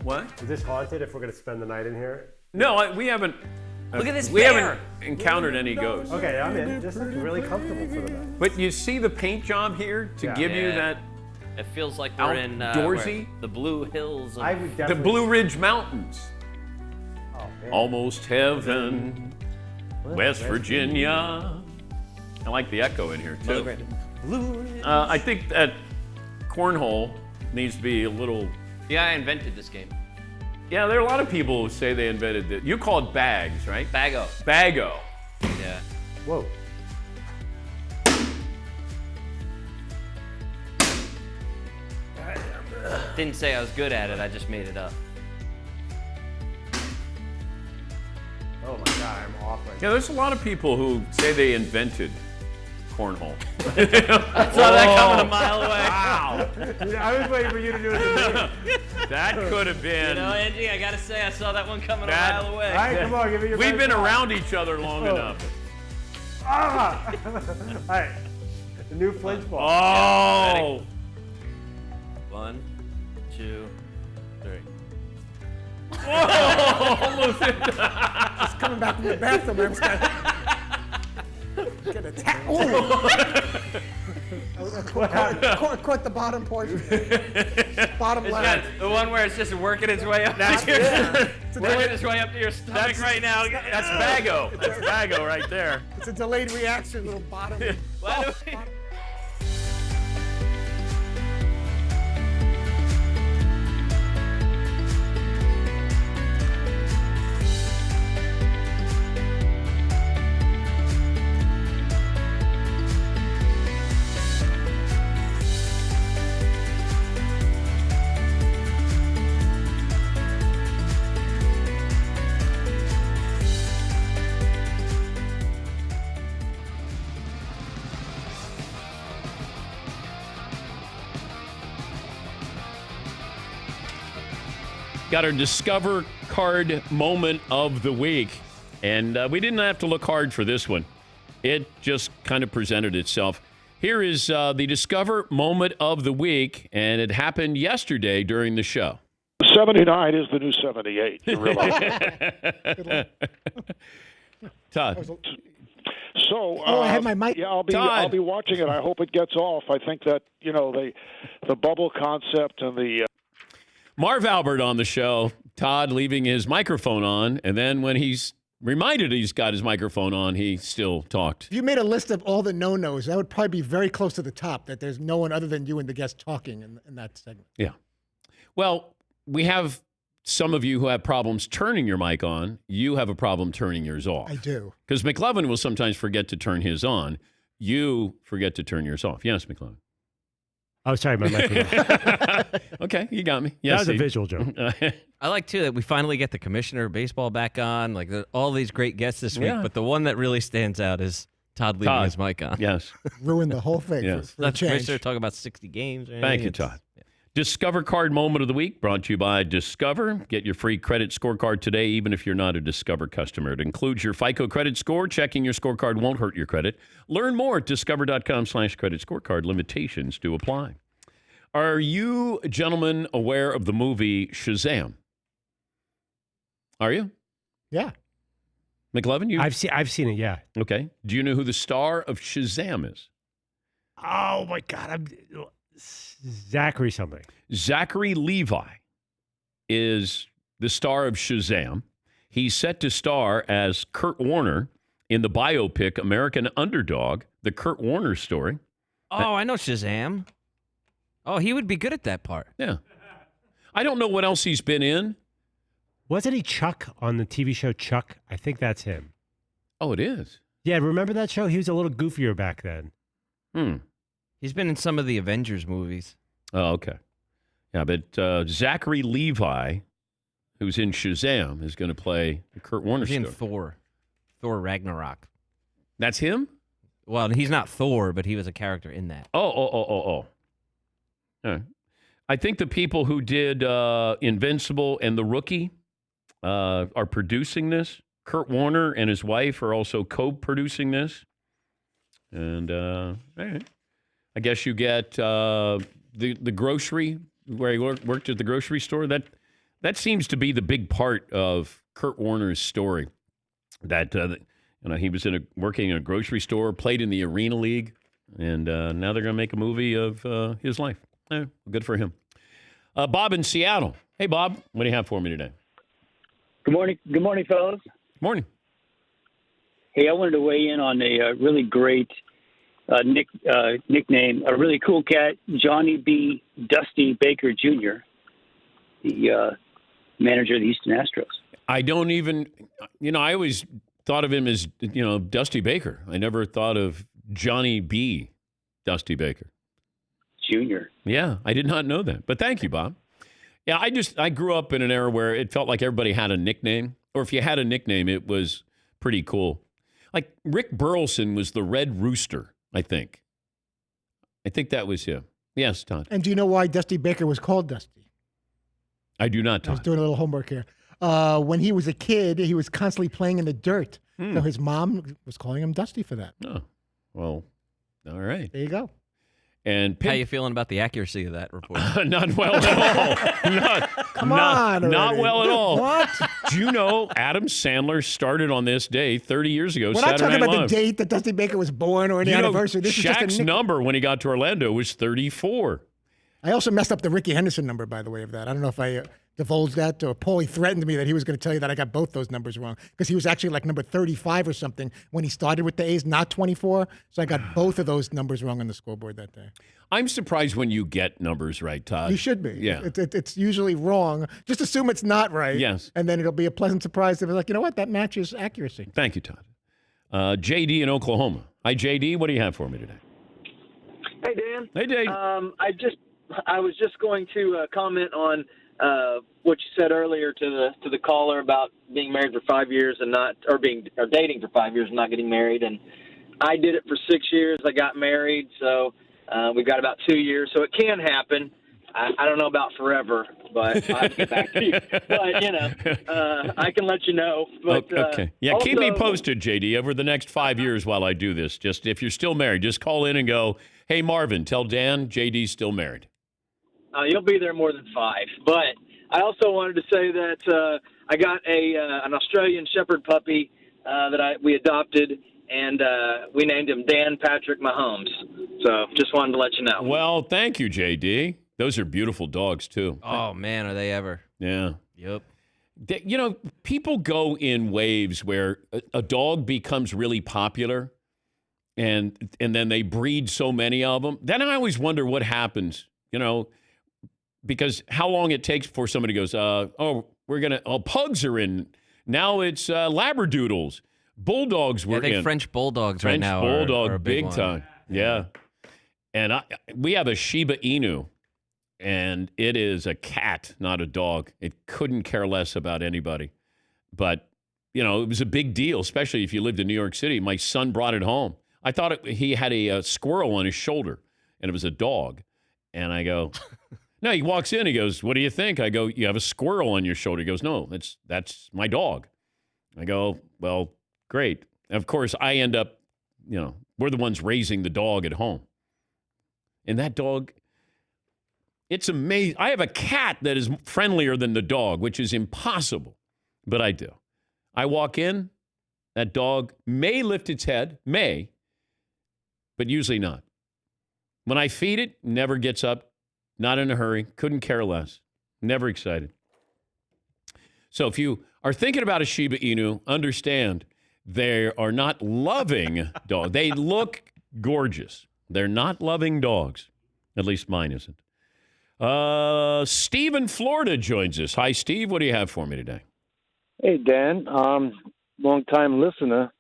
[SPEAKER 1] What?
[SPEAKER 14] Is this haunted if we're going to spend the night in here?
[SPEAKER 1] No, we haven't.
[SPEAKER 12] Look at this
[SPEAKER 1] We
[SPEAKER 12] bear.
[SPEAKER 1] haven't encountered any ghosts.
[SPEAKER 14] Okay, I'm in. This is really comfortable for the night.
[SPEAKER 1] But you see the paint job here to give you that
[SPEAKER 12] It feels like we're in
[SPEAKER 1] outdoorsy?
[SPEAKER 12] the Blue Hills. Of,
[SPEAKER 14] I would
[SPEAKER 1] the
[SPEAKER 14] definitely...
[SPEAKER 1] Blue Ridge Mountains.
[SPEAKER 14] Oh, man.
[SPEAKER 1] Almost heaven, West Virginia. I like the echo in here too. I think that cornhole needs to be a little.
[SPEAKER 12] Yeah, I invented this game.
[SPEAKER 1] Yeah, there are a lot of people who say they invented it. You call it bags, right?
[SPEAKER 12] Bago.
[SPEAKER 1] Bago.
[SPEAKER 12] Yeah.
[SPEAKER 14] Whoa.
[SPEAKER 12] Didn't say I was good at it. I just made it up.
[SPEAKER 14] Oh my God, I'm off right
[SPEAKER 1] Yeah, there's a lot of people who say they invented cornhole.
[SPEAKER 12] I saw that coming a mile away.
[SPEAKER 1] Wow.
[SPEAKER 7] Dude, I was waiting for you to do it to me.
[SPEAKER 1] That could have been.
[SPEAKER 12] You know, Angie, I gotta say, I saw that one coming a mile away.
[SPEAKER 7] All right, come on, give me your
[SPEAKER 1] We've
[SPEAKER 7] best
[SPEAKER 1] been
[SPEAKER 7] shot.
[SPEAKER 1] around each other long enough.
[SPEAKER 7] Ah! All right, the new flinch ball.
[SPEAKER 1] Oh.
[SPEAKER 12] Ready? 1, 2, 3.
[SPEAKER 1] Whoa! Almost hit
[SPEAKER 5] Just coming back from the bathroom. I'm getting attacked. Caught the bottom portion. Bottom
[SPEAKER 12] It's
[SPEAKER 5] left.
[SPEAKER 12] got the one where it's just working its way up
[SPEAKER 1] That's
[SPEAKER 12] to your,
[SPEAKER 1] it.
[SPEAKER 12] working its way up to your stomach right now.
[SPEAKER 1] That's Bago. That's Bago right there.
[SPEAKER 5] It's a delayed reaction, little bottom.
[SPEAKER 12] Why do we-
[SPEAKER 1] Got our Discover Card moment of the week. And we didn't have to look hard for this one. It just kind of presented itself. Here is the Discover moment of the week, and it happened yesterday during the show.
[SPEAKER 8] 79 is the new 78. You realize?
[SPEAKER 1] Todd.
[SPEAKER 8] So,
[SPEAKER 5] I had my mic.
[SPEAKER 8] Yeah, I'll be watching it. I hope it gets off. I think that the bubble concept and the
[SPEAKER 1] Marv Albert on the show, Todd leaving his microphone on, and then when he's reminded he's got his microphone on, he still talked.
[SPEAKER 5] If you made a list of all the no-nos, that would probably be very close to the top, that there's no one other than you and the guest talking in that segment.
[SPEAKER 1] Yeah. Well, we have some of you who have problems turning your mic on. You have a problem turning yours off.
[SPEAKER 5] I do.
[SPEAKER 1] Because McLovin will sometimes forget to turn his on. You forget to turn yours off. Yes, McLovin.
[SPEAKER 7] Oh, sorry, my microphone.
[SPEAKER 1] Okay, you got me.
[SPEAKER 7] That
[SPEAKER 1] Yes,
[SPEAKER 7] was a
[SPEAKER 1] Steve.
[SPEAKER 7] visual joke.
[SPEAKER 6] I like, too, that we finally get the commissioner of baseball back on. Like, all these great guests this week.
[SPEAKER 1] Yeah.
[SPEAKER 6] But the one that really stands out is Todd leaving his mic on.
[SPEAKER 1] Yes.
[SPEAKER 5] Ruined the whole thing
[SPEAKER 1] Yes.
[SPEAKER 5] for a
[SPEAKER 6] Not the
[SPEAKER 5] change.
[SPEAKER 6] commissioner talking about 60 games or anything.
[SPEAKER 1] Thank you, Todd. Discover Card Moment of the Week brought to you by Discover. Get your free credit scorecard today, even if you're not a Discover customer. It includes your FICO credit score. Checking your scorecard won't hurt your credit. Learn more at discover.com/credit scorecard. Limitations do apply. Are you gentlemen aware of the movie Shazam? Are you?
[SPEAKER 5] Yeah.
[SPEAKER 1] McLovin, you?
[SPEAKER 7] I've seen it, yeah.
[SPEAKER 1] Okay. Do you know who the star of Shazam is?
[SPEAKER 7] Oh, my God. Zachary something.
[SPEAKER 1] Zachary Levi is the star of Shazam. He's set to star as Kurt Warner in the biopic American Underdog, the Kurt Warner story.
[SPEAKER 6] Oh, I know Shazam. Oh, he would be good at that part.
[SPEAKER 1] Yeah. I don't know what else he's been in.
[SPEAKER 7] Wasn't he Chuck on the TV show Chuck? I think that's him.
[SPEAKER 1] Oh, it is?
[SPEAKER 7] Yeah, remember that show? He was a little goofier back then.
[SPEAKER 6] He's been in some of the Avengers movies.
[SPEAKER 1] Oh, okay. Yeah, but Zachary Levi, who's in Shazam, is going to play the Kurt Warner
[SPEAKER 6] He's in
[SPEAKER 1] story.
[SPEAKER 6] Thor Ragnarok.
[SPEAKER 1] That's him?
[SPEAKER 6] Well, he's not Thor, but he was a character in that.
[SPEAKER 1] Oh. All right. I think the people who did Invincible and The Rookie are producing this. Kurt Warner and his wife are also co-producing this. And all right. I guess you get the grocery, where he worked at the grocery store. That seems to be the big part of Kurt Warner's story. That he was working in a grocery store, played in the Arena League, and now they're going to make a movie of his life. Good for him. Bob in Seattle. Hey, Bob, what do you have for me today?
[SPEAKER 22] Good morning. Good morning, fellas.
[SPEAKER 1] Morning.
[SPEAKER 22] Hey, I wanted to weigh in on a really great nickname, a really cool cat, Johnny B. Dusty Baker Jr., the manager of the Houston Astros.
[SPEAKER 1] I don't even, I always thought of him as, Dusty Baker. I never thought of Johnny B. Dusty Baker.
[SPEAKER 22] Jr.
[SPEAKER 1] Yeah, I did not know that. But thank you, Bob. Yeah, I grew up in an era where it felt like everybody had a nickname. Or if you had a nickname, it was pretty cool. Like Rick Burleson was the Red Rooster I think that was him. Yes, Todd.
[SPEAKER 5] And do you know why Dusty Baker was called Dusty?
[SPEAKER 1] I do not,
[SPEAKER 5] I was
[SPEAKER 1] Todd.
[SPEAKER 5] doing a little homework here. When he was a kid, he was constantly playing in the dirt. So his mom was calling him Dusty for that.
[SPEAKER 1] Oh, well, all right.
[SPEAKER 5] There you go.
[SPEAKER 1] And
[SPEAKER 6] How you feeling about the accuracy of that report?
[SPEAKER 1] Not well at all.
[SPEAKER 5] Come on
[SPEAKER 1] Not
[SPEAKER 5] already.
[SPEAKER 1] well at all.
[SPEAKER 5] What?
[SPEAKER 1] Do you know Adam Sandler started on this day 30 years ago?
[SPEAKER 5] We're not
[SPEAKER 1] Saturday
[SPEAKER 5] talking
[SPEAKER 1] Night
[SPEAKER 5] about
[SPEAKER 1] Live.
[SPEAKER 5] the date that Dusty Baker was born or any
[SPEAKER 1] You know,
[SPEAKER 5] anniversary. This is just
[SPEAKER 1] Shaq's
[SPEAKER 5] a
[SPEAKER 1] number when he got to Orlando was 34.
[SPEAKER 5] I also messed up the Ricky Henderson number, by the way, of that. I don't know if I divulged that, or Paulie threatened me that he was going to tell you that I got both those numbers wrong, because he was actually like number 35 or something when he started with the A's, not 24. So I got both of those numbers wrong on the scoreboard that day.
[SPEAKER 1] I'm surprised when you get numbers right, Todd.
[SPEAKER 5] You should be.
[SPEAKER 1] Yeah.
[SPEAKER 5] It's usually wrong. Just assume it's not right.
[SPEAKER 1] Yes.
[SPEAKER 5] And then it'll be a pleasant surprise if it's like, you know what, that matches accuracy.
[SPEAKER 1] Thank you, Todd. JD in Oklahoma. Hi, JD. What do you have for me today?
[SPEAKER 9] Hey, Dan.
[SPEAKER 1] Hey, Dave.
[SPEAKER 9] I was just going to comment on what you said earlier to the caller about being married for 5 years and not, or dating for 5 years and not getting married. And I did it for 6 years. I got married, so we've got about 2 years. So it can happen. I don't know about forever, but I'll get back to you. But, I can let you know. But,
[SPEAKER 1] okay. Yeah, keep me posted, JD, over the next 5 years while I do this. Just if you're still married, just call in and go, hey, Marvin, tell Dan JD's still married.
[SPEAKER 9] You'll be there more than 5. But I also wanted to say that I got an Australian Shepherd puppy that we adopted, and we named him Dan Patrick Mahomes. So just wanted to let you know.
[SPEAKER 1] Well, thank you, JD. Those are beautiful dogs, too.
[SPEAKER 6] Oh, man, are they ever.
[SPEAKER 1] Yeah.
[SPEAKER 6] Yep.
[SPEAKER 1] People go in waves where a dog becomes really popular, and then they breed so many of them. Then I always wonder what happens, because how long it takes before somebody goes, pugs are in. Now it's Labradoodles. Bulldogs were
[SPEAKER 6] I think
[SPEAKER 1] in.
[SPEAKER 6] French Bulldogs
[SPEAKER 1] French
[SPEAKER 6] right now
[SPEAKER 1] Bulldog,
[SPEAKER 6] are a big one.
[SPEAKER 1] time. Yeah. And we have a Shiba Inu, and it is a cat, not a dog. It couldn't care less about anybody. But, it was a big deal, especially if you lived in New York City. My son brought it home. I thought he had a squirrel on his shoulder, and it was a dog. And I go, no, he walks in, he goes, what do you think? I go, you have a squirrel on your shoulder. He goes, no, that's my dog. I go, well, great. And of course, I end up, we're the ones raising the dog at home. And that dog, it's amazing. I have a cat that is friendlier than the dog, which is impossible, but I do. I walk in, that dog may lift its head, but usually not. When I feed it, never gets up, not in a hurry, couldn't care less, never excited. So if you are thinking about a Shiba Inu, understand they are not loving dogs. They look gorgeous. They're not loving dogs. At least mine isn't. Steve in Florida joins us. Hi, Steve. What do you have for me today?
[SPEAKER 11] Hey, Dan. Long-time listener.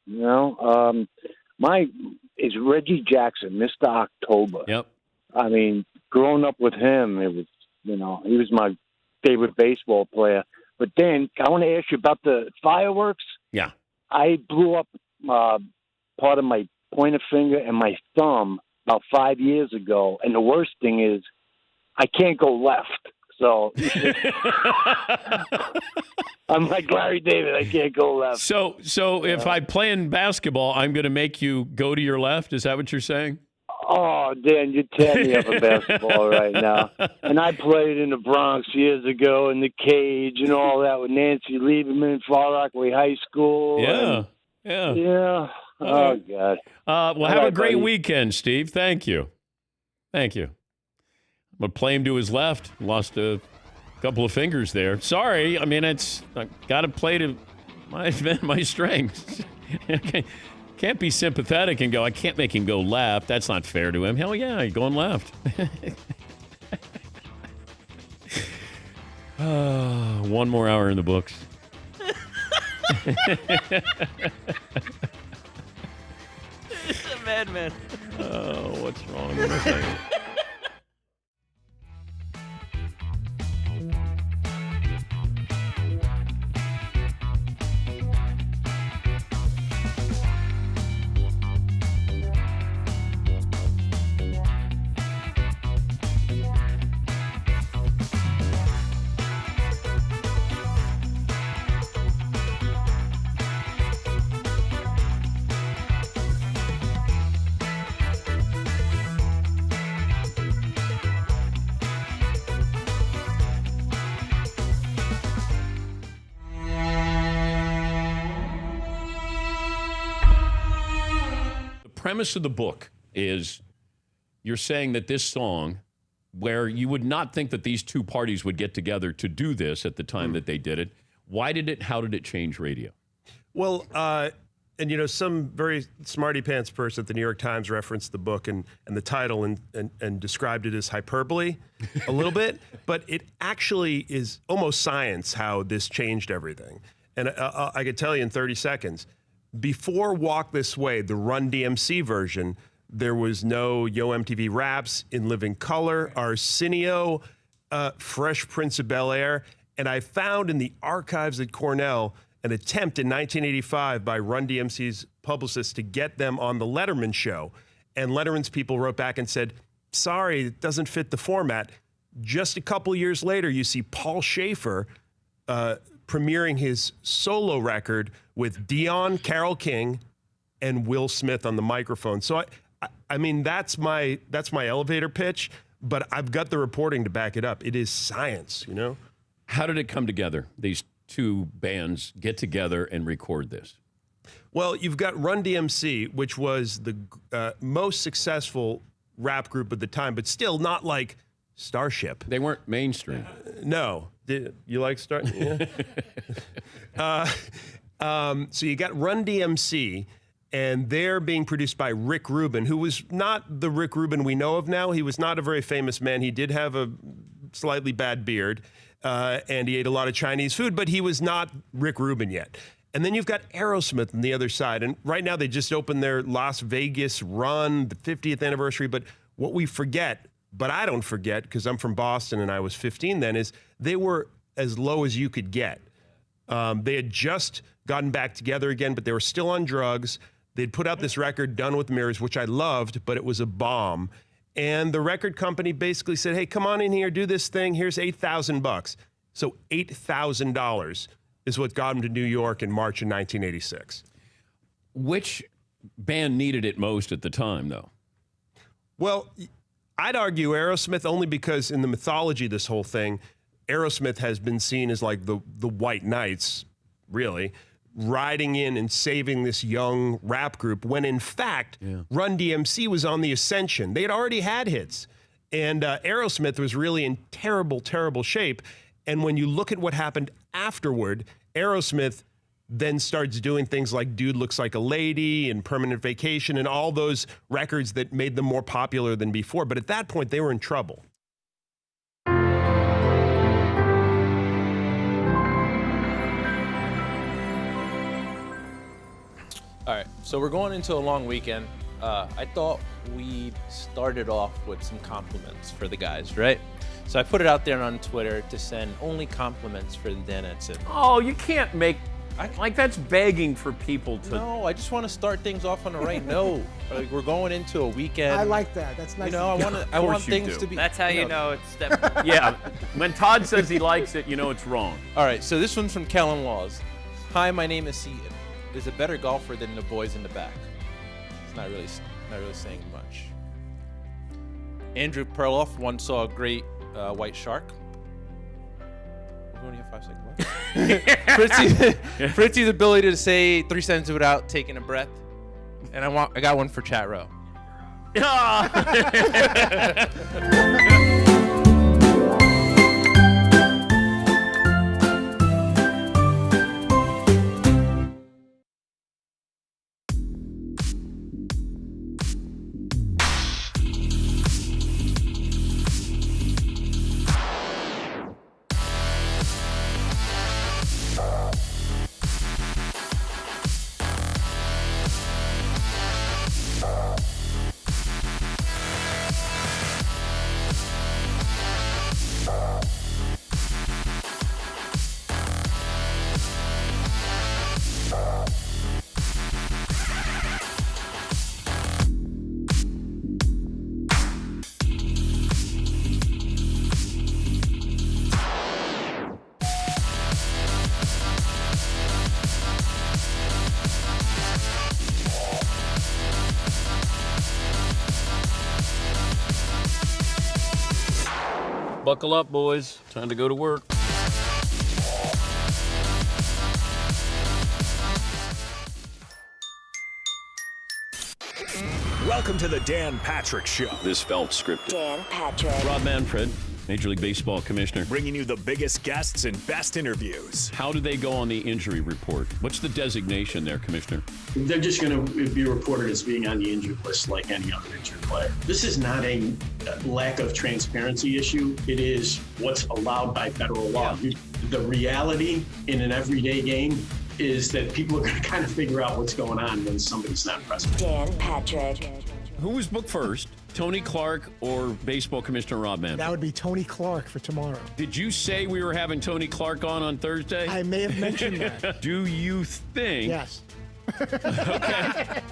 [SPEAKER 11] My is Reggie Jackson, Mr. October.
[SPEAKER 1] Yep.
[SPEAKER 11] I mean, growing up with him, it was, he was my favorite baseball player. But Dan, I want to ask you about the fireworks.
[SPEAKER 1] Yeah.
[SPEAKER 11] I blew up part of my pointer finger and my thumb about 5 years ago, and the worst thing is I can't go left. So I'm like Larry David. I can't go left.
[SPEAKER 1] So if I play in basketball, I'm going to make you go to your left? Is that what you're saying?
[SPEAKER 11] Oh, Dan, you're tearing me up in basketball right now. And I played in the Bronx years ago in the cage and all that with Nancy Lieberman in Far Rockaway High School.
[SPEAKER 1] Yeah.
[SPEAKER 11] Yeah. Oh, God.
[SPEAKER 1] Well, have a great weekend, Steve. Thank you. I'm going to play him to his left. Lost a couple of fingers there. Sorry. I mean, I got to play to my strengths. Can't be sympathetic and go, I can't make him go left. That's not fair to him. Hell yeah, you're going left. One more hour in the books.
[SPEAKER 6] It's a madman.
[SPEAKER 1] Oh, what's wrong with this thing? premise of the book is you're saying that this song, where you would not think that these two parties would get together to do this at the time that they did it, how did it change radio?
[SPEAKER 13] Well, and, you know, some very smarty pants person at the New York Times referenced the book and the title and described it as hyperbole a little bit, but it actually is almost science how this changed everything. And I could tell you in 30 seconds. Before Walk This Way, the Run DMC version, there was no Yo MTV Raps, In Living Color, Arsenio, Fresh Prince of Bel-Air, and I found in the archives at Cornell an attempt in 1985 by Run DMC's publicists to get them on the Letterman show. And Letterman's people wrote back and said, sorry, it doesn't fit the format. Just a couple years later, you see Paul Schaefer premiering his solo record with Dion, Carole King, and Will Smith on the microphone. So, I mean, that's my elevator pitch, but I've got the reporting to back it up. It is science, you know?
[SPEAKER 1] How did it come together, these two bands get together and record this?
[SPEAKER 13] Well, you've got Run DMC, which was the most successful rap group at the time, but still not like Starship.
[SPEAKER 1] They weren't mainstream.
[SPEAKER 13] No. Did you like Star? Yeah. So you got Run DMC, and they're being produced by Rick Rubin, who was not the Rick Rubin we know of now. He was not a very famous man. He did have a slightly bad beard. And he ate a lot of Chinese food, but he was not Rick Rubin yet. And then you've got Aerosmith on the other side. And right now they just opened their Las Vegas run, the 50th anniversary. But what we forget, but I don't forget because I'm from Boston and I was 15 then, is they were as low as you could get. They had just gotten back together again, but they were still on drugs. They'd put out this record, Done with Mirrors, which I loved, but it was a bomb. And the record company basically said, hey, come on in here, do this thing. Here's $8,000. So $8,000 is what got him to New York in March of 1986.
[SPEAKER 1] Which band needed it most at the time, though?
[SPEAKER 13] Well, I'd argue Aerosmith only because in the mythology of this whole thing, Aerosmith has been seen as like the White Knights, really, riding in and saving this young rap group when in fact Run DMC was on the ascension. They had already had hits, and Aerosmith was really in terrible, terrible shape. And when you look at what happened afterward, Aerosmith then starts doing things like Dude Looks Like a Lady and Permanent Vacation and all those records that made them more popular than before. But at that point, they were in trouble.
[SPEAKER 15] All right, so we're going into a long weekend. I thought we'd start it off with some compliments for the guys, right? So I put it out there on Twitter to send only compliments for the Danettes.
[SPEAKER 1] Oh, you can't make, like that's begging for people to.
[SPEAKER 15] No, I just want to start things off on the right note. Like we're going into a weekend.
[SPEAKER 5] I like that. That's nice.
[SPEAKER 15] You know, I want things to be.
[SPEAKER 12] That's how you know it's step.
[SPEAKER 1] Yeah, when Todd says he likes it, you know it's wrong.
[SPEAKER 15] All right, so this one's from Kellen Laws. Hi, my name is Seaton. Is a better golfer than the boys in the back. It's not really saying much. Andrew Perloff once saw a great white shark. We only have 5 seconds left. Fritzy's ability to say 3 sentences without taking a breath. And I got one for Chat Row.
[SPEAKER 1] Buckle up, boys. Time to go to work.
[SPEAKER 2] Welcome to the Dan Patrick Show.
[SPEAKER 1] This felt scripted.
[SPEAKER 3] Dan Patrick.
[SPEAKER 1] Rob Manfred, Major League Baseball commissioner.
[SPEAKER 2] Bringing you the biggest guests and best interviews.
[SPEAKER 1] How do they go on the injury report? What's the designation there, Commissioner?
[SPEAKER 4] They're just going to be reported as being on the injured list like any other injured player. This is not a lack of transparency issue. It is what's allowed by federal law. The reality in an everyday game is that people are going to kind of figure out what's going on when somebody's not present.
[SPEAKER 3] Dan Patrick.
[SPEAKER 1] Who was booked first, Tony Clark or Baseball Commissioner Rob Manfred?
[SPEAKER 5] That would be Tony Clark for tomorrow.
[SPEAKER 1] Did you say we were having Tony Clark on Thursday?
[SPEAKER 5] I may have mentioned that.
[SPEAKER 1] Do you think?
[SPEAKER 5] Yes.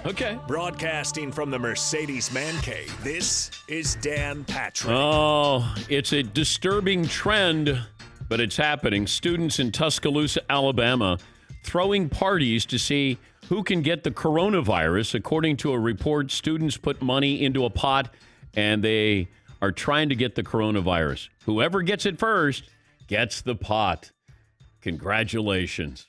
[SPEAKER 1] Okay.
[SPEAKER 2] Broadcasting from the Mercedes Man Cave, this is Dan Patrick.
[SPEAKER 1] Oh, it's a disturbing trend, but it's happening. Students in Tuscaloosa, Alabama, throwing parties to see who can get the coronavirus. According to a report, students put money into a pot, and they are trying to get the coronavirus. Whoever gets it first gets the pot. Congratulations.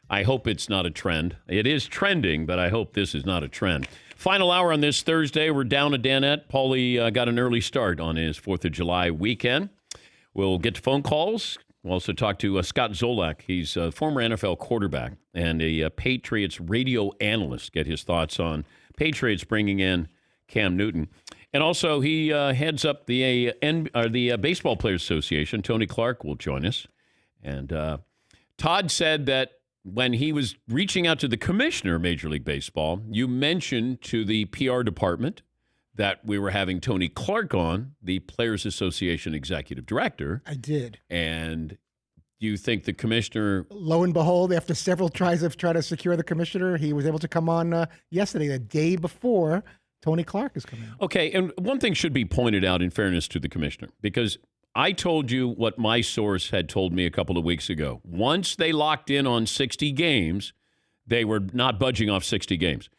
[SPEAKER 1] I hope it's not a trend. It is trending, but I hope this is not a trend. Final hour on this Thursday. We're down to Danette. Paulie got an early start on his 4th of July weekend. We'll get to phone calls. We'll also talk to Scott Zolak. He's a former NFL quarterback and a Patriots radio analyst. Get his thoughts on Patriots bringing in Cam Newton. And also, he heads up the Baseball Players Association. Tony Clark will join us. And Todd said that when he was reaching out to the commissioner of Major League Baseball, you mentioned to the PR department that we were having Tony Clark on, the Players Association executive director.
[SPEAKER 5] I did.
[SPEAKER 1] And you think the commissioner...
[SPEAKER 5] Lo and behold, after several tries of trying to secure the commissioner, he was able to come on yesterday, the day before Tony Clark is coming on.
[SPEAKER 1] Okay, and one thing should be pointed out in fairness to the commissioner, because I told you what my source had told me a couple of weeks ago. Once they locked in on 60 games, they were not budging off 60 games.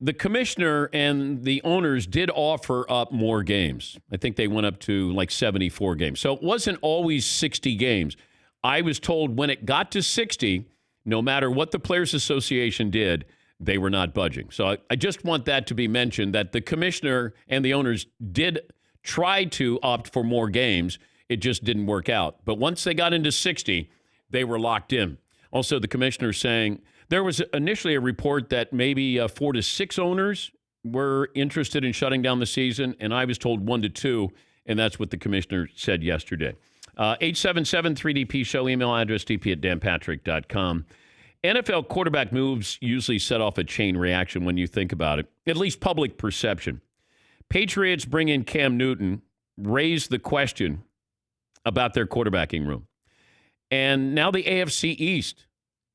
[SPEAKER 1] The commissioner and the owners did offer up more games. I think they went up to like 74 games. So it wasn't always 60 games. I was told when it got to 60, no matter what the Players Association did, they were not budging. So I just want that to be mentioned, that the commissioner and the owners did try to opt for more games. It just didn't work out. But once they got into 60, they were locked in. Also, the commissioner saying there was initially a report that maybe 4 to 6 owners were interested in shutting down the season, and I was told 1 to 2, and that's what the commissioner said yesterday. 877-3DP-SHOW, email address dp@danpatrick.com. NFL quarterback moves usually set off a chain reaction when you think about it, at least public perception. Patriots bring in Cam Newton, raise the question about their quarterbacking room. And now the AFC East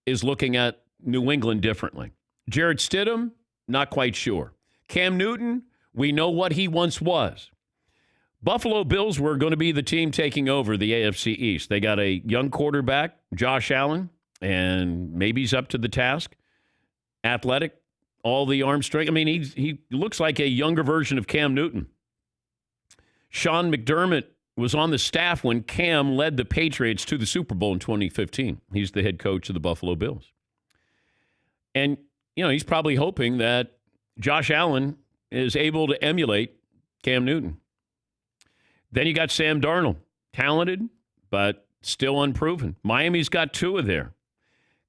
[SPEAKER 1] is looking at New England differently. Jarrett Stidham, not quite sure. Cam Newton, we know what he once was. Buffalo Bills were going to be the team taking over the AFC East. They got a young quarterback, Josh Allen, and maybe he's up to the task. Athletic, all the arm strength. I mean, he looks like a younger version of Cam Newton. Sean McDermott was on the staff when Cam led the Patriots to the Super Bowl in 2015. He's the head coach of the Buffalo Bills. And, you know, he's probably hoping that Josh Allen is able to emulate Cam Newton. Then you got Sam Darnold, talented, but still unproven. Miami's got Tua there.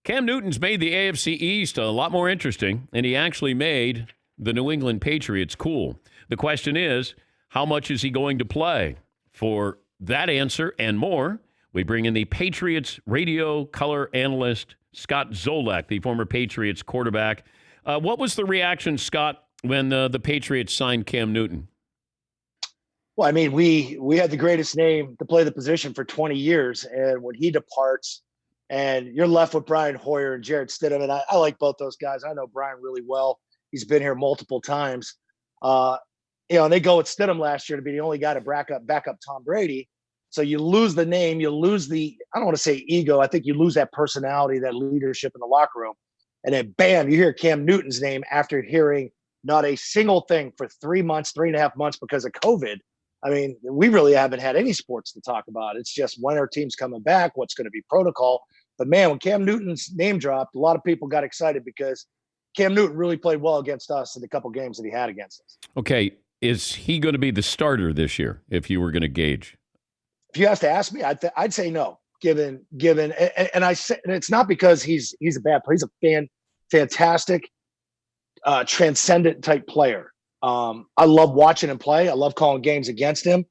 [SPEAKER 1] Cam Newton's made the AFC East a lot more interesting, and he actually made the New England Patriots cool. The question is, how much is he going to play? For that answer and more, we bring in the Patriots radio color analyst, Scott Zolak, the former Patriots quarterback. What was the reaction, Scott, when the Patriots signed Cam Newton?
[SPEAKER 16] Well, I mean, we had the greatest name to play the position for 20 years, and when he departs, and you're left with Brian Hoyer and Jarrett Stidham, and I like both those guys. I know Brian really well. He's been here multiple times. And they go with Stidham last year to be the only guy to back up Tom Brady. So you lose the name, you lose the, I don't want to say ego. I think you lose that personality, that leadership in the locker room. And then bam, you hear Cam Newton's name after hearing not a single thing for 3.5 months because of COVID. I mean, we really haven't had any sports to talk about. It's just when our team's coming back, what's going to be protocol. But man, when Cam Newton's name dropped, a lot of people got excited because Cam Newton really played well against us in the couple games that he had against us.
[SPEAKER 1] Okay, is he going to be the starter this year? If you were going to gauge,
[SPEAKER 16] If you have to ask me, I'd say no. Given, and I say, and it's not because he's a bad player. He's a fantastic, transcendent type player. I love watching him play. I love calling games against him.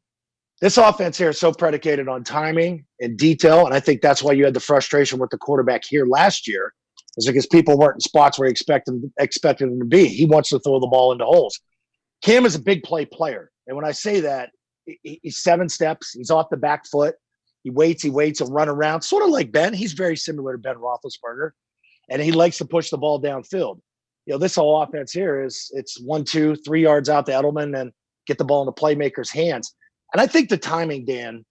[SPEAKER 16] This offense here is so predicated on timing and detail, and I think that's why you had the frustration with the quarterback here last year, is because people weren't in spots where he expected him to be. He wants to throw the ball into holes. Cam is a big play player, and when I say that, he's 7 steps. He's off the back foot. He waits, he'll run around, sort of like Ben. He's very similar to Ben Roethlisberger, and he likes to push the ball downfield. This whole offense here it's 1, 2, 3 yards out to Edelman and get the ball in the playmaker's hands. And I think the timing, Dan,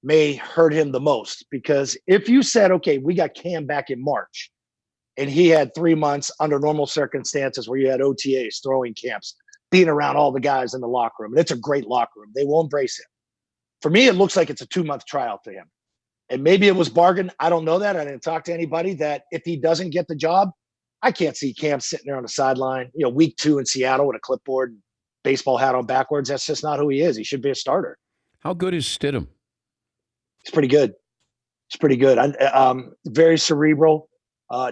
[SPEAKER 16] may hurt him the most, because if you said, okay, we got Cam back in March and he had 3 months under normal circumstances where you had OTAs, throwing camps, being around all the guys in the locker room, and it's a great locker room, they will embrace him. For me, it looks like it's a 2-month trial to him. And maybe it was bargain. I don't know that. I didn't talk to anybody that if he doesn't get the job, I can't see Cam sitting there on the sideline, week 2 in Seattle with a clipboard and baseball hat on backwards. That's just not who he is. He should be a starter.
[SPEAKER 1] How good is Stidham?
[SPEAKER 16] He's pretty good. Very cerebral.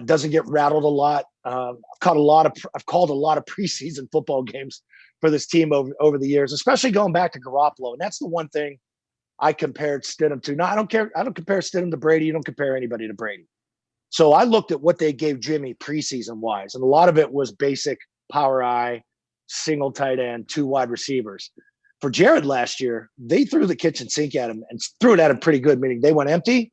[SPEAKER 16] Doesn't get rattled a lot. I've called a lot of preseason football games for this team over the years, especially going back to Garoppolo. And that's the one thing I compared Stidham to. No, I don't care. I don't compare Stidham to Brady. You don't compare anybody to Brady. So I looked at what they gave Jimmy preseason wise, and a lot of it was basic power eye, single tight end, 2 wide receivers. For Jared last year, they threw the kitchen sink at him and threw it at him pretty good, meaning they went empty,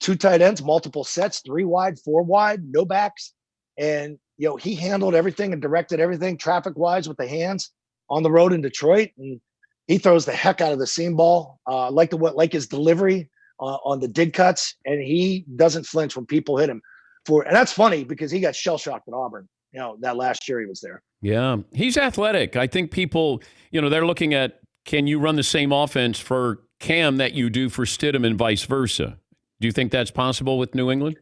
[SPEAKER 16] 2 tight ends, multiple sets, 3 wide, 4 wide, no backs. And, he handled everything and directed everything traffic wise with the hands on the road in Detroit. And he throws the heck out of the seam ball, like his delivery on the dig cuts. And he doesn't flinch when people hit him and that's funny because he got shell shocked at Auburn, that last year he was there.
[SPEAKER 1] Yeah, he's athletic. I think people, they're looking at, can you run the same offense for Cam that you do for Stidham and vice versa? Do you think that's possible with New England?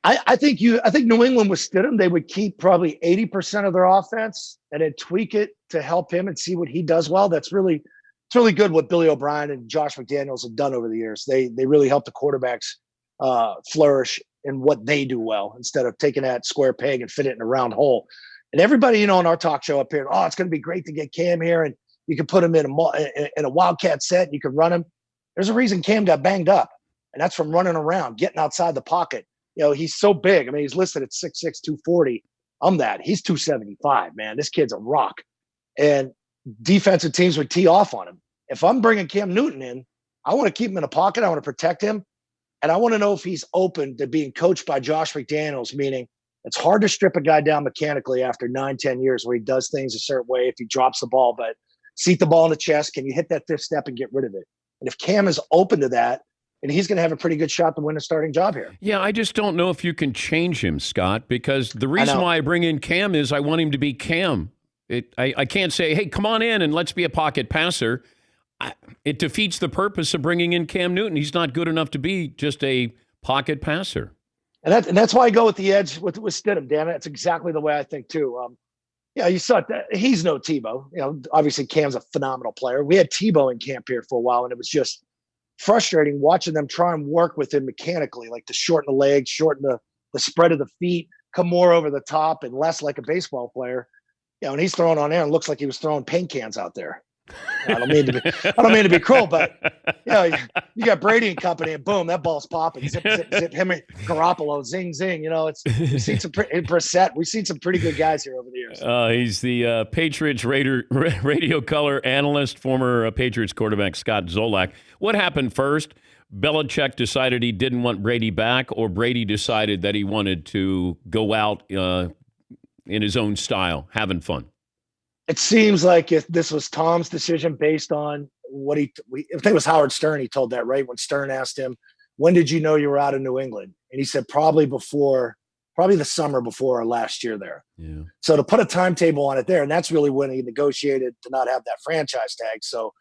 [SPEAKER 16] I think New England with Stidham, they would keep probably 80% of their offense and then tweak it to help him and see what he does well. It's really good what Billy O'Brien and Josh McDaniels have done over the years. They really help the quarterbacks flourish in what they do well instead of taking that square peg and fit it in a round hole. And everybody, on our talk show up here, it's going to be great to get Cam here, and you can put him in a Wildcat set, and you can run him. There's a reason Cam got banged up, and that's from running around, getting outside the pocket. He's so big. I mean, he's listed at 6'6", 240. He's 275, man. This kid's a rock. And defensive teams would tee off on him. If I'm bringing Cam Newton in, I want to keep him in the pocket. I want to protect him. And I want to know if he's open to being coached by Josh McDaniels, meaning it's hard to strip a guy down mechanically after 9-10 years where he does things a certain way if he drops the ball, but seat the ball in the chest, can you hit that 5th step and get rid of it? And if Cam is open to that, and he's going to have a pretty good shot to win a starting job here.
[SPEAKER 1] Yeah, I just don't know if you can change him, Scott, because the reason why I bring in Cam is I want him to be Cam. I can't say, hey, come on in and let's be a pocket passer. It defeats the purpose of bringing in Cam Newton. He's not good enough to be just a pocket passer.
[SPEAKER 16] And that's why I go with the edge with Stidham, Dan. That's exactly the way I think, too. You saw that. He's no Tebow. Obviously, Cam's a phenomenal player. We had Tebow in camp here for a while, and it was just frustrating watching them try and work with him mechanically, like to shorten the legs, shorten the spread of the feet, come more over the top and less like a baseball player. And he's throwing on there and looks like he was throwing paint cans out there. I don't mean to be cruel, but you got Brady and company, and boom, that ball's popping. Zip, zip, zip. Him and Garoppolo, zing, zing. We've seen some Brissett. We've seen some pretty good guys here over the years.
[SPEAKER 1] He's the Patriots radio color analyst, former Patriots quarterback Scott Zolak. What happened first? Belichick decided he didn't want Brady back, or Brady decided that he wanted to go out in his own style, having fun?
[SPEAKER 16] It seems like if this was Tom's decision based on what if it was Howard Stern, he told that, right? When Stern asked him, when did you know you were out of New England? And he said, probably the summer before last year there.
[SPEAKER 1] Yeah.
[SPEAKER 16] So to put a timetable on it there, and that's really when he negotiated to not have that franchise tag. So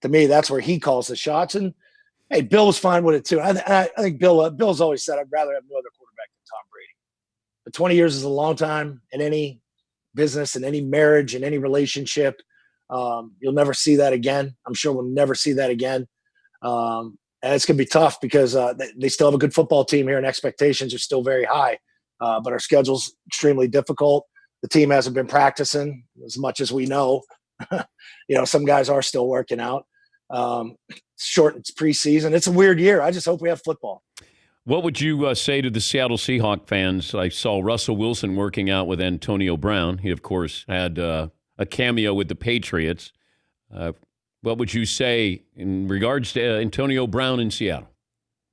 [SPEAKER 16] to me, that's where he calls the shots. And hey, Bill was fine with it too. I think Bill's always said, I'd rather have no other quarterback than Tom Brady. but 20 years is a long time in any business, in any marriage, in any relationship. You'll never see that again. I'm sure we'll never see that again. And it's going to be tough because they still have a good football team here and expectations are still very high. But our schedule's extremely difficult. The team hasn't been practicing as much as we know. Some guys are still working out. It's preseason. It's a weird year. I just hope we have football.
[SPEAKER 1] What would you say to the Seattle Seahawks fans? I saw Russell Wilson working out with Antonio Brown. He, of course, had a cameo with the Patriots. What would you say in regards to Antonio Brown in Seattle?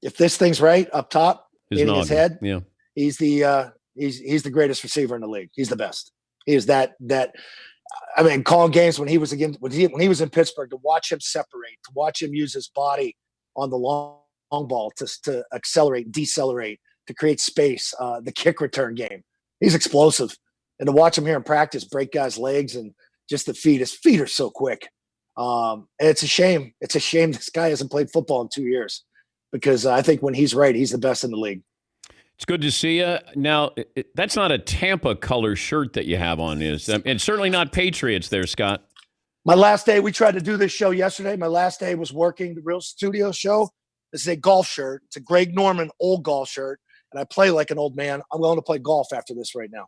[SPEAKER 16] If this thing's right up top in his head,
[SPEAKER 1] yeah,
[SPEAKER 16] he's the greatest receiver in the league. He's the best. He is that. I mean, calling games when he was in Pittsburgh, to watch him separate, to watch him use his body on the long ball to accelerate, decelerate, to create space. The kick return game, he's explosive, and to watch him here in practice break guys' legs and just the feet. His feet are so quick. And it's a shame. It's a shame this guy hasn't played football in 2 years, because I think when he's right, he's the best in the league.
[SPEAKER 1] It's good to see you. Now, that's not a Tampa color shirt that you have on, is and certainly not Patriots there, Scott.
[SPEAKER 16] My last day, we tried to do this show yesterday. My last day was working the Real Studio show. This is a golf shirt. It's a Greg Norman old golf shirt, and I play like an old man. I'm going to play golf after this right now.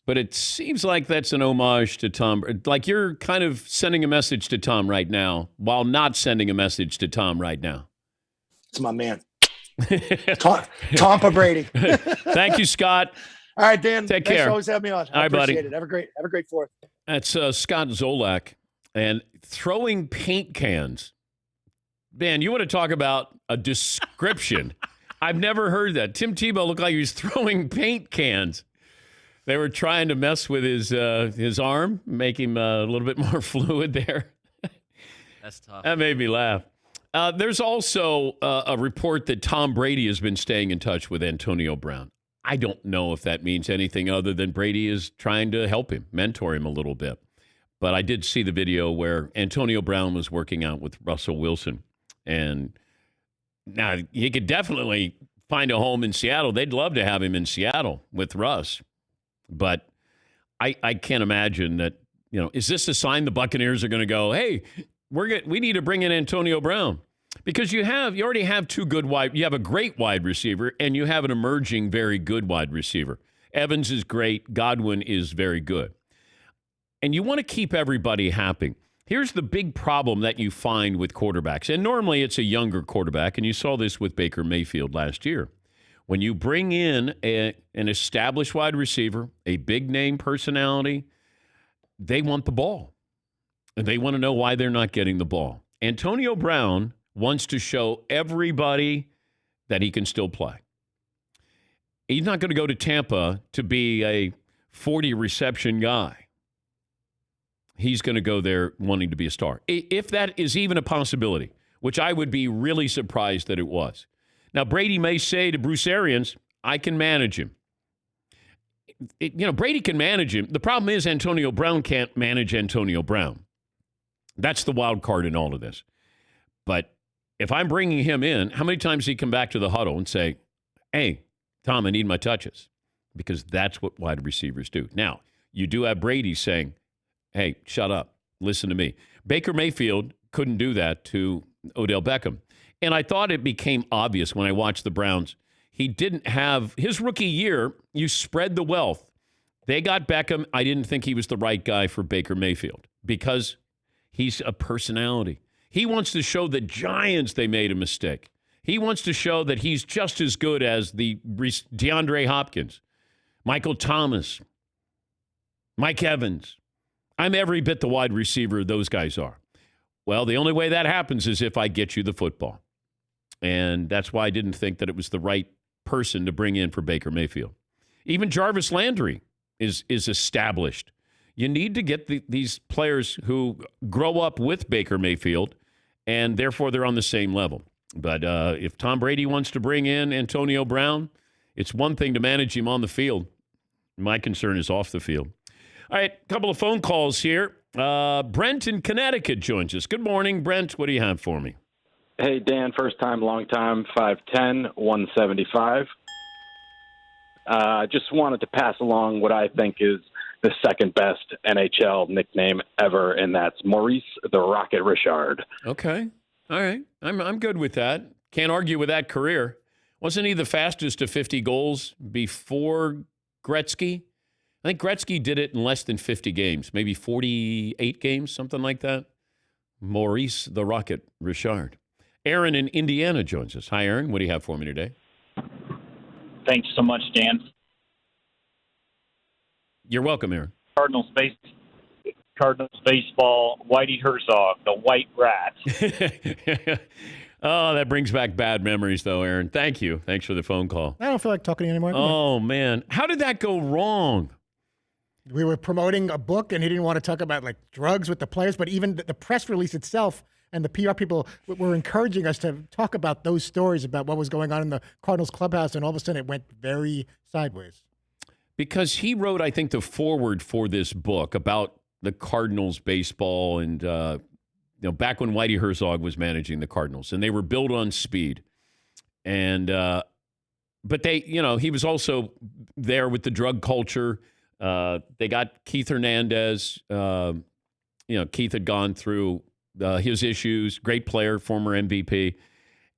[SPEAKER 1] But it seems like that's an homage to Tom. Like you're kind of sending a message to Tom right now while not sending a message to Tom right now.
[SPEAKER 16] It's my man. Tampa Brady.
[SPEAKER 1] Thank you, Scott.
[SPEAKER 16] All right, Dan.
[SPEAKER 1] Take
[SPEAKER 16] Thanks
[SPEAKER 1] care.
[SPEAKER 16] for always having me on. I appreciate it. Have a great fourth.
[SPEAKER 1] That's Scott Zolak. And throwing paint cans. Man, you want to talk about a description. I've never heard that. Tim Tebow looked like he was throwing paint cans. They were trying to mess with his arm, make him a little bit more fluid there.
[SPEAKER 12] That's tough.
[SPEAKER 1] That made me laugh. There's also a report that Tom Brady has been staying in touch with Antonio Brown. I don't know if that means anything other than Brady is trying to help him, mentor him a little bit. But I did see the video where Antonio Brown was working out with Russell Wilson. And now he could definitely find a home in Seattle. They'd love to have him in Seattle with Russ. But I can't imagine that, is this a sign the Buccaneers are going to go, hey, we need to bring in Antonio Brown? Because you already have two good you have a great wide receiver, and you have an emerging very good wide receiver. Evans is great. Godwin is very good. And you want to keep everybody happy. Here's the big problem that you find with quarterbacks. And normally it's a younger quarterback, and you saw this with Baker Mayfield last year. When you bring in an established wide receiver, a big-name personality, they want the ball. And they want to know why they're not getting the ball. Antonio Brown wants to show everybody that he can still play. He's not going to go to Tampa to be a 40-reception guy. He's going to go there wanting to be a star. If that is even a possibility, which I would be really surprised that it was. Now, Brady may say to Bruce Arians, I can manage him. Brady can manage him. The problem is Antonio Brown can't manage Antonio Brown. That's the wild card in all of this. But if I'm bringing him in, how many times does he come back to the huddle and say, hey, Tom, I need my touches? Because that's what wide receivers do. Now, you do have Brady saying, hey, shut up. Listen to me. Baker Mayfield couldn't do that to Odell Beckham. And I thought it became obvious when I watched the Browns. He didn't have his rookie year. You spread the wealth. They got Beckham. I didn't think he was the right guy for Baker Mayfield because he's a personality. He wants to show the Giants they made a mistake. He wants to show that he's just as good as the DeAndre Hopkins, Michael Thomas, Mike Evans. I'm every bit the wide receiver those guys are. Well, the only way that happens is if I get you the football. And that's why I didn't think that it was the right person to bring in for Baker Mayfield. Even Jarvis Landry is established. You need to get these players who grow up with Baker Mayfield, and therefore they're on the same level. But if Tom Brady wants to bring in Antonio Brown, it's one thing to manage him on the field. My concern is off the field. All right, a couple of phone calls here. Brent in Connecticut joins us. Good morning, Brent. What do you have for me?
[SPEAKER 17] Hey, Dan, first time, long time, 5'10", 175. Just wanted to pass along what I think is the second best NHL nickname ever, and that's Maurice the Rocket Richard.
[SPEAKER 1] Okay. All right. I'm good with that. Can't argue with that career. Wasn't he the fastest to 50 goals before Gretzky? I think Gretzky did it in less than 50 games, maybe 48 games, something like that. Maurice the Rocket Richard. Aaron in Indiana joins us. Hi, Aaron. What do you have for me today?
[SPEAKER 18] Thanks so much, Dan.
[SPEAKER 1] You're welcome, Aaron.
[SPEAKER 18] Cardinals baseball, Whitey Herzog, the White Rat.
[SPEAKER 1] Oh, that brings back bad memories, though, Aaron. Thank you. Thanks for the phone call.
[SPEAKER 5] I don't feel like talking to you anymore.
[SPEAKER 1] Oh, man. How did that go wrong?
[SPEAKER 5] We were promoting a book, and he didn't want to talk about like drugs with the players, but even the press release itself and the PR people were encouraging us to talk about those stories about what was going on in the Cardinals clubhouse, and all of a sudden it went very sideways.
[SPEAKER 1] Because he wrote, I think, the foreword for this book about the Cardinals baseball and, back when Whitey Herzog was managing the Cardinals, and they were built on speed. And, but they, he was also there with the drug culture. They got Keith Hernandez. Keith had gone through his issues, great player, former MVP.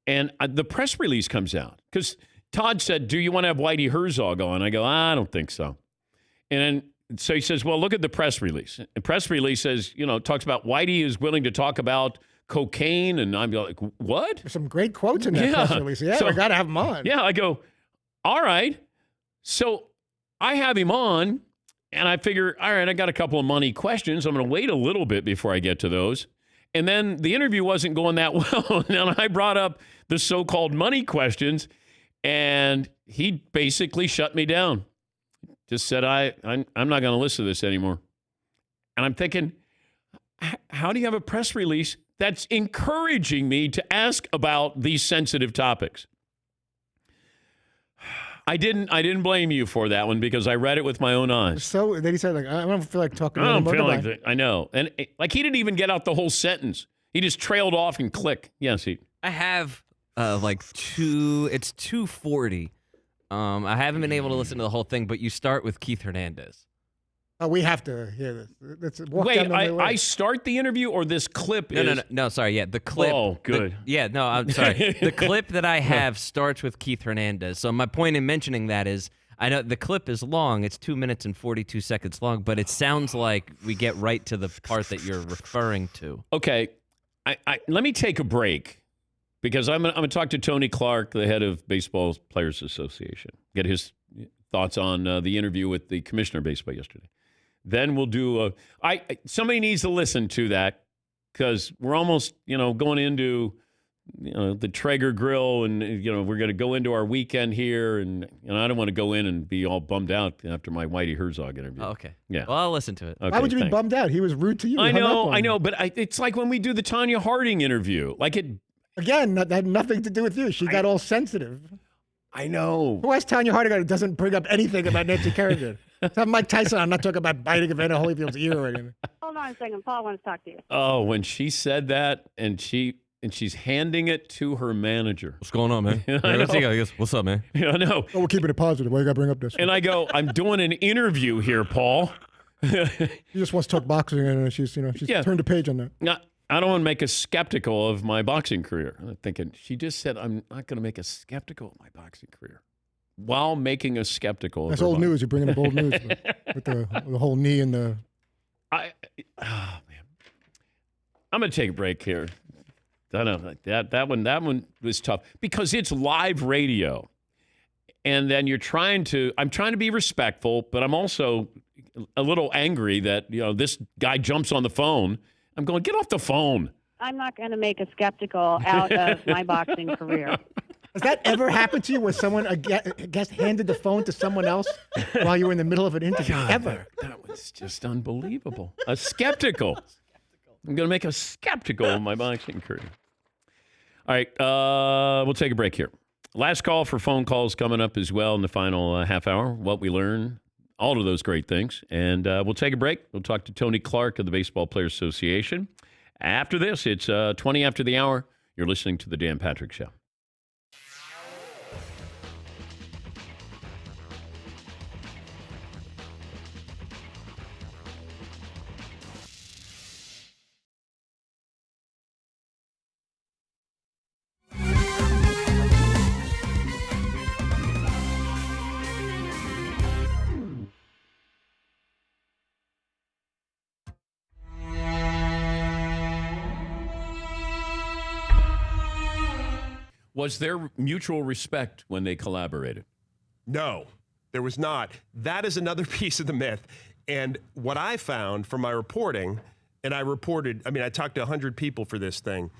[SPEAKER 1] And the press release comes out because Todd said, do you want to have Whitey Herzog on? I go, I don't think so. And so he says, well, look at the press release. The press release says, talks about Whitey is willing to talk about cocaine. And I'm like, what?
[SPEAKER 5] There's some great quotes in that press release. Yeah, so, we got to have him on.
[SPEAKER 1] Yeah, I go, all right. So I have him on, and I figure, all right, I got a couple of money questions. I'm going to wait a little bit before I get to those. And then the interview wasn't going that well. And I brought up the so-called money questions, and he basically shut me down. Just said, I'm not going to listen to this anymore. And I'm thinking, how do you have a press release that's encouraging me to ask about these sensitive topics? I didn't blame you for that one because I read it with my own eyes.
[SPEAKER 5] So then he said, like, I don't feel like talking.
[SPEAKER 1] I don't feel like that. I know. And he didn't even get out the whole sentence. He just trailed off and click. Yes,
[SPEAKER 6] I have it's 2:40. I haven't been able to listen to the whole thing, but you start with Keith Hernandez.
[SPEAKER 5] Oh, we have to hear this.
[SPEAKER 1] Wait, I start the interview or this clip
[SPEAKER 6] No, sorry. Yeah, the clip.
[SPEAKER 1] Oh, good.
[SPEAKER 6] No, I'm sorry. The clip that I have starts with Keith Hernandez. So my point in mentioning that is, I know the clip is long. It's 2 minutes and 42 seconds long, but it sounds like we get right to the part that you're referring to.
[SPEAKER 1] Okay. Let me take a break because I'm going to talk to Tony Clark, the head of Baseball Players Association, get his thoughts on the interview with the commissioner of baseball yesterday. Then we'll do somebody needs to listen to that because we're almost, going into, the Traeger grill and, we're going to go into our weekend here. And I don't want to go in and be all bummed out after my Whitey Herzog interview.
[SPEAKER 6] Oh, okay.
[SPEAKER 1] Yeah.
[SPEAKER 6] Well, I'll listen to it.
[SPEAKER 1] Okay,
[SPEAKER 5] why would you be bummed out? He was rude to you.
[SPEAKER 1] I know. But it's like when we do the Tanya Harding interview.
[SPEAKER 5] Again, that had nothing to do with you. She got all sensitive.
[SPEAKER 1] I know.
[SPEAKER 5] Who has Tanya Harding who doesn't bring up anything about Nancy Kerrigan? Have Mike Tyson. I'm not talking about biting Evander Holyfield's ear or anything.
[SPEAKER 23] Hold on a second. Paul wants to talk to you.
[SPEAKER 1] Oh, when she said that and she's handing it to her manager.
[SPEAKER 6] What's going on, man? What's up, man?
[SPEAKER 1] I know.
[SPEAKER 5] Oh, we're keeping it positive. Why you got to bring up this?
[SPEAKER 1] And I go, I'm doing an interview here, Paul.
[SPEAKER 5] She just wants to talk boxing, and she's turned a page on that.
[SPEAKER 1] Now, I don't want to make us skeptical of my boxing career. I'm thinking, she just said, I'm not going to make us skeptical of my boxing career while making us skeptical.
[SPEAKER 5] That's old news. You're bringing up old news with the whole knee and the.
[SPEAKER 1] Man, I'm going to take a break here. I know that one was tough because it's live radio, and then I'm trying to be respectful, but I'm also a little angry that this guy jumps on the phone. I'm going, get off the phone.
[SPEAKER 23] I'm not going to make a skeptical out of my boxing career.
[SPEAKER 5] Has that ever happened to you where someone, a guest handed the phone to someone else while you were in the middle of an interview?
[SPEAKER 1] God,
[SPEAKER 5] ever?
[SPEAKER 1] That was just unbelievable. A skeptical. I'm going to make a skeptical of my boxing career. All right, we'll take a break here. Last call for phone calls coming up as well in the final half hour. What we learn, all of those great things. And we'll take a break. We'll talk to Tony Clark of the Baseball Players Association. After this, it's 20 after the hour. You're listening to The Dan Patrick Show. Was there mutual respect when they collaborated?
[SPEAKER 13] No, there was not. That is another piece of the myth. And what I found from my reporting, and I talked to 100 people for this thing.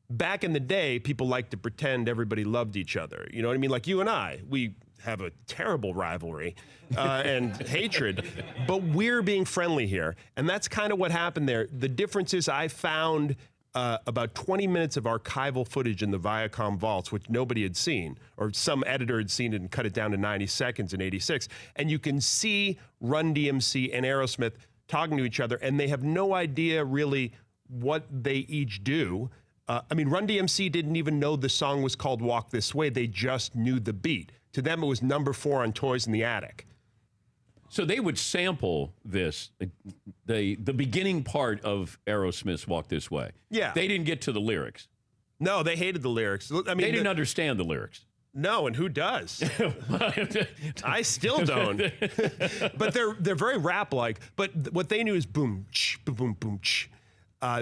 [SPEAKER 13] Back in the day, people liked to pretend everybody loved each other. You know what I mean? Like you and I, we have a terrible rivalry and hatred, but we're being friendly here. And that's kind of what happened there. The difference is I found about 20 minutes of archival footage in the Viacom vaults, which nobody had seen, or some editor had seen it and cut it down to 90 seconds in 86. And you can see Run DMC and Aerosmith talking to each other, and they have no idea really what they each do. Run DMC didn't even know the song was called Walk This Way. They just knew the beat. To them, it was number 4 on Toys in the Attic.
[SPEAKER 1] So they would sample this, the beginning part of Aerosmith's Walk This Way.
[SPEAKER 13] Yeah.
[SPEAKER 1] They didn't get to the lyrics.
[SPEAKER 13] No, they hated the lyrics.
[SPEAKER 1] They didn't understand the lyrics.
[SPEAKER 13] No, and who does? I still don't. But they're very rap-like. But what they knew is boom, ch, boom, boom, boom, ch.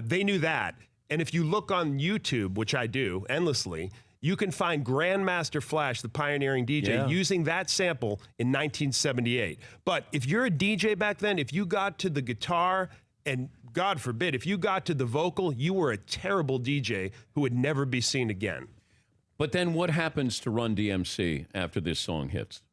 [SPEAKER 13] They knew that. And if you look on YouTube, which I do endlessly, you can find Grandmaster Flash, the pioneering DJ, using that sample in 1978. But if you're a DJ back then, if you got to the guitar, and God forbid, if you got to the vocal, you were a terrible DJ who would never be seen again.
[SPEAKER 1] But then what happens to Run DMC after this song hits?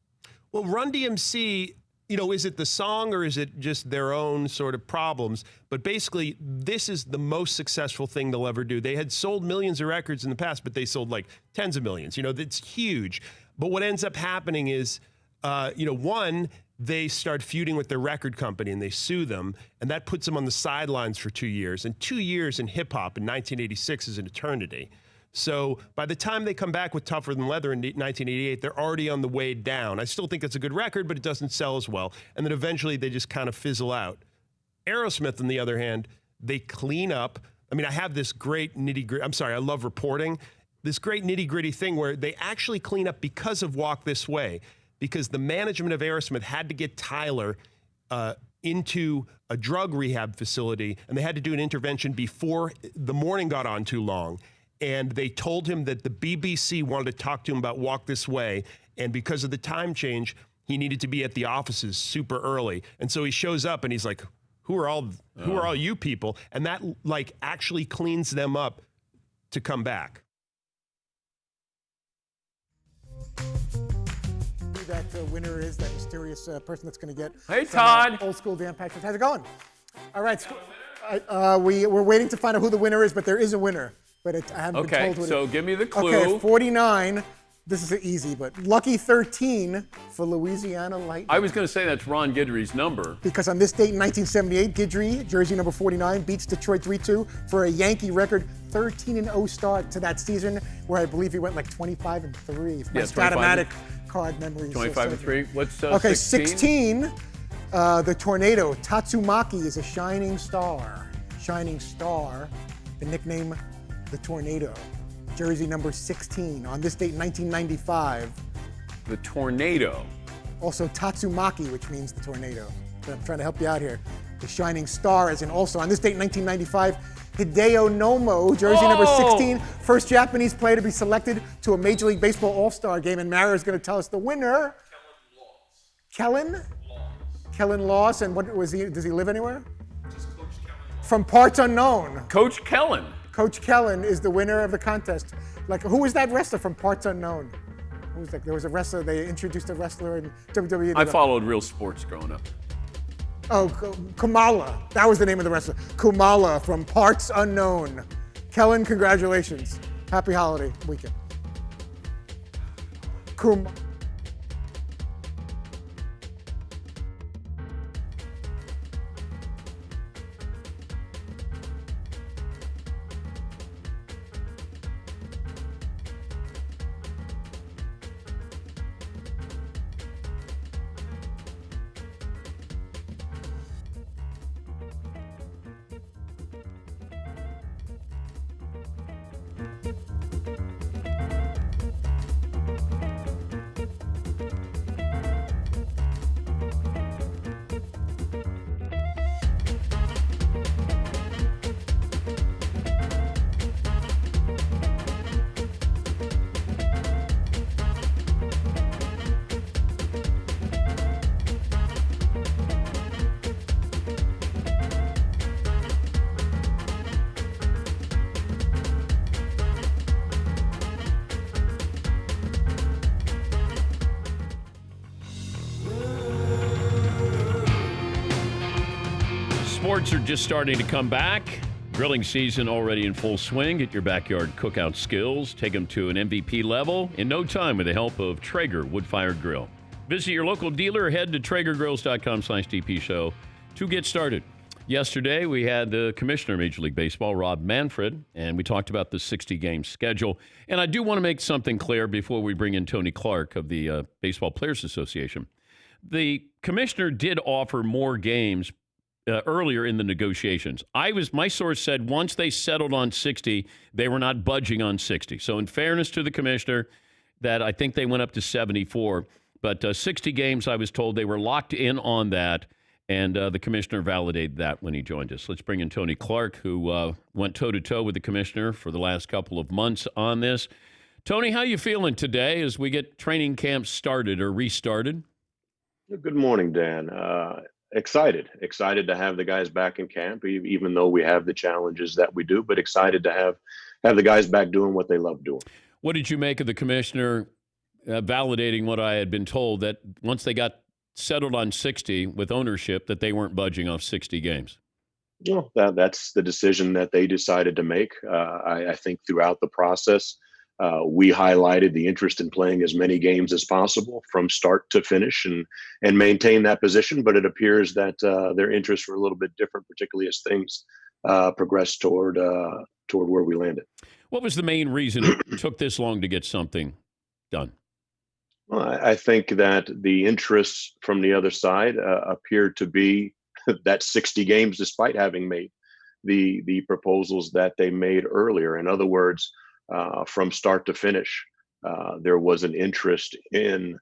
[SPEAKER 13] Well, Run DMC, is it the song or is it just their own sort of problems? But basically, this is the most successful thing they'll ever do. They had sold millions of records in the past, but they sold like tens of millions. It's huge. But what ends up happening is, one, they start feuding with their record company and they sue them, and that puts them on the sidelines for 2 years. And 2 years in hip-hop in 1986 is an eternity. So by the time they come back with Tougher Than Leather in 1988, they're already on the way down. I still think it's a good record, but it doesn't sell as well. And then eventually they just kind of fizzle out. Aerosmith, on the other hand, they clean up. I have this great nitty-gritty, I love reporting, this great nitty-gritty thing where they actually clean up because of Walk This Way, because the management of Aerosmith had to get Tyler into a drug rehab facility, and they had to do an intervention before the morning got on too long. And they told him that the BBC wanted to talk to him about Walk This Way. And because of the time change, he needed to be at the offices super early. And so he shows up and he's like, who are all you people? And that actually cleans them up to come back.
[SPEAKER 5] Who that winner is, that mysterious person that's going to get.
[SPEAKER 1] Hey,
[SPEAKER 5] some,
[SPEAKER 1] Todd.
[SPEAKER 5] Old school Dan Patrick. How's it going? All right. We're waiting to find out who the winner is, but there is a winner. But I haven't been told who
[SPEAKER 1] so give me the clue.
[SPEAKER 5] Okay, 49. This is easy, but lucky 13 for Louisiana Lightning.
[SPEAKER 1] I was going to say that's Ron Guidry's number.
[SPEAKER 5] Because on this date in 1978, Guidry, jersey number 49, beats Detroit 3-2 for a Yankee record 13-0 start to that season, where I believe he went like 25-3. My Statomatic card memory.
[SPEAKER 1] 25-3. What's
[SPEAKER 5] okay,
[SPEAKER 1] 16?
[SPEAKER 5] The tornado. Tatsumaki is a shining star. Shining star. The nickname, the Tornado. Jersey number 16. On this date in 1995.
[SPEAKER 1] The Tornado.
[SPEAKER 5] Also Tatsumaki, which means the tornado. But I'm trying to help you out here. The shining star, as in also on this date in 1995, Hideo Nomo, jersey number 16, first Japanese player to be selected to a Major League Baseball All-Star game. And Mara is going to tell us the winner. Kellen Loss. And what was he? Does he live anywhere?
[SPEAKER 1] Just Coach Kellen.
[SPEAKER 5] From Parts Unknown.
[SPEAKER 1] Coach Kellen.
[SPEAKER 5] Coach Kellen is the winner of the contest. Like, who was that wrestler from Parts Unknown? Who was that? There was a wrestler. They introduced a wrestler in WWE.
[SPEAKER 1] I followed real sports growing up.
[SPEAKER 5] Oh, Kamala. That was the name of the wrestler. Kamala from Parts Unknown. Kellen, congratulations. Happy holiday weekend.
[SPEAKER 1] Sports are just starting to come back. Grilling season already in full swing. Get your backyard cookout skills. Take them to an MVP level in no time with the help of Traeger wood-fired grill. Visit your local dealer or head to TraegerGrills.com/DP show to get started. Yesterday, we had the commissioner of Major League Baseball, Rob Manfred, and we talked about the 60-game schedule. And I do want to make something clear before we bring in Tony Clark of the Baseball Players Association. The commissioner did offer more games earlier in the negotiations. My source said once they settled on 60, they were not budging on 60. So in fairness to the commissioner, that I think they went up to 74. But 60 games, I was told they were locked in on that, and the commissioner validated that when he joined us. Let's bring in Tony Clark, who went toe-to-toe with the commissioner for the last couple of months on this. Tony, how you feeling today as we get training camp started or restarted?
[SPEAKER 19] Good morning, Dan. Excited to have the guys back in camp, even though we have the challenges that we do, but excited to have the guys back doing what they love doing.
[SPEAKER 1] What did you make of the commissioner validating what I had been told, that once they got settled on 60 with ownership, that they weren't budging off 60 games?
[SPEAKER 19] Well, that's the decision that they decided to make. I think throughout the process, we highlighted the interest in playing as many games as possible from start to finish and maintain that position. But it appears that their interests were a little bit different, particularly as things progressed toward where we landed.
[SPEAKER 1] What was the main reason it took this long to get something done?
[SPEAKER 19] Well, I think that the interests from the other side appeared to be that 60 games, despite having made the proposals that they made earlier. In other words, from start to finish, there was an interest in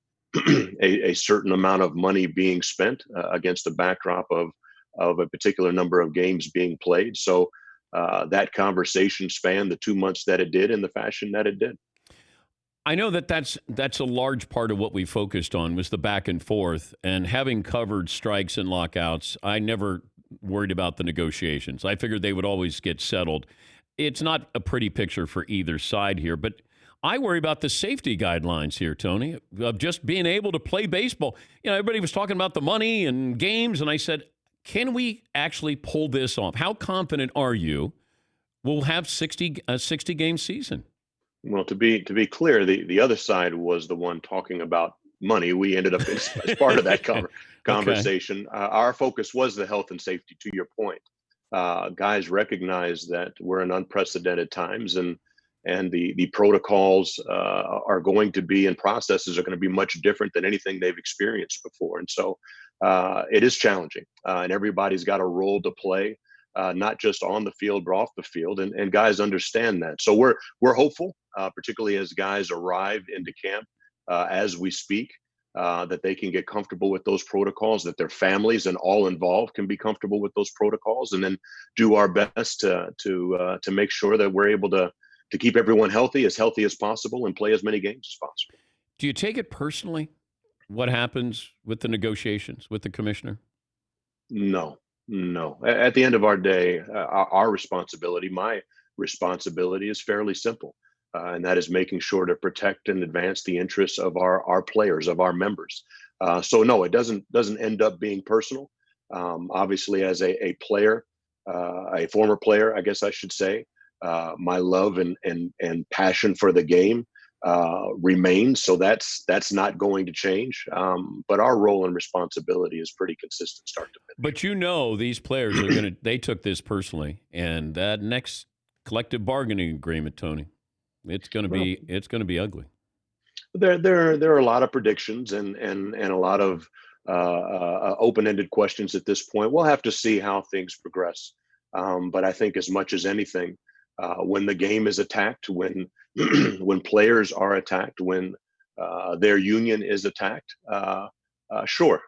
[SPEAKER 19] a certain amount of money being spent against a backdrop of a particular number of games being played. So that conversation spanned the 2 months that it did in the fashion that it did.
[SPEAKER 1] I know that's a large part of what we focused on was the back and forth, and having covered strikes and lockouts, I never worried about the negotiations. I figured they would always get settled. It's not a pretty picture for either side here, but I worry about the safety guidelines here, Tony, of just being able to play baseball. You know, everybody was talking about the money and games, and I said, can we actually pull this off? How confident are you we'll have a 60-game season?
[SPEAKER 19] Well, to be clear, the other side was the one talking about money. We ended up as part of that conversation. Okay. Our focus was the health and safety, to your point. Guys recognize that we're in unprecedented times, and the protocols are going to be, and processes are going to be much different than anything they've experienced before. And so it is challenging, and everybody's got a role to play, not just on the field, but off the field, and guys understand that. So we're hopeful, particularly as guys arrive into camp as we speak, that they can get comfortable with those protocols, that their families and all involved can be comfortable with those protocols, and then do our best to make sure that we're able to keep everyone healthy as possible, and play as many games as possible.
[SPEAKER 1] Do you take it personally, what happens with the negotiations with the commissioner?
[SPEAKER 19] No. At the end of our day, our responsibility, my responsibility, is fairly simple. And that is making sure to protect and advance the interests of our players, of our members. So no, it doesn't end up being personal. Obviously, as a player, a former player, I guess I should say, my love and passion for the game remains. So that's not going to change. But our role and responsibility is pretty consistent, start to finish.
[SPEAKER 1] But you know, these players are they took this personally, and that next collective bargaining agreement, Tony, it's going to be ugly.
[SPEAKER 19] There are a lot of predictions and a lot of open-ended questions at this point. We'll have to see how things progress. But I think as much as anything, when the game is attacked, when players are attacked, when their union is attacked, sure,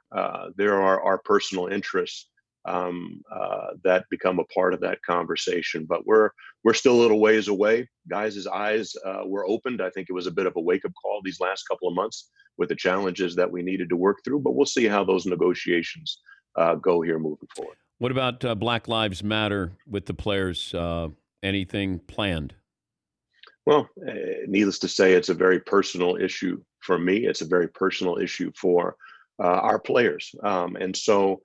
[SPEAKER 19] there are personal interests that become a part of that conversation. But we're still a little ways away. Guys' eyes were opened. I think it was a bit of a wake-up call these last couple of months with the challenges that we needed to work through. But we'll see how those negotiations go here moving forward.
[SPEAKER 1] What about Black Lives Matter with the players? Anything planned?
[SPEAKER 19] Well, needless to say, it's a very personal issue for me. It's a very personal issue for our players. And so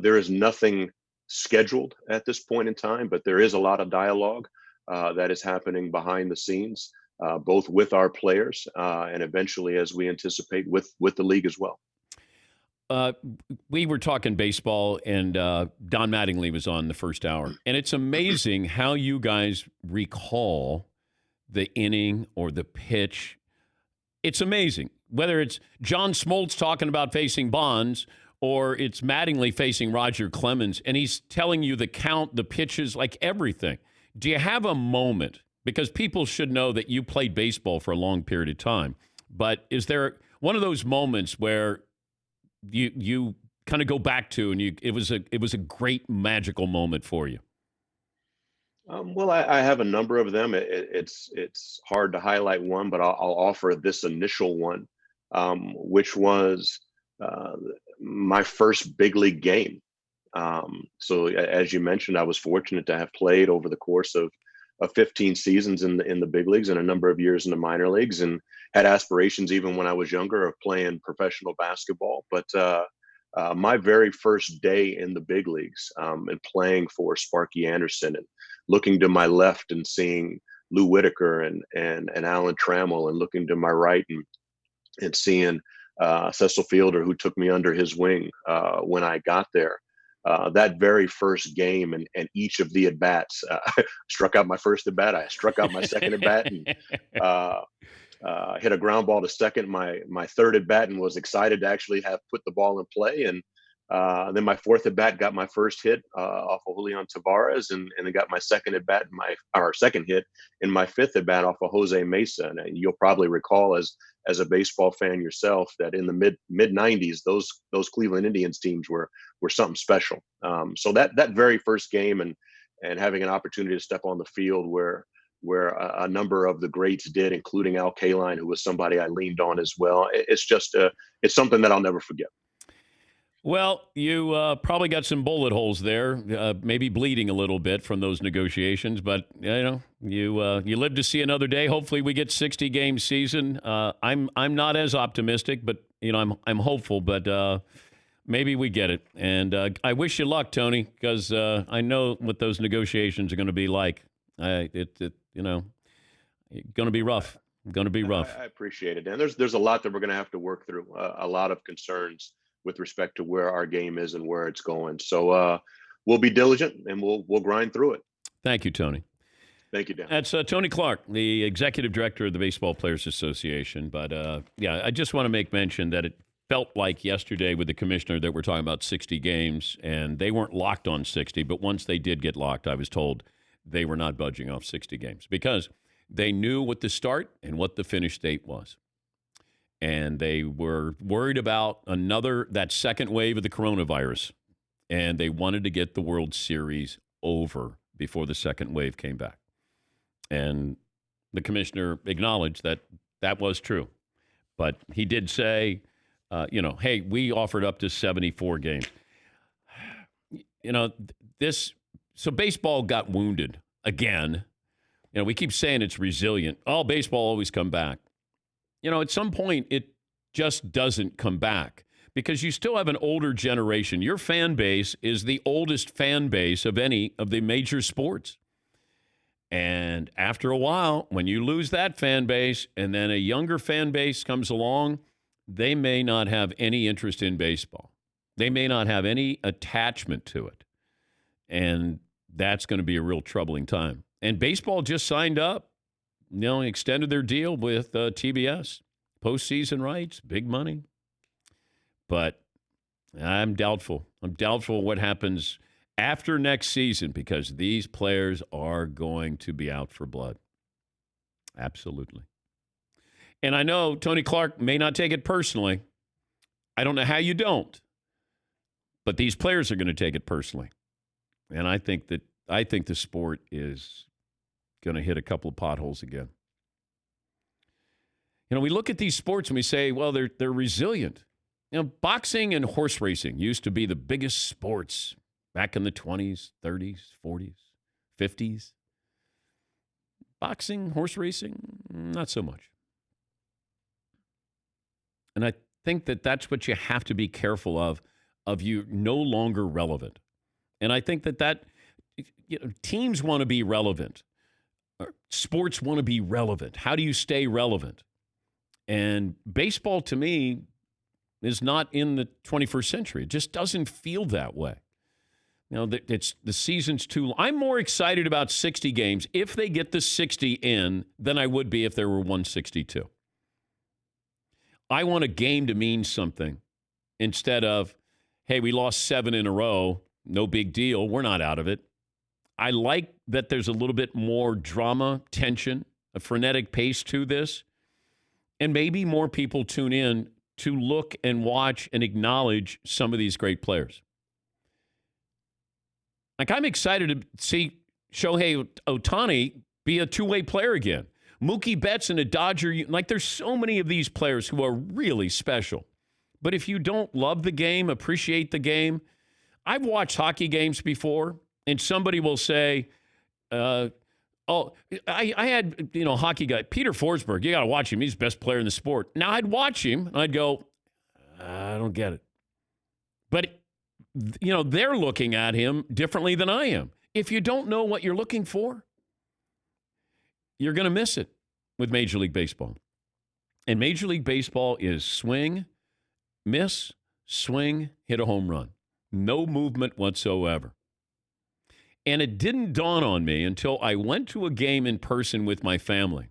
[SPEAKER 19] there is nothing scheduled at this point in time, but there is a lot of dialogue that is happening behind the scenes, both with our players and eventually, as we anticipate, with the league as well.
[SPEAKER 1] We were talking baseball, and Don Mattingly was on the first hour. And it's amazing how you guys recall the inning or the pitch. It's amazing. Whether it's John Smoltz talking about facing Bonds or it's Mattingly facing Roger Clemens, and he's telling you the count, the pitches, like everything. Do you have a moment? Because people should know that you played baseball for a long period of time. But is there one of those moments where you kind of go back to and it was a great magical moment for you?
[SPEAKER 19] Well, I have a number of them. It's hard to highlight one, but I'll offer this initial one, which was my first big league game. So as you mentioned, I was fortunate to have played over the course of 15 seasons in the big leagues and a number of years in the minor leagues, and had aspirations even when I was younger of playing professional basketball. But my very first day in the big leagues and playing for Sparky Anderson and looking to my left and seeing Lou Whitaker and Alan Trammell, and looking to my right and seeing Cecil Fielder, who took me under his wing when I got there. That very first game and each of the at-bats, struck out my first at-bat, I struck out my second at-bat, and hit a ground ball to second my third at-bat, and was excited to actually have put the ball in play. And then my fourth at-bat got my first hit off of Julian Tavares, and then got my second at-bat, second hit in my fifth at-bat off of Jose Mesa. And you'll probably recall as a baseball fan yourself that in the mid 90s, those Cleveland Indians teams were something special. So that very first game and having an opportunity to step on the field where a number of the greats did, including Al Kaline, who was somebody I leaned on as well. It's just it's something that I'll never forget.
[SPEAKER 1] Well, you probably got some bullet holes there, maybe bleeding a little bit from those negotiations, but you live to see another day. Hopefully, we get 60-game season. I'm not as optimistic, but I'm hopeful. But maybe we get it, and I wish you luck, Tony, because I know what those negotiations are going to be like. Going to be rough. Going to be rough.
[SPEAKER 19] I appreciate it, Dan. There's a lot that we're going to have to work through. A lot of concerns with respect to where our game is and where it's going. So we'll be diligent and we'll grind through it.
[SPEAKER 1] Thank you, Tony.
[SPEAKER 19] Thank you, Dan.
[SPEAKER 1] That's Tony Clark, the executive director of the Baseball Players Association. But I just want to make mention that it felt like yesterday with the commissioner that we're talking about 60 games, and they weren't locked on 60. But once they did get locked, I was told they were not budging off 60 games because they knew what the start and what the finish date was. And they were worried about that second wave of the coronavirus. And they wanted to get the World Series over before the second wave came back. And the commissioner acknowledged that that was true. But he did say, hey, we offered up to 74 games. So baseball got wounded again. We keep saying it's resilient. Oh, baseball always come back. At some point, it just doesn't come back because you still have an older generation. Your fan base is the oldest fan base of any of the major sports. And after a while, when you lose that fan base and then a younger fan base comes along, they may not have any interest in baseball. They may not have any attachment to it. And that's going to be a real troubling time. And baseball just signed up. Extended their deal with TBS. Postseason rights, big money. But I'm doubtful. I'm doubtful what happens after next season because these players are going to be out for blood. Absolutely. And I know Tony Clark may not take it personally. I don't know how you don't. But these players are going to take it personally. And I think the sport is going to hit a couple of potholes again. We look at these sports and we say, well, they're resilient. Boxing and horse racing used to be the biggest sports back in the 20s, 30s, 40s, 50s. Boxing, horse racing, not so much. And I think that that's what you have to be careful of you no longer relevant. And I think that teams want to be relevant. Sports want to be relevant. How do you stay relevant? And baseball, to me, is not in the 21st century. It just doesn't feel that way. It's the season's too long. I'm more excited about 60 games if they get the 60 in than I would be if there were 162. I want a game to mean something instead of, hey, we lost 7 in a row. No big deal. We're not out of it. I like that there's a little bit more drama, tension, a frenetic pace to this. And maybe more people tune in to look and watch and acknowledge some of these great players. Like, I'm excited to see Shohei Ohtani be a two-way player again. Mookie Betts and a Dodger. Like, there's so many of these players who are really special. But if you don't love the game, appreciate the game, I've watched hockey games before, and somebody will say, I had, hockey guy, Peter Forsberg, you got to watch him. He's the best player in the sport. Now, I'd watch him, and I'd go, I don't get it. But, they're looking at him differently than I am. If you don't know what you're looking for, you're going to miss it with Major League Baseball. And Major League Baseball is swing, miss, swing, hit a home run. No movement whatsoever. And it didn't dawn on me until I went to a game in person with my family.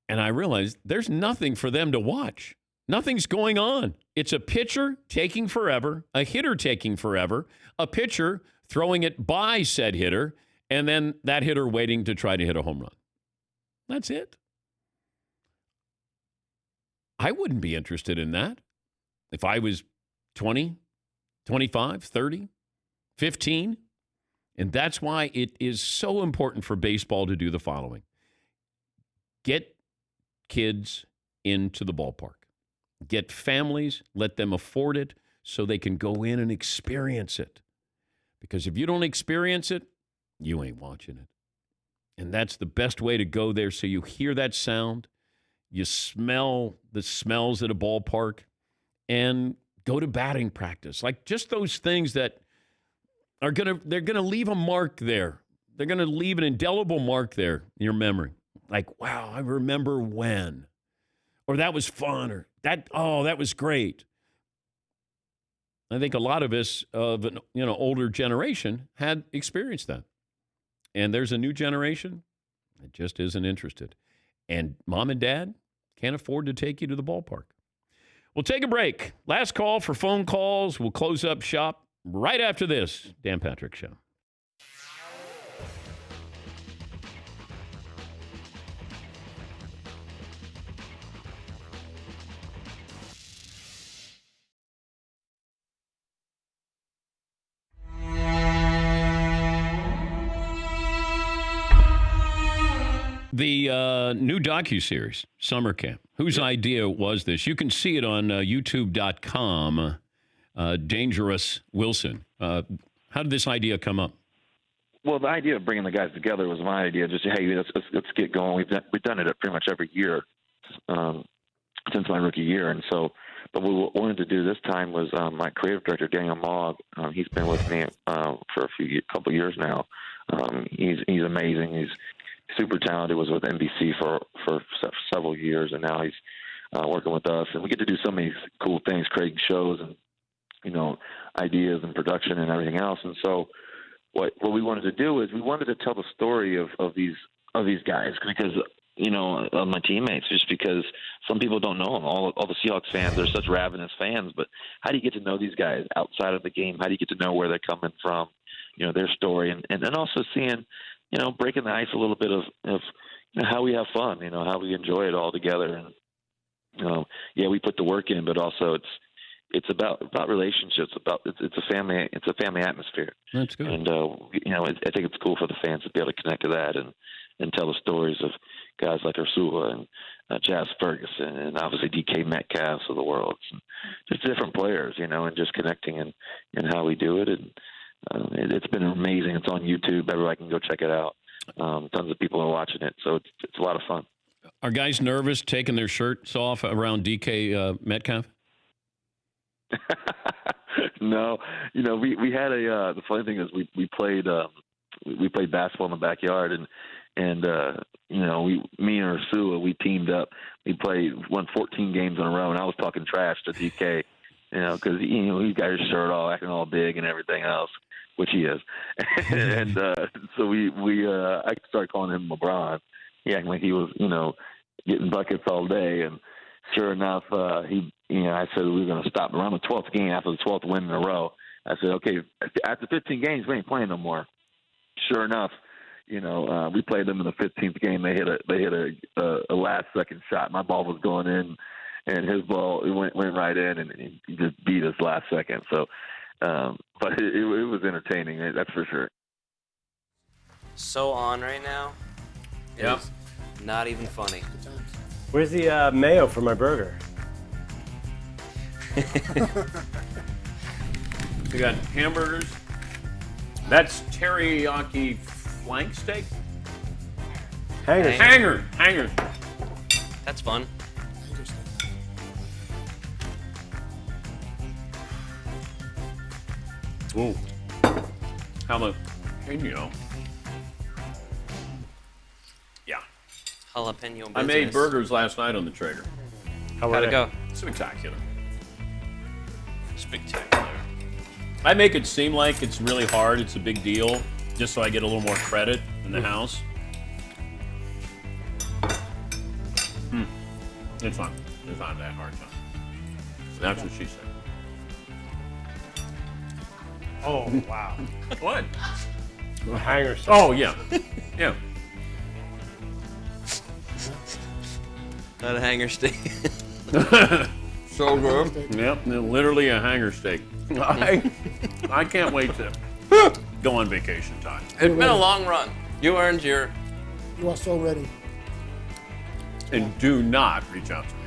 [SPEAKER 1] And I realized there's nothing for them to watch. Nothing's going on. It's a pitcher taking forever, a hitter taking forever, a pitcher throwing it by said hitter, and then that hitter waiting to try to hit a home run. That's it. I wouldn't be interested in that if I was 20, 25, 30, 15. And that's why it is so important for baseball to do the following. Get kids into the ballpark. Get families, let them afford it so they can go in and experience it. Because if you don't experience it, you ain't watching it. And that's the best way to go there, so you hear that sound, you smell the smells at a ballpark, and go to batting practice. Like, just those things that they're gonna leave a mark there. They're gonna leave an indelible mark there in your memory. Like, wow, I remember when. Or that was fun, or that was great. I think a lot of us of an older generation had experienced that. And there's a new generation that just isn't interested. And mom and dad can't afford to take you to the ballpark. We'll take a break. Last call for phone calls. We'll close up shop right after this Dan Patrick Show. The new docu-series, Summer Camp. Whose idea was this? You can see it on youtube.com, Dangerous Wilson. How did this idea come up?
[SPEAKER 10] Well, the idea of bringing the guys together was my idea. Just, hey, let's get going. We've done it pretty much every year since my rookie year. And so, but what we wanted to do this time was my creative director, Daniel Mogg. He's been with me for a couple years now. He's amazing. He's super talented, was with NBC for several years, and now he's working with us. And we get to do so many cool things, creating shows and, ideas and production and everything else. And so what we wanted to do is we wanted to tell the story of these guys, because, of my teammates, just because some people don't know them. All the Seahawks fans, they're such ravenous fans, but how do you get to know these guys outside of the game? How do you get to know where they're coming from, their story, and also seeing, breaking the ice a little bit of how we have fun, how we enjoy it all together. And, we put the work in, but also it's about relationships. It's a family atmosphere.
[SPEAKER 1] That's good.
[SPEAKER 10] And I think it's cool for the fans to be able to connect to that and tell the stories of guys like Ursula and Jazz Ferguson and obviously DK Metcalf of the world, and just different players, and just connecting and how we do it. And it's been amazing. It's on YouTube. Everybody can go check it out. Tons of people are watching it, so it's a lot of fun.
[SPEAKER 1] Are guys nervous taking their shirts off around DK Metcalf?
[SPEAKER 10] No, No, we had the funny thing is we played basketball in the backyard, and me and Ursula, we teamed up. We won 14 games in a row, and I was talking trash to DK, because he got his shirt all acting all big and everything else, which he is. And so I started calling him LeBron. He acting like he was, getting buckets all day. And sure enough, I said we were going to stop around the 12th game after the 12th win in a row. I said, okay, after 15 games, we ain't playing no more. Sure enough, we played them in the 15th game. They hit a last second shot. My ball was going in, and his ball went right in, and he just beat us last second. So, but it was entertaining. That's for sure.
[SPEAKER 12] So on right now.
[SPEAKER 1] Yep.
[SPEAKER 12] It's not even funny.
[SPEAKER 7] Where's the mayo for my burger?
[SPEAKER 1] We got hamburgers. That's teriyaki flank steak. Hanger.
[SPEAKER 12] That's fun.
[SPEAKER 1] Ooh. Jalapeno. Yeah.
[SPEAKER 12] Jalapeno business.
[SPEAKER 1] I made burgers last night on the Traeger.
[SPEAKER 12] How'd it go?
[SPEAKER 1] Spectacular. I make it seem like it's really hard. It's a big deal, just so I get a little more credit in the house. It's fun. It's not that hard. That's what she said.
[SPEAKER 7] Oh, wow.
[SPEAKER 1] What?
[SPEAKER 7] A hanger steak.
[SPEAKER 1] Oh, yeah. Yeah.
[SPEAKER 12] Not a hanger steak.
[SPEAKER 1] So good. Yep, literally a hanger steak. I can't wait to go on vacation time.
[SPEAKER 12] It's been a long run. You earned your...
[SPEAKER 5] You are so ready.
[SPEAKER 1] And do not reach out to me.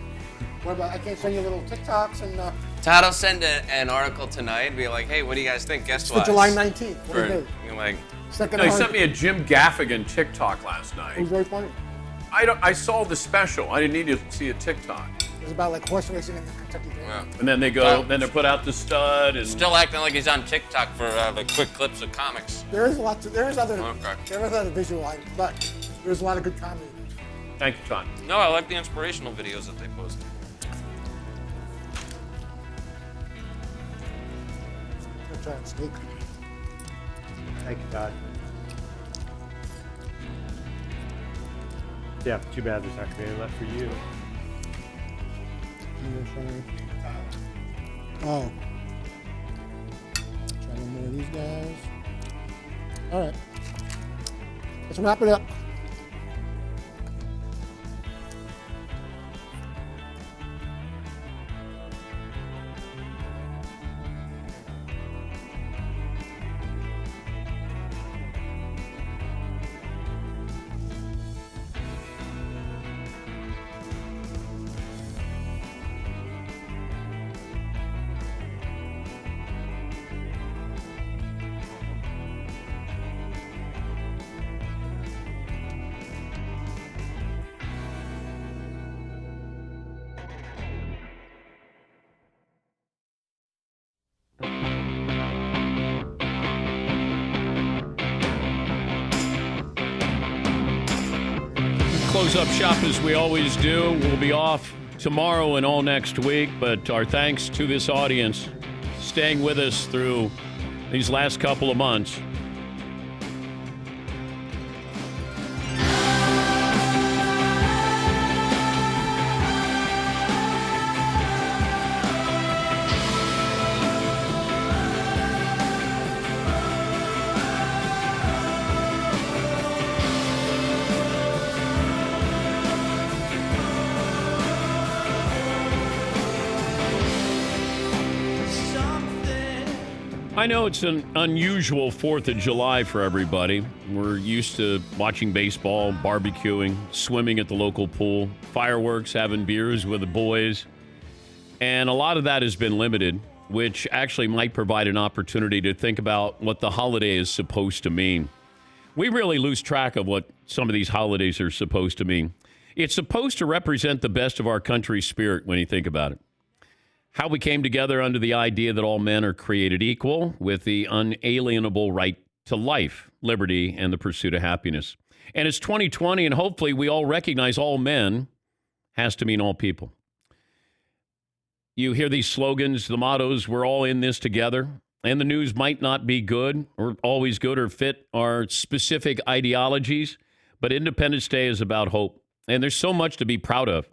[SPEAKER 5] What about, I can't send you little TikToks and...
[SPEAKER 12] Todd will send an article tonight and be like, hey, what do you guys think? Guess
[SPEAKER 5] For
[SPEAKER 12] what?
[SPEAKER 5] July 19th. What do you think?
[SPEAKER 12] You're like...
[SPEAKER 1] He sent me a Jim Gaffigan TikTok last night.
[SPEAKER 5] It was very funny.
[SPEAKER 1] I saw the special. I didn't need to see a TikTok.
[SPEAKER 5] It was about like horse racing in the Kentucky Derby.
[SPEAKER 12] Yeah.
[SPEAKER 1] And then they go, then they put out the stud and
[SPEAKER 12] Still acting like he's on TikTok for the quick clips of comics.
[SPEAKER 5] There is other
[SPEAKER 12] Okay.
[SPEAKER 5] visual items, but there's a lot of good comedy.
[SPEAKER 1] Thank you, Todd.
[SPEAKER 12] No, I like the inspirational videos that they post.
[SPEAKER 5] I'm trying to sneak.
[SPEAKER 7] Thank you, Todd. Yeah, too bad there's not going to be left for you.
[SPEAKER 5] Oh. Trying to remember these guys. All right. Let's wrap it up.
[SPEAKER 1] Close up shop as we always do. We'll be off tomorrow and all next week, but our thanks to this audience staying with us through these last couple of months. I know it's an unusual 4th of July for everybody. We're used to watching baseball, barbecuing, swimming at the local pool, fireworks, having beers with the boys. And a lot of that has been limited, which actually might provide an opportunity to think about what the holiday is supposed to mean. We really lose track of what some of these holidays are supposed to mean. It's supposed to represent the best of our country's spirit when you think about it. how we came together under the idea that all men are created equal with the unalienable right to life, liberty, and the pursuit of happiness. And it's 2020, and hopefully we all recognize all men has to mean all people. You hear these slogans, the mottos, we're all in this together, and the news might not be good or always good or fit our specific ideologies, but Independence Day is about hope. And there's so much to be proud of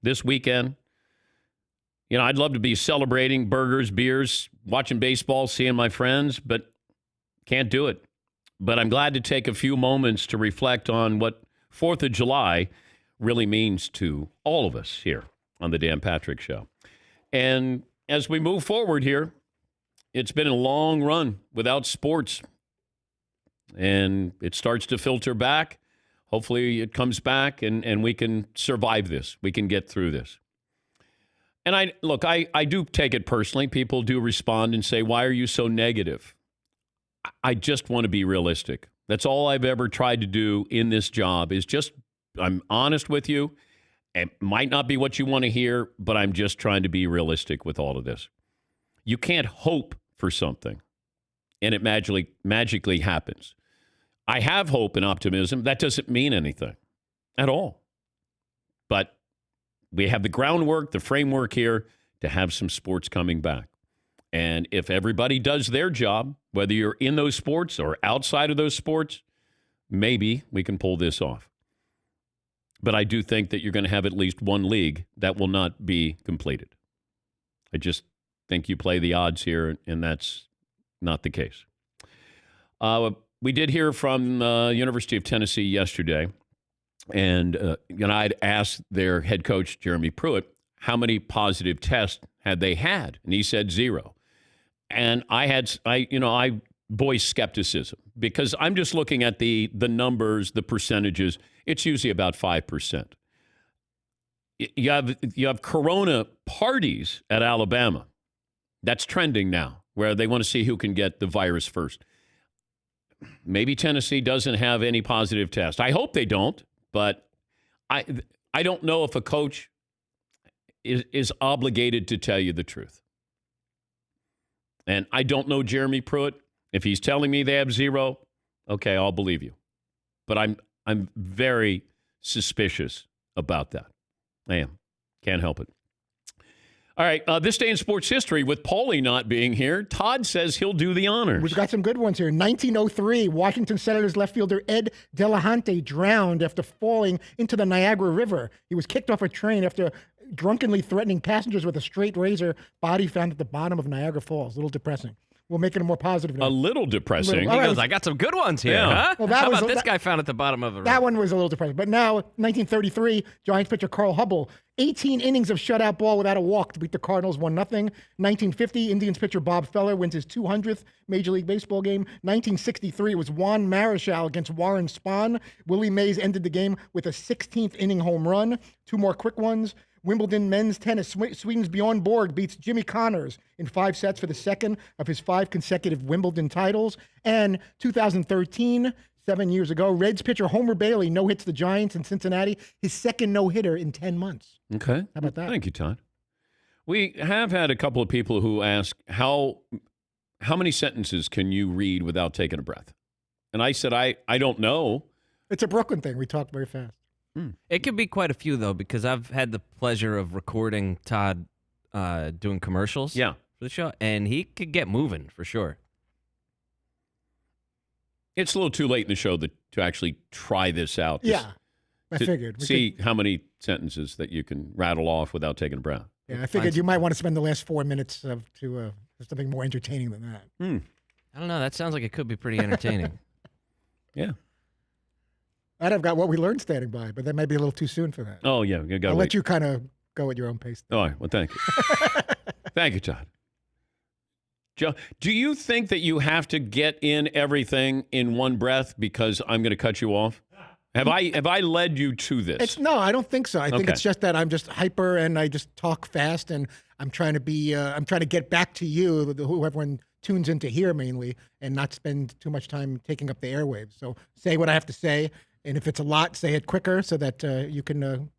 [SPEAKER 1] this weekend. You know, I'd love to be celebrating burgers, beers, watching baseball, seeing my friends, but can't do it. But I'm glad to take a few moments to reflect on what 4th of July really means to all of us here on the Dan Patrick Show. And as we move forward here, it's been a long run without sports. And it starts to filter back. Hopefully it comes back and we can survive this. We can get through this. And I do take it personally. People do respond and say, why are you so negative? I just want to be realistic. That's all I've ever tried to do in this job is just, I'm honest with you. It might not be what you want to hear, but I'm just trying to be realistic with all of this. You can't hope for something and it magically happens. I have hope and optimism. That doesn't mean anything at all. But we have the groundwork, the framework here to have some sports coming back. And if everybody does their job, whether you're in those sports or outside of those sports, maybe we can pull this off. But I do think that you're going to have at least one league that will not be completed. I just think you play the odds here, and that's not the case. We did hear from University of Tennessee yesterday, and I'd asked their head coach, Jeremy Pruitt, how many positive tests had they had, and he said 0. And I voiced skepticism because I'm just looking at the numbers, the percentages. It's usually about 5%. You have Corona parties at Alabama. That's trending now, where they want to see who can get the virus first. Maybe Tennessee doesn't have any positive test. I hope they don't, but I don't know if a coach is obligated to tell you the truth. And I don't know Jeremy Pruitt. If he's telling me they have 0, okay, I'll believe you. But I'm very suspicious about that. I am. Can't help it. All right, this day in sports history, with Paulie not being here, Todd says he'll do the honors.
[SPEAKER 5] We've got some good ones here. 1903, Washington Senators left fielder Ed Delahunty drowned after falling into the Niagara River. He was kicked off a train after drunkenly threatening passengers with a straight razor. Body found at the bottom of Niagara Falls. A little depressing. We'll make it a more positive note.
[SPEAKER 1] A little depressing.
[SPEAKER 6] He goes, I got some good ones here, huh?
[SPEAKER 5] Well,
[SPEAKER 6] How about this guy found at the bottom of a river?
[SPEAKER 5] That one was a little depressing. But now, 1933, Giants pitcher Carl Hubble, 18 innings of shutout ball without a walk to beat the Cardinals 1-0. 1950, Indians pitcher Bob Feller wins his 200th Major League Baseball game. 1963, it was Juan Marichal against Warren Spahn. Willie Mays ended the game with a 16th inning home run. Two more quick ones. Wimbledon men's tennis, Sweden's Bjorn Borg beats Jimmy Connors in 5 sets for the second of his 5 consecutive Wimbledon titles. And 2013, 7 years ago, Reds pitcher Homer Bailey no-hits the Giants in Cincinnati, his second no-hitter in 10 months.
[SPEAKER 1] Okay.
[SPEAKER 5] How about that?
[SPEAKER 1] Thank you, Todd. We have had a couple of people who ask, how many sentences can you read without taking a breath? And I said, I don't know.
[SPEAKER 5] It's a Brooklyn thing. We talk very fast.
[SPEAKER 6] It could be quite a few, though, because I've had the pleasure of recording Todd doing commercials for the show, and he could get moving for sure.
[SPEAKER 1] It's a little too late in the show to actually try this out.
[SPEAKER 5] Yeah, I figured.
[SPEAKER 1] See how many sentences that you can rattle off without taking a breath.
[SPEAKER 5] Yeah, I figured you might want to spend the last 4 minutes to something more entertaining than that.
[SPEAKER 6] I don't know. That sounds like it could be pretty entertaining.
[SPEAKER 1] Yeah.
[SPEAKER 5] I've got what we learned standing by, but that might be a little too soon for that.
[SPEAKER 1] Oh, yeah. You gotta
[SPEAKER 5] I'll
[SPEAKER 1] wait.
[SPEAKER 5] let you kind of go at your own pace.
[SPEAKER 1] All right. Well, thank you. Thank you, Todd. Joe, do you think that you have to get in everything in one breath because I'm going to cut you off? Have I led you to this?
[SPEAKER 5] No, I don't think so. I think
[SPEAKER 1] Okay.
[SPEAKER 5] it's just that I'm just hyper and I just talk fast and I'm trying to be. I'm trying to get back to you, who everyone tunes in to hear mainly, and not spend too much time taking up the airwaves. So say what I have to say, and if it's a lot, say it quicker so that you can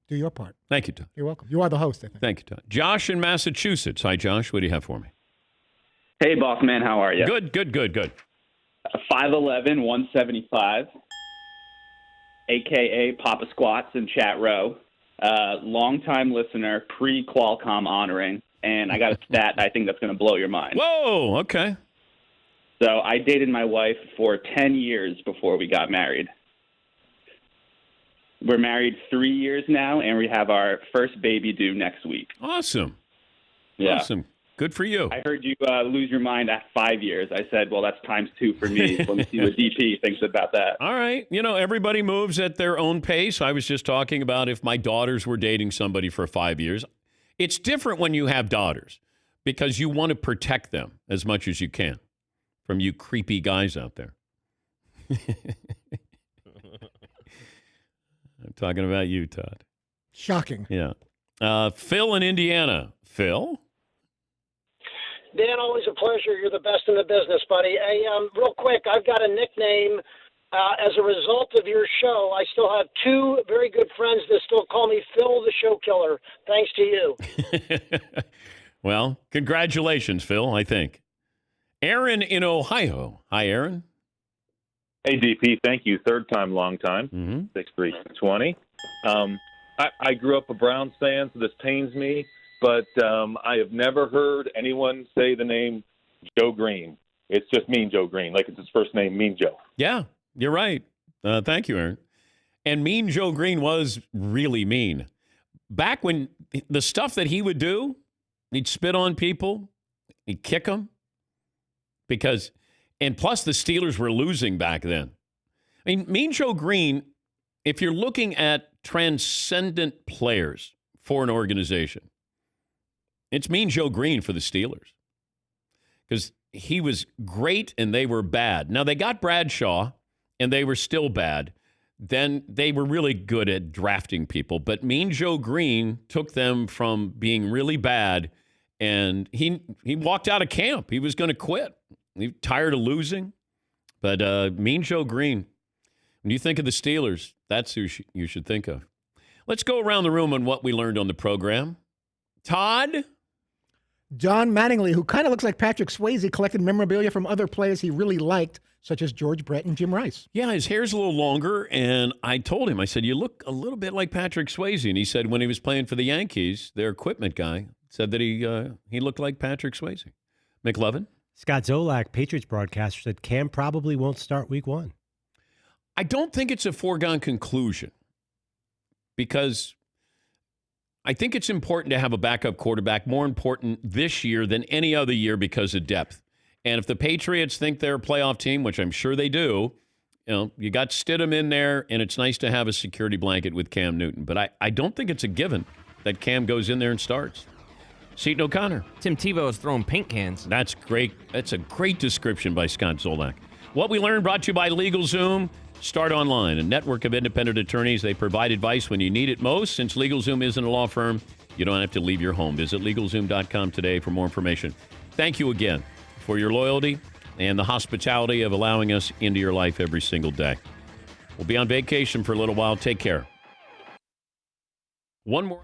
[SPEAKER 5] do Do your part.
[SPEAKER 1] Thank you, Todd.
[SPEAKER 5] You're welcome. You are the host, I think.
[SPEAKER 1] Thank you, Todd. Josh in Massachusetts. Hi, Josh. What do you have for me?
[SPEAKER 14] Hey, boss man, how are you?
[SPEAKER 1] Good.
[SPEAKER 14] 5'11", 175, a.k.a. Papa Squats in chat row. Long-time listener, pre-Qualcomm honoring, and I got a stat I think that's going to blow your mind.
[SPEAKER 1] Whoa, okay.
[SPEAKER 14] So I dated my wife for 10 years before we got married. We're married 3 years now, and we have our first baby due next week.
[SPEAKER 1] Awesome.
[SPEAKER 14] Yeah.
[SPEAKER 1] Awesome. Good for you.
[SPEAKER 14] I heard you lose your mind at 5 years. I said, well, that's times 2 for me. Let me see what DP thinks about that.
[SPEAKER 1] All right. Everybody moves at their own pace. I was just talking about if my daughters were dating somebody for 5 years. It's different when you have daughters because you want to protect them as much as you can from you creepy guys out there. I'm talking about you, Todd.
[SPEAKER 5] Shocking.
[SPEAKER 1] Yeah. Phil in Indiana. Phil?
[SPEAKER 20] Dan, always a pleasure. You're the best in the business, buddy. Hey, real quick, I've got a nickname as a result of your show. I still have 2 very good friends that still call me Phil the Show Killer, thanks to you.
[SPEAKER 1] Well, congratulations, Phil, I think. Aaron in Ohio. Hi, Aaron.
[SPEAKER 21] Hey, DP. Thank you. Third time, long time. 6'3", 220. I grew up a Browns fan, so this pains me. But I have never heard anyone say the name Joe Green. It's just Mean Joe Green, like it's his first name, Mean Joe.
[SPEAKER 1] Yeah, you're right. Thank you, Aaron. And Mean Joe Green was really mean. Back when the stuff that he would do, he'd spit on people, he'd kick them. And plus the Steelers were losing back then. I mean, Mean Joe Green, if you're looking at transcendent players for an organization, it's Mean Joe Green for the Steelers because he was great and they were bad. Now, they got Bradshaw and they were still bad. Then they were really good at drafting people. But Mean Joe Green took them from being really bad, and he walked out of camp. He was going to quit. He was tired of losing. But Mean Joe Green, when you think of the Steelers, that's who you should think of. Let's go around the room on what we learned on the program. Todd?
[SPEAKER 5] John Mattingly, who kind of looks like Patrick Swayze, collected memorabilia from other players he really liked, such as George Brett and Jim Rice.
[SPEAKER 1] Yeah, his hair's a little longer, and I told him, I said, you look a little bit like Patrick Swayze. And he said when he was playing for the Yankees, their equipment guy said that he looked like Patrick Swayze. McLovin?
[SPEAKER 7] Scott Zolak, Patriots broadcaster, said Cam probably won't start week 1.
[SPEAKER 1] I don't think it's a foregone conclusion because I think it's important to have a backup quarterback, more important this year than any other year because of depth. And if the Patriots think they're a playoff team, which I'm sure they do, you got Stidham in there, and it's nice to have a security blanket with Cam Newton. But I don't think it's a given that Cam goes in there and starts. Seton O'Connor.
[SPEAKER 6] Tim Tebow is throwing paint cans.
[SPEAKER 1] That's great. That's a great description by Scott Zolak. What we learned brought to you by LegalZoom. Start Online, a network of independent attorneys. They provide advice when you need it most. Since LegalZoom isn't a law firm, you don't have to leave your home. Visit LegalZoom.com today for more information. Thank you again for your loyalty and the hospitality of allowing us into your life every single day. We'll be on vacation for a little while. Take care. One more.